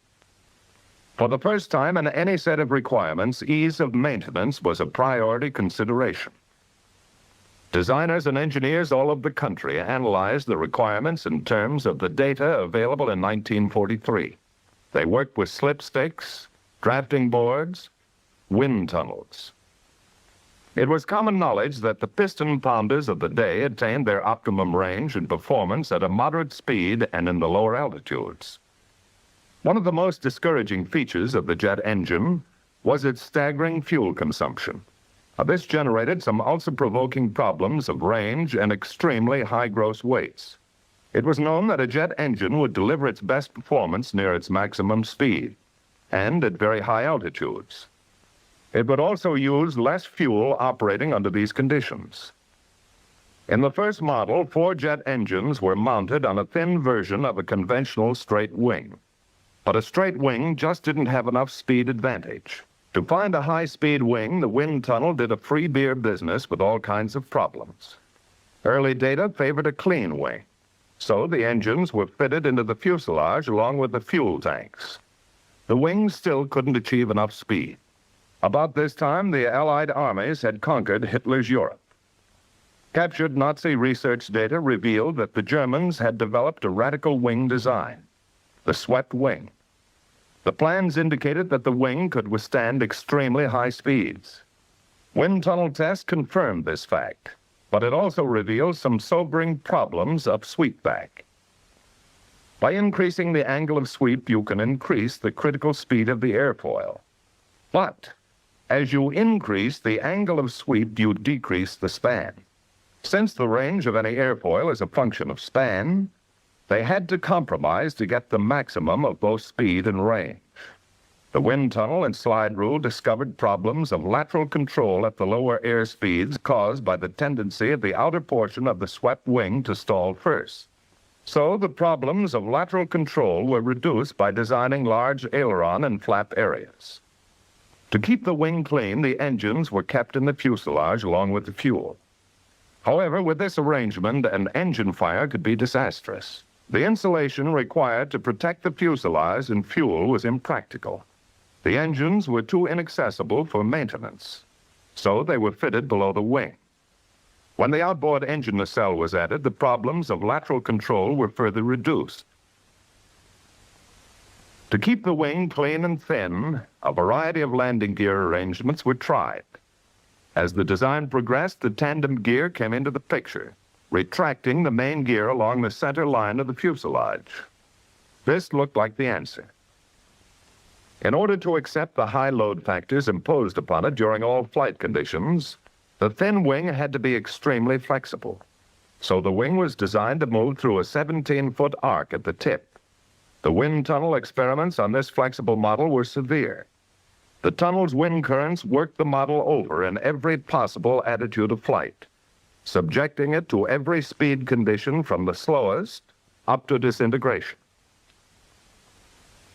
For the first time in any set of requirements, ease of maintenance was a priority consideration. Designers and engineers all over the country analyzed the requirements in terms of the data available in 1943. They worked with slipsticks, drafting boards, wind tunnels. It was common knowledge that the piston pounders of the day attained their optimum range and performance at a moderate speed and in the lower altitudes. One of the most discouraging features of the jet engine was its staggering fuel consumption. This generated some also-provoking problems of range and extremely high gross weights. It was known that a jet engine would deliver its best performance near its maximum speed and at very high altitudes. It would also use less fuel operating under these conditions. In the first model, 4 jet engines were mounted on a thin version of a conventional straight wing. But a straight wing just didn't have enough speed advantage. To find a high-speed wing, the wind tunnel did a free beer business with all kinds of problems. Early data favored a clean wing, so the engines were fitted into the fuselage along with the fuel tanks. The wings still couldn't achieve enough speed. About this time, the Allied armies had conquered Hitler's Europe. Captured Nazi research data revealed that the Germans had developed a radical wing design, the swept wing. The plans indicated that the wing could withstand extremely high speeds. Wind tunnel tests confirmed this fact, but it also revealed some sobering problems of sweepback. By increasing the angle of sweep, you can increase the critical speed of the airfoil. But as you increase the angle of sweep, you decrease the span. Since the range of any airfoil is a function of span, they had to compromise to get the maximum of both speed and range. The wind tunnel and slide rule discovered problems of lateral control at the lower air speeds caused by the tendency of the outer portion of the swept wing to stall first. So the problems of lateral control were reduced by designing large aileron and flap areas. To keep the wing clean, the engines were kept in the fuselage along with the fuel. However, with this arrangement, an engine fire could be disastrous. The insulation required to protect the fuselage and fuel was impractical. The engines were too inaccessible for maintenance, so they were fitted below the wing. When the outboard engine nacelle was added, the problems of lateral control were further reduced. To keep the wing clean and thin, a variety of landing gear arrangements were tried. As the design progressed, the tandem gear came into the picture, retracting the main gear along the center line of the fuselage. This looked like the answer. In order to accept the high load factors imposed upon it during all flight conditions, the thin wing had to be extremely flexible. So the wing was designed to move through a 17-foot arc at the tip. The wind tunnel experiments on this flexible model were severe. The tunnel's wind currents worked the model over in every possible attitude of flight, subjecting it to every speed condition from the slowest up to disintegration.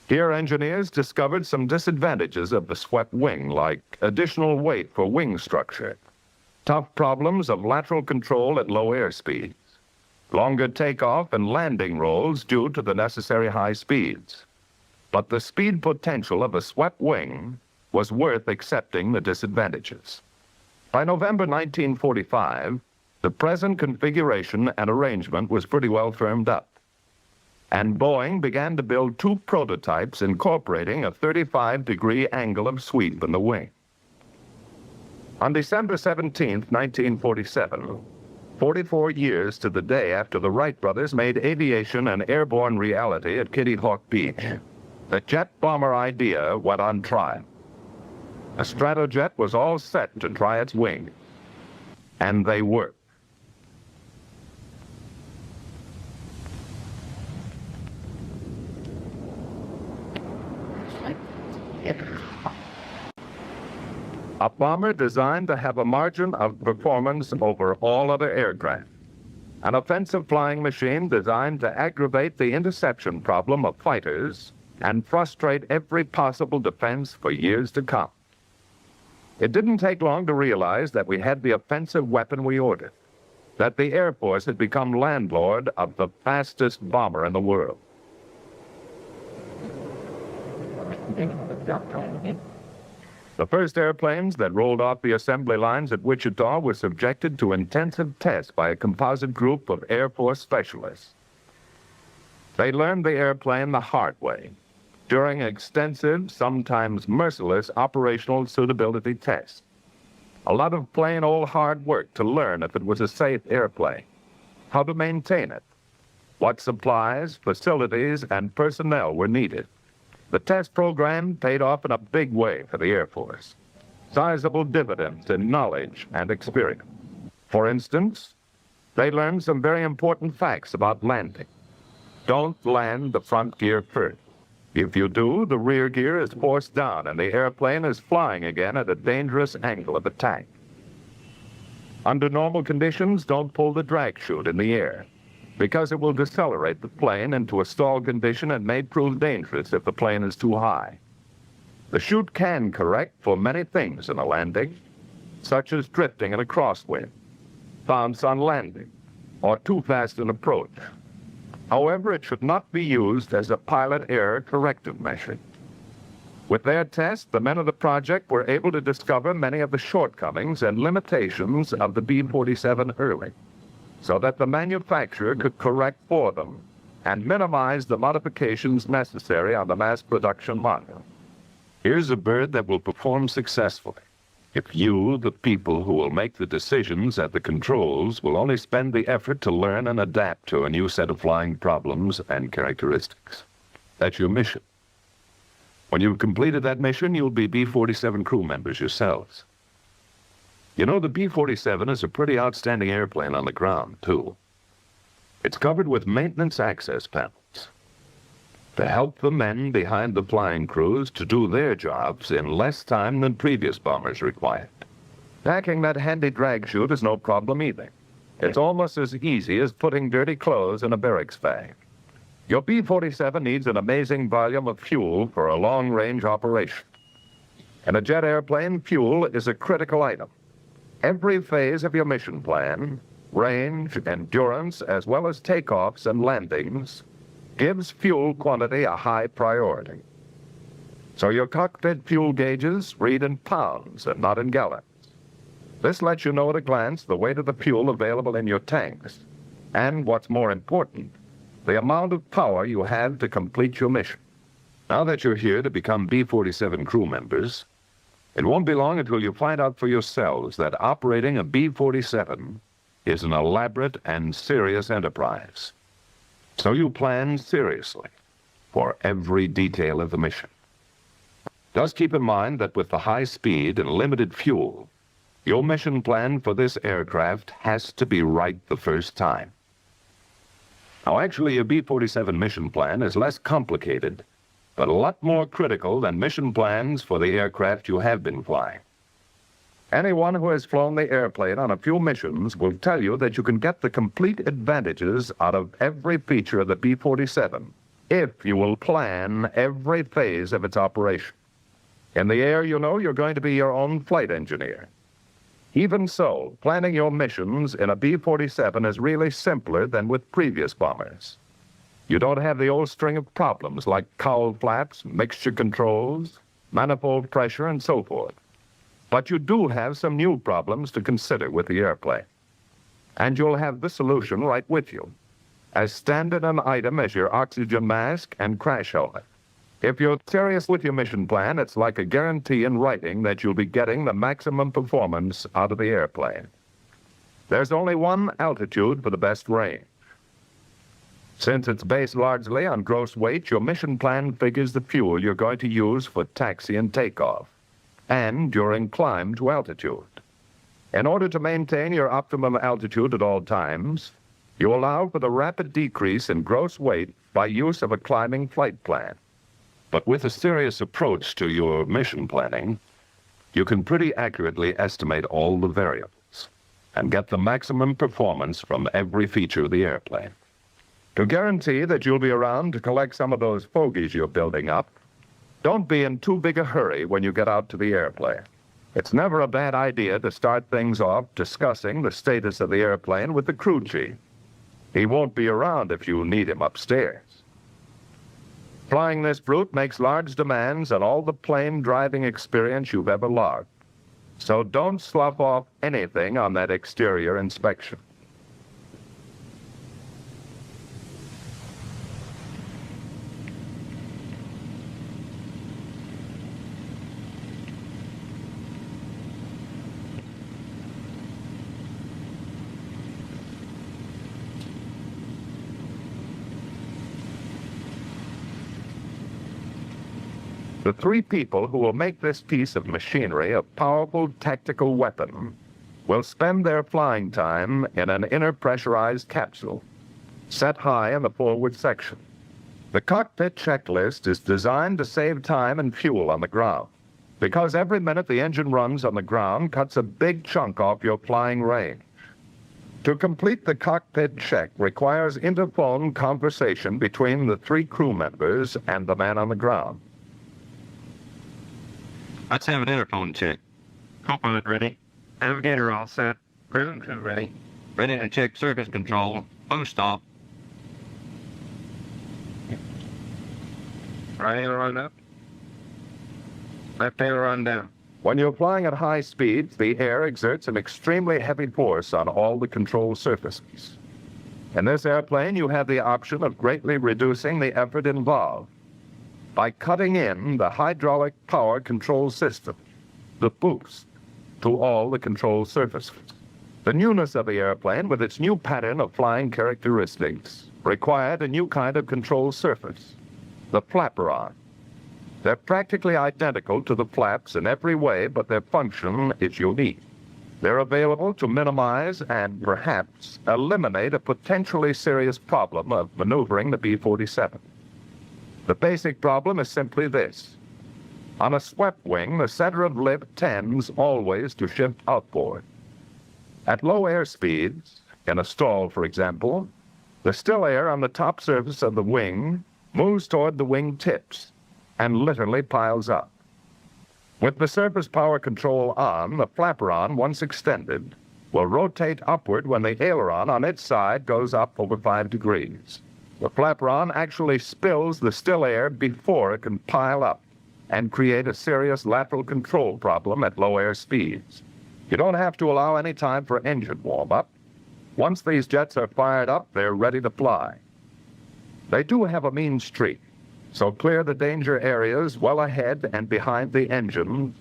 Here, engineers discovered some disadvantages of the swept wing, like additional weight for wing structure, tough problems of lateral control at low air speeds, longer takeoff and landing rolls due to the necessary high speeds. But the speed potential of a swept wing was worth accepting the disadvantages. By November 1945, the present configuration and arrangement was pretty well firmed up, and Boeing began to build 2 prototypes incorporating a 35-degree angle of sweep in the wing. On December 17, 1947, 44 years to the day after the Wright brothers made aviation an airborne reality at Kitty Hawk Beach, the jet bomber idea went on trial. A Stratojet was all set to try its wing, and they worked. A bomber designed to have a margin of performance over all other aircraft. An offensive flying machine designed to aggravate the interception problem of fighters and frustrate every possible defense for years to come. It didn't take long to realize that we had the offensive weapon we ordered, that the Air Force had become landlord of the fastest bomber in the world. The first airplanes that rolled off the assembly lines at Wichita were subjected to intensive tests by a composite group of Air Force specialists. They learned the airplane the hard way during extensive, sometimes merciless, operational suitability tests. A lot of plain old hard work to learn if it was a safe airplane, how to maintain it, what supplies, facilities, and personnel were needed. The test program paid off in a big way for the Air Force. Sizable dividends in knowledge and experience. For instance, they learned some very important facts about landing. Don't land the front gear first. If you do, the rear gear is forced down and the airplane is flying again at a dangerous angle of attack. Under normal conditions, don't pull the drag chute in the air, because it will decelerate the plane into a stall condition and may prove dangerous if the plane is too high. The chute can correct for many things in a landing, such as drifting in a crosswind, bounce on landing, or too fast an approach. However, it should not be used as a pilot error corrective measure. With their test, the men of the project were able to discover many of the shortcomings and limitations of the B-47 early, so that the manufacturer could correct for them and minimize the modifications necessary on the mass production model. Here's a bird that will perform successfully if you, the people who will make the decisions at the controls, will only spend the effort to learn and adapt to a new set of flying problems and characteristics. That's your mission. When you've completed that mission, you'll be B-47 crew members yourselves. You know, the B-47 is a pretty outstanding airplane on the ground, too. It's covered with maintenance access panels to help the men behind the flying crews to do their jobs in less time than previous bombers required. Packing that handy drag chute is no problem either. It's almost as easy as putting dirty clothes in a barracks bag. Your B-47 needs an amazing volume of fuel for a long-range operation. In a jet airplane, fuel is a critical item. Every phase of your mission plan, range, endurance, as well as takeoffs and landings, gives fuel quantity a high priority. So your cockpit fuel gauges read in pounds and not in gallons. This lets you know at a glance the weight of the fuel available in your tanks, and what's more important, the amount of power you have to complete your mission. Now that you're here to become B-47 crew members, it won't be long until you find out for yourselves that operating a B-47 is an elaborate and serious enterprise. So you plan seriously for every detail of the mission. Just keep in mind that with the high speed and limited fuel, your mission plan for this aircraft has to be right the first time. Now, actually, a B-47 mission plan is less complicated, but a lot more critical than mission plans for the aircraft you have been flying. Anyone who has flown the airplane on a few missions will tell you that you can get the complete advantages out of every feature of the B-47 if you will plan every phase of its operation. In the air, you know, you're going to be your own flight engineer. Even so, planning your missions in a B-47 is really simpler than with previous bombers. You don't have the old string of problems like cowl flaps, mixture controls, manifold pressure, and so forth. But you do have some new problems to consider with the airplane. And you'll have the solution right with you, as standard an item as your oxygen mask and crash helmet. If you're serious with your mission plan, it's like a guarantee in writing that you'll be getting the maximum performance out of the airplane. There's only one altitude for the best range. Since it's based largely on gross weight, your mission plan figures the fuel you're going to use for taxi and takeoff, and during climb to altitude. In order to maintain your optimum altitude at all times, you allow for the rapid decrease in gross weight by use of a climbing flight plan. But with a serious approach to your mission planning, you can pretty accurately estimate all the variables and get the maximum performance from every feature of the airplane. To guarantee that you'll be around to collect some of those fogies you're building up, don't be in too big a hurry when you get out to the airplane. It's never a bad idea to start things off discussing the status of the airplane with the crew chief. He won't be around if you need him upstairs. Flying this brute makes large demands on all the plane driving experience you've ever logged. So don't slough off anything on that exterior inspection. The three people who will make this piece of machinery a powerful tactical weapon will spend their flying time in an inner pressurized capsule, set high in the forward section. The cockpit checklist is designed to save time and fuel on the ground, because every minute the engine runs on the ground cuts a big chunk off your flying range. To complete the cockpit check requires interphone conversation between the three crew members and the man on the ground. Let's have an interphone check. Co-pilot ready. Navigator all set. Crew ready. Ready to check surface control. Boost off. Right aileron up. Left aileron down. When you're flying at high speeds, the air exerts an extremely heavy force on all the control surfaces. In this airplane, you have the option of greatly reducing the effort involved by cutting in the hydraulic power control system, the boost, to all the control surfaces. The newness of the airplane, with its new pattern of flying characteristics, required a new kind of control surface, the flaperon. They're practically identical to the flaps in every way, but their function is unique. They're available to minimize and perhaps eliminate a potentially serious problem of maneuvering the B-47. The basic problem is simply this. On a swept wing, the center of lift tends always to shift outboard. At low air speeds, in a stall for example, the still air on the top surface of the wing moves toward the wing tips and literally piles up. With the surface power control on, the flaperon, once extended, will rotate upward when the aileron on its side goes up over 5 degrees. The flaperon actually spills the still air before it can pile up and create a serious lateral control problem at low air speeds. You don't have to allow any time for engine warm-up. Once these jets are fired up, they're ready to fly. They do have a mean streak, so clear the danger areas well ahead and behind the engine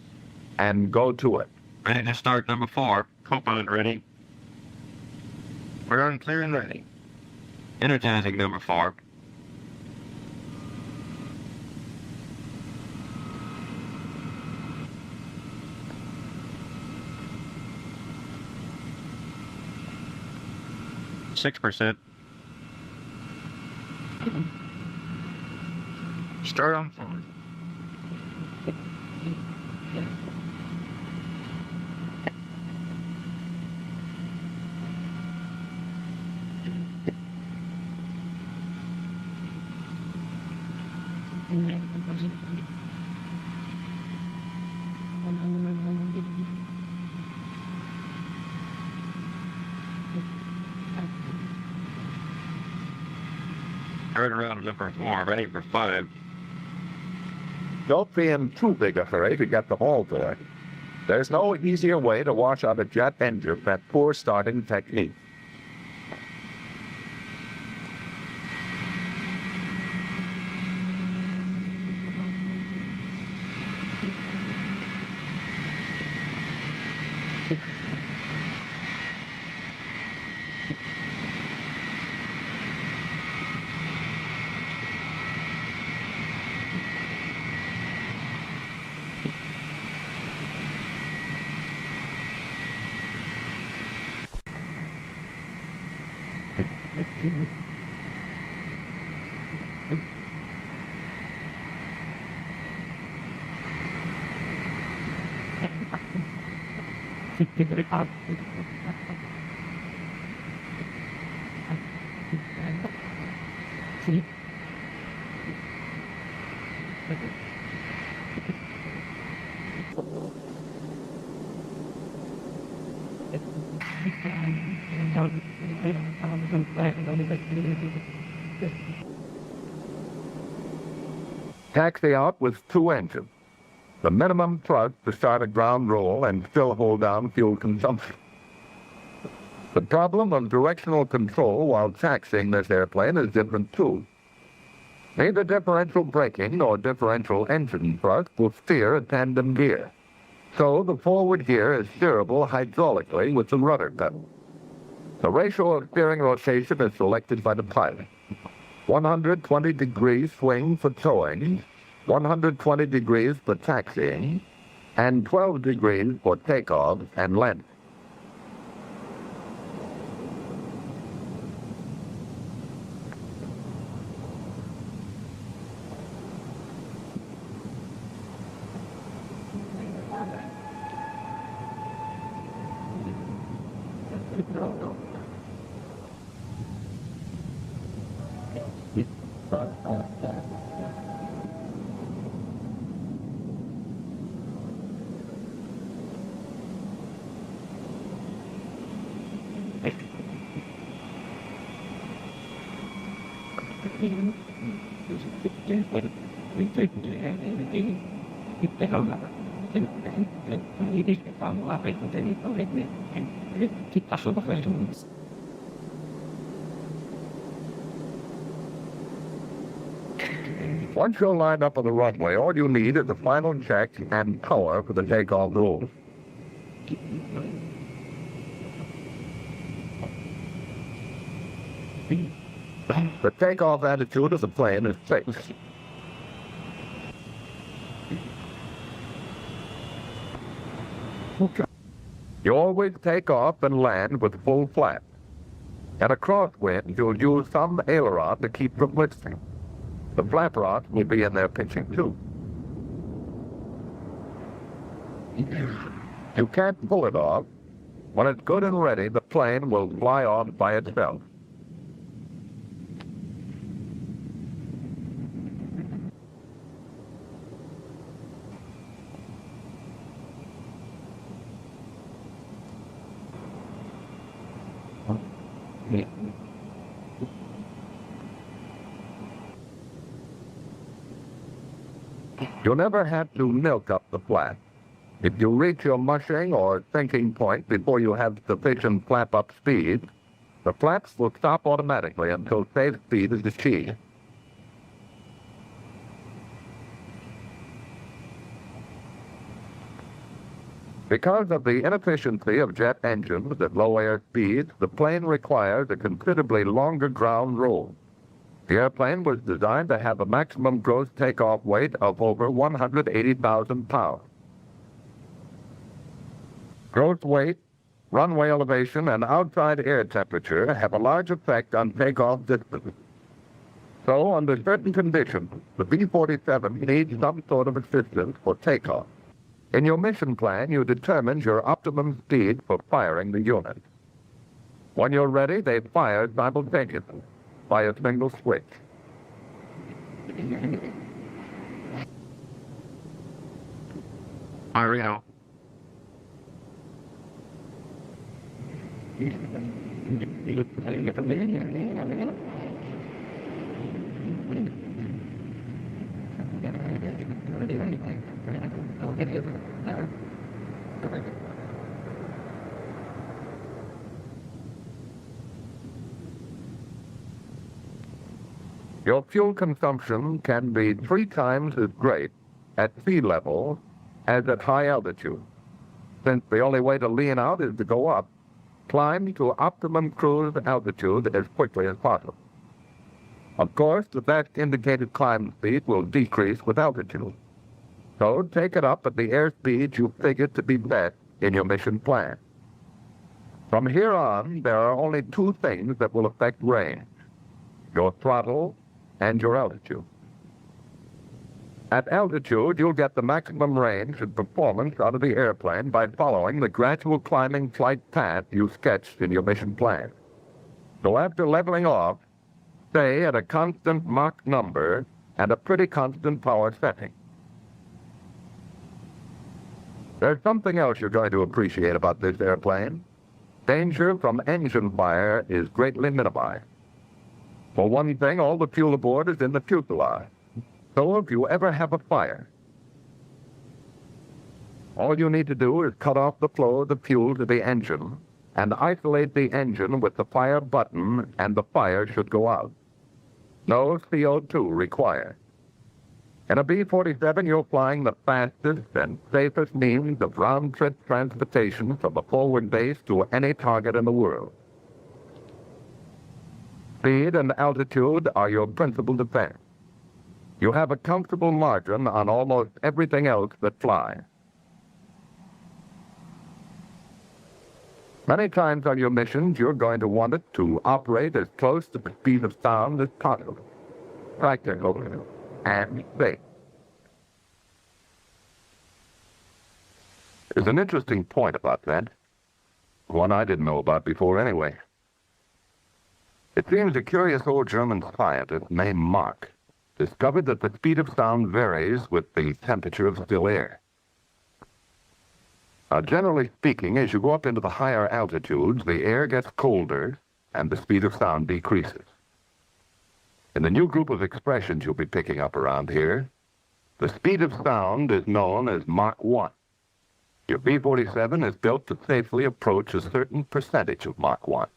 and go to it. Ready to start number 4. Co-pilot ready. We're on clear and ready. Energizing number 4. %. Start on forward. Turn around number 4, ready for 5. Don't be in too big a hurry to get them all there. There's no easier way to wash out a jet engine than poor starting technique. Taxi out with 2 engines. The minimum thrust to start a ground roll and still hold down fuel consumption. The problem of directional control while taxiing this airplane is different too. Neither differential braking nor differential engine thrust will steer a tandem gear. So the forward gear is steerable hydraulically with the rudder pedal. The ratio of steering rotation is selected by the pilot. 120 degrees swing for towing, 120 degrees for taxiing, and 12 degrees for takeoff and landing. Once you're lined up on the runway, all you need is the final check and power for the takeoff roll. The takeoff attitude of the plane is fixed. You always take off and land with full flap. At a crosswind, you'll use some aileron to keep from lifting. The flap rods will be in there pitching too. You can't pull it off. When it's good and ready, the plane will fly off by itself. You never have to milk up the flap. If you reach your mushing or sinking point before you have sufficient flap-up speed, the flaps will stop automatically until safe speed is achieved. Because of the inefficiency of jet engines at low air speeds, the plane requires a considerably longer ground roll. The airplane was designed to have a maximum gross takeoff weight of over 180,000 pounds. Gross weight, runway elevation, and outside air temperature have a large effect on takeoff distance. So, under certain conditions, the B-47 needs some sort of assistance for takeoff. In your mission plan, you determine your optimum speed for firing the unit. When you're ready, they fire simultaneously by a single switch. Fire out. Your fuel consumption can be 3 times as great at sea level as at high altitude. Since the only way to lean out is to go up, climb to optimum cruise altitude as quickly as possible. Of course, the best indicated climb speed will decrease with altitude. So take it up at the airspeed you figure to be best in your mission plan. From here on, there are only 2 things that will affect range: your throttle and your altitude. At altitude, you'll get the maximum range and performance out of the airplane by following the gradual climbing flight path you sketched in your mission plan. So after leveling off, stay at a constant Mach number and a pretty constant power setting. There's something else you're going to appreciate about this airplane. Danger from engine fire is greatly minimized. For one thing, all the fuel aboard is in the fuselage. So if you ever have a fire, all you need to do is cut off the flow of the fuel to the engine and isolate the engine with the fire button, and the fire should go out. No CO2 required. In a B-47, you're flying the fastest and safest means of round-trip transportation from a forward base to any target in the world. Speed and altitude are your principal defense. You have a comfortable margin on almost everything else that flies. Many times on your missions, you're going to want it to operate as close to the speed of sound as possible. Practical and safe. There's an interesting point about that. One I didn't know about before anyway. It seems a curious old German scientist named Mach discovered that the speed of sound varies with the temperature of still air. Generally speaking, as you go up into the higher altitudes, the air gets colder and the speed of sound decreases. In the new group of expressions you'll be picking up around here, the speed of sound is known as Mach 1. Your B-47 is built to safely approach a certain percentage of Mach 1.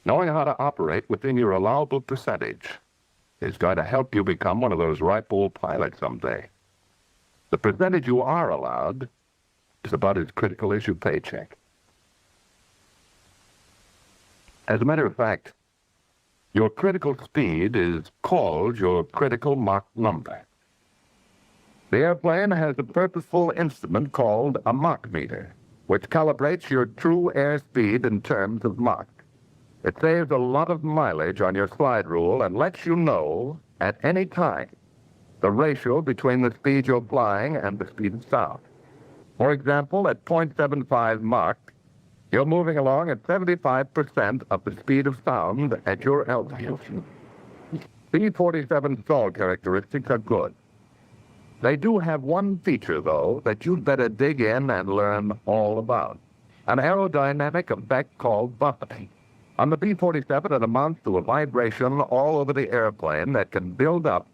Knowing how to operate within your allowable percentage is going to help you become one of those ripe old pilots someday. The percentage you are allowed is about as critical as your paycheck. As a matter of fact, your critical speed is called your critical Mach number. The airplane has a purposeful instrument called a Mach meter, which calibrates your true airspeed in terms of Mach. It saves a lot of mileage on your slide rule and lets you know at any time the ratio between the speed you're flying and the speed of sound. For example, at 0.75 Mach, you're moving along at 75% of the speed of sound at your altitude. B-47 stall characteristics are good. They do have one feature, though, that you'd better dig in and learn all about. An aerodynamic effect called buffeting. On the B-47, it amounts to a vibration all over the airplane that can build up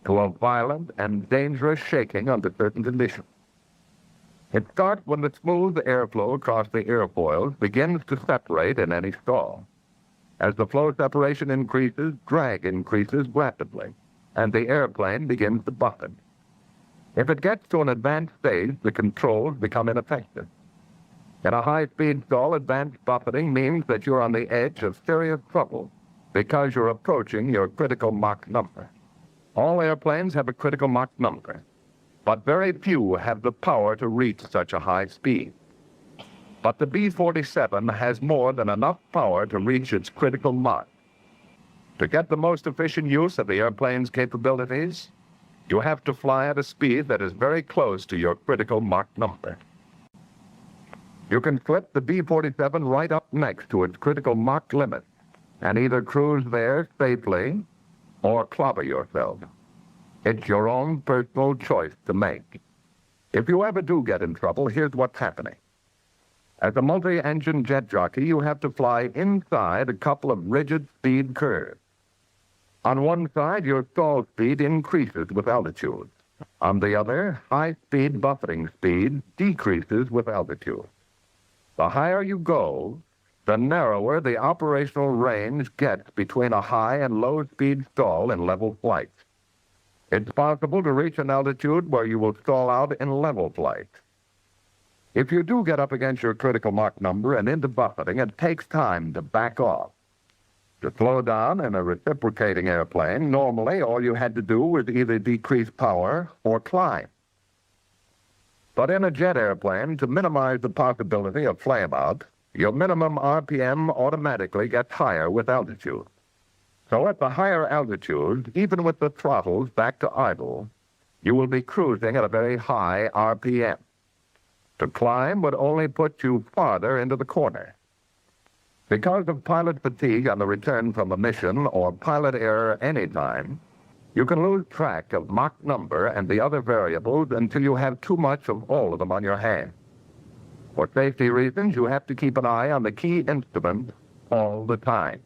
to a violent and dangerous shaking under certain conditions. It starts when the smooth airflow across the airfoils begins to separate in any stall. As the flow separation increases, drag increases rapidly, and the airplane begins to buffet. If it gets to an advanced stage, the controls become ineffective. In a high-speed stall, advanced buffeting means that you're on the edge of serious trouble because you're approaching your critical Mach number. All airplanes have a critical Mach number, but very few have the power to reach such a high speed. But the B-47 has more than enough power to reach its critical Mach. To get the most efficient use of the airplane's capabilities, you have to fly at a speed that is very close to your critical Mach number. You can slip the B-47 right up next to its critical Mach limit and either cruise there safely or clobber yourself. It's your own personal choice to make. If you ever do get in trouble, here's what's happening. As a multi-engine jet jockey, you have to fly inside a couple of rigid speed curves. On one side, your stall speed increases with altitude. On the other, high-speed buffeting speed decreases with altitude. The higher you go, the narrower the operational range gets between a high and low-speed stall in level flight. It's possible to reach an altitude where you will stall out in level flight. If you do get up against your critical Mach number and into buffeting, it takes time to back off. To slow down in a reciprocating airplane, normally all you had to do was either decrease power or climb. But in a jet airplane, to minimize the possibility of flameout, your minimum RPM automatically gets higher with altitude. So at the higher altitude, even with the throttles back to idle, you will be cruising at a very high RPM. To climb would only put you farther into the corner. Because of pilot fatigue on the return from a mission or pilot error anytime, you can lose track of Mach number and the other variables until you have too much of all of them on your hand. For safety reasons, you have to keep an eye on the key instrument all the time.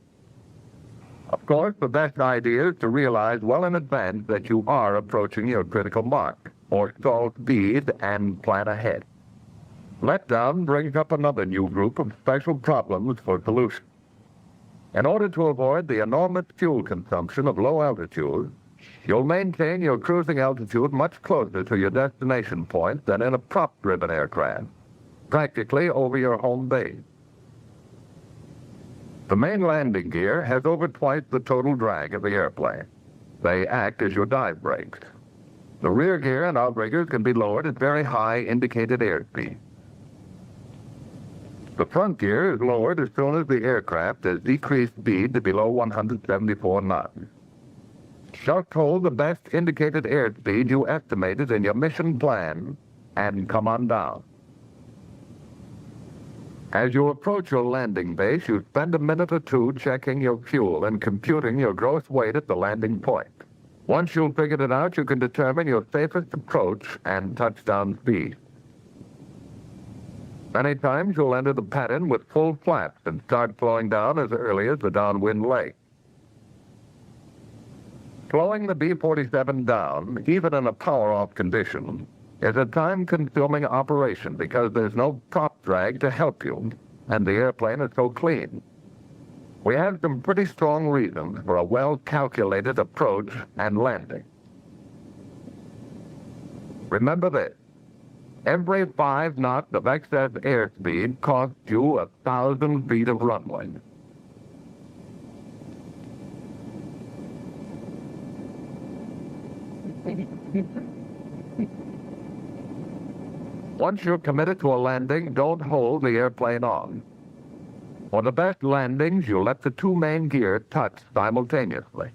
Of course, the best idea is to realize well in advance that you are approaching your critical Mach or stall speed and plan ahead. Letdown brings up another new group of special problems for solution. In order to avoid the enormous fuel consumption of low altitude, you'll maintain your cruising altitude much closer to your destination point than in a prop-driven aircraft, practically over your home base. The main landing gear has over twice the total drag of the airplane. They act as your dive brakes. The rear gear and outriggers can be lowered at very high indicated airspeed. The front gear is lowered as soon as the aircraft has decreased speed to below 174 knots. Just hold the best indicated airspeed you estimated in your mission plan and come on down. As you approach your landing base, you spend a minute or two checking your fuel and computing your gross weight at the landing point. Once you've figured it out, you can determine your safest approach and touchdown speed. Many times you'll enter the pattern with full flaps and start slowing down as early as the downwind leg. Slowing the B-47 down, even in a power-off condition, is a time-consuming operation because there's no prop drag to help you, and the airplane is so clean. We have some pretty strong reasons for a well-calculated approach and landing. Remember this. Every 5 knots of excess airspeed costs you 1,000 feet of runway. Once you're committed to a landing, don't hold the airplane on. For the best landings, you let the 2 main gears touch simultaneously.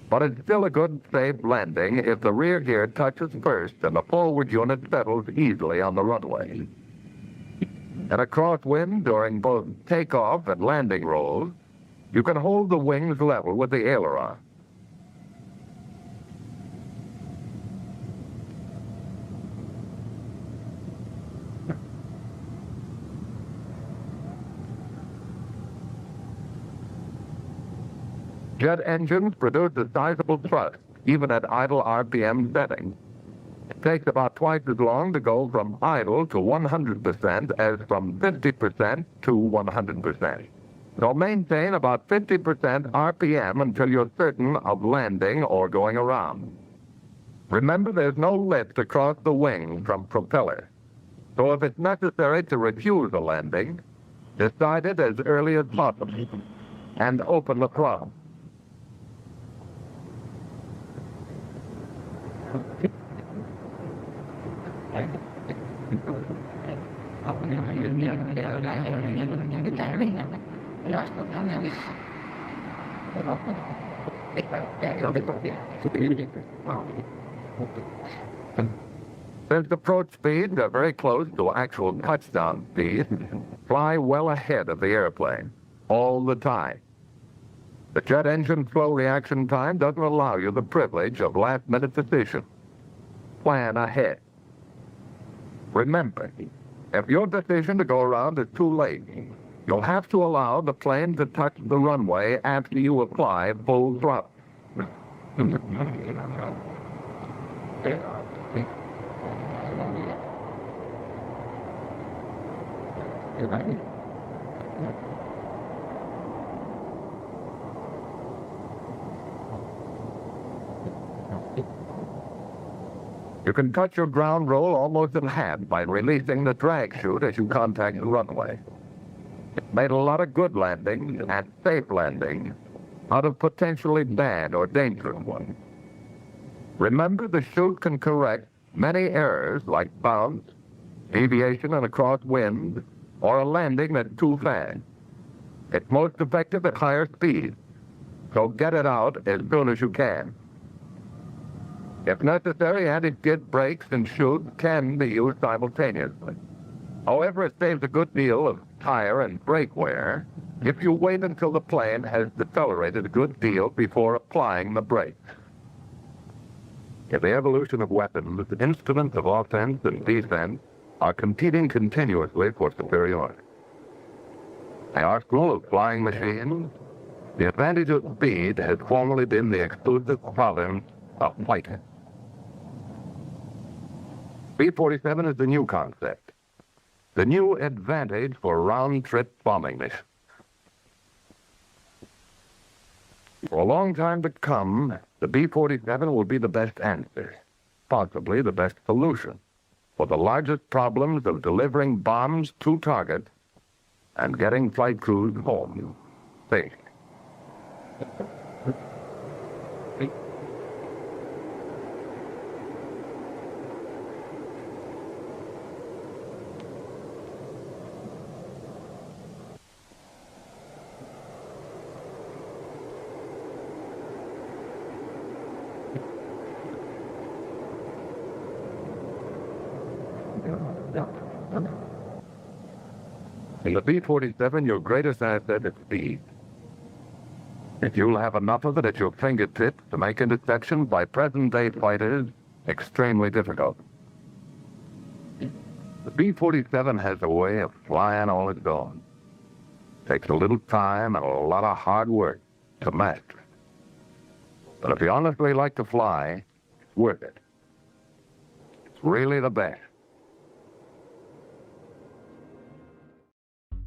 But it's still a good, safe landing if the rear gear touches first and the forward unit settles easily on the runway. In a crosswind during both takeoff and landing rolls, you can hold the wings level with the aileron. Jet engines produce a sizable thrust, even at idle RPM settings. It takes about twice as long to go from idle to 100% as from 50% to 100%. So maintain about 50% RPM until you're certain of landing or going around. Remember, there's no lift across the wing from propeller. So if it's necessary to refuse a landing, decide it as early as possible and open the throttle. Since approach speeds are very close to actual touchdown speed, fly well ahead of the airplane, all the time. The jet engine flow reaction time doesn't allow you the privilege of last-minute decision. Plan ahead. Remember, if your decision to go around is too late, you'll have to allow the plane to touch the runway after you apply full throttle. You can cut your ground roll almost in half by releasing the drag chute as you contact the runway. It made a lot of good landings and safe landings out of potentially bad or dangerous ones. Remember, the chute can correct many errors like bounce, deviation in a crosswind, or a landing that's too fast. It's most effective at higher speeds, so get it out as soon as you can. If necessary, anti-skid brakes and chute can be used simultaneously. However, it saves a good deal of tire and brake wear if you wait until the plane has decelerated a good deal before applying the brakes. In the evolution of weapons, the instruments of offense and defense are competing continuously for superiority. The arsenal of flying machines, the advantage of speed has formerly been the exclusive province of fighting. B-47 is the new concept, the new advantage for round-trip bombing missions. For a long time to come, the B-47 will be the best answer, possibly the best solution, for the largest problems of delivering bombs to target and getting flight crews home safe. In the B-47, your greatest asset is speed. If you'll have enough of it at your fingertips to make interceptions by present-day fighters extremely difficult. The B-47 has a way of flying all its own. Takes a little time and a lot of hard work to master. But if you honestly like to fly, it's worth it. It's really the best.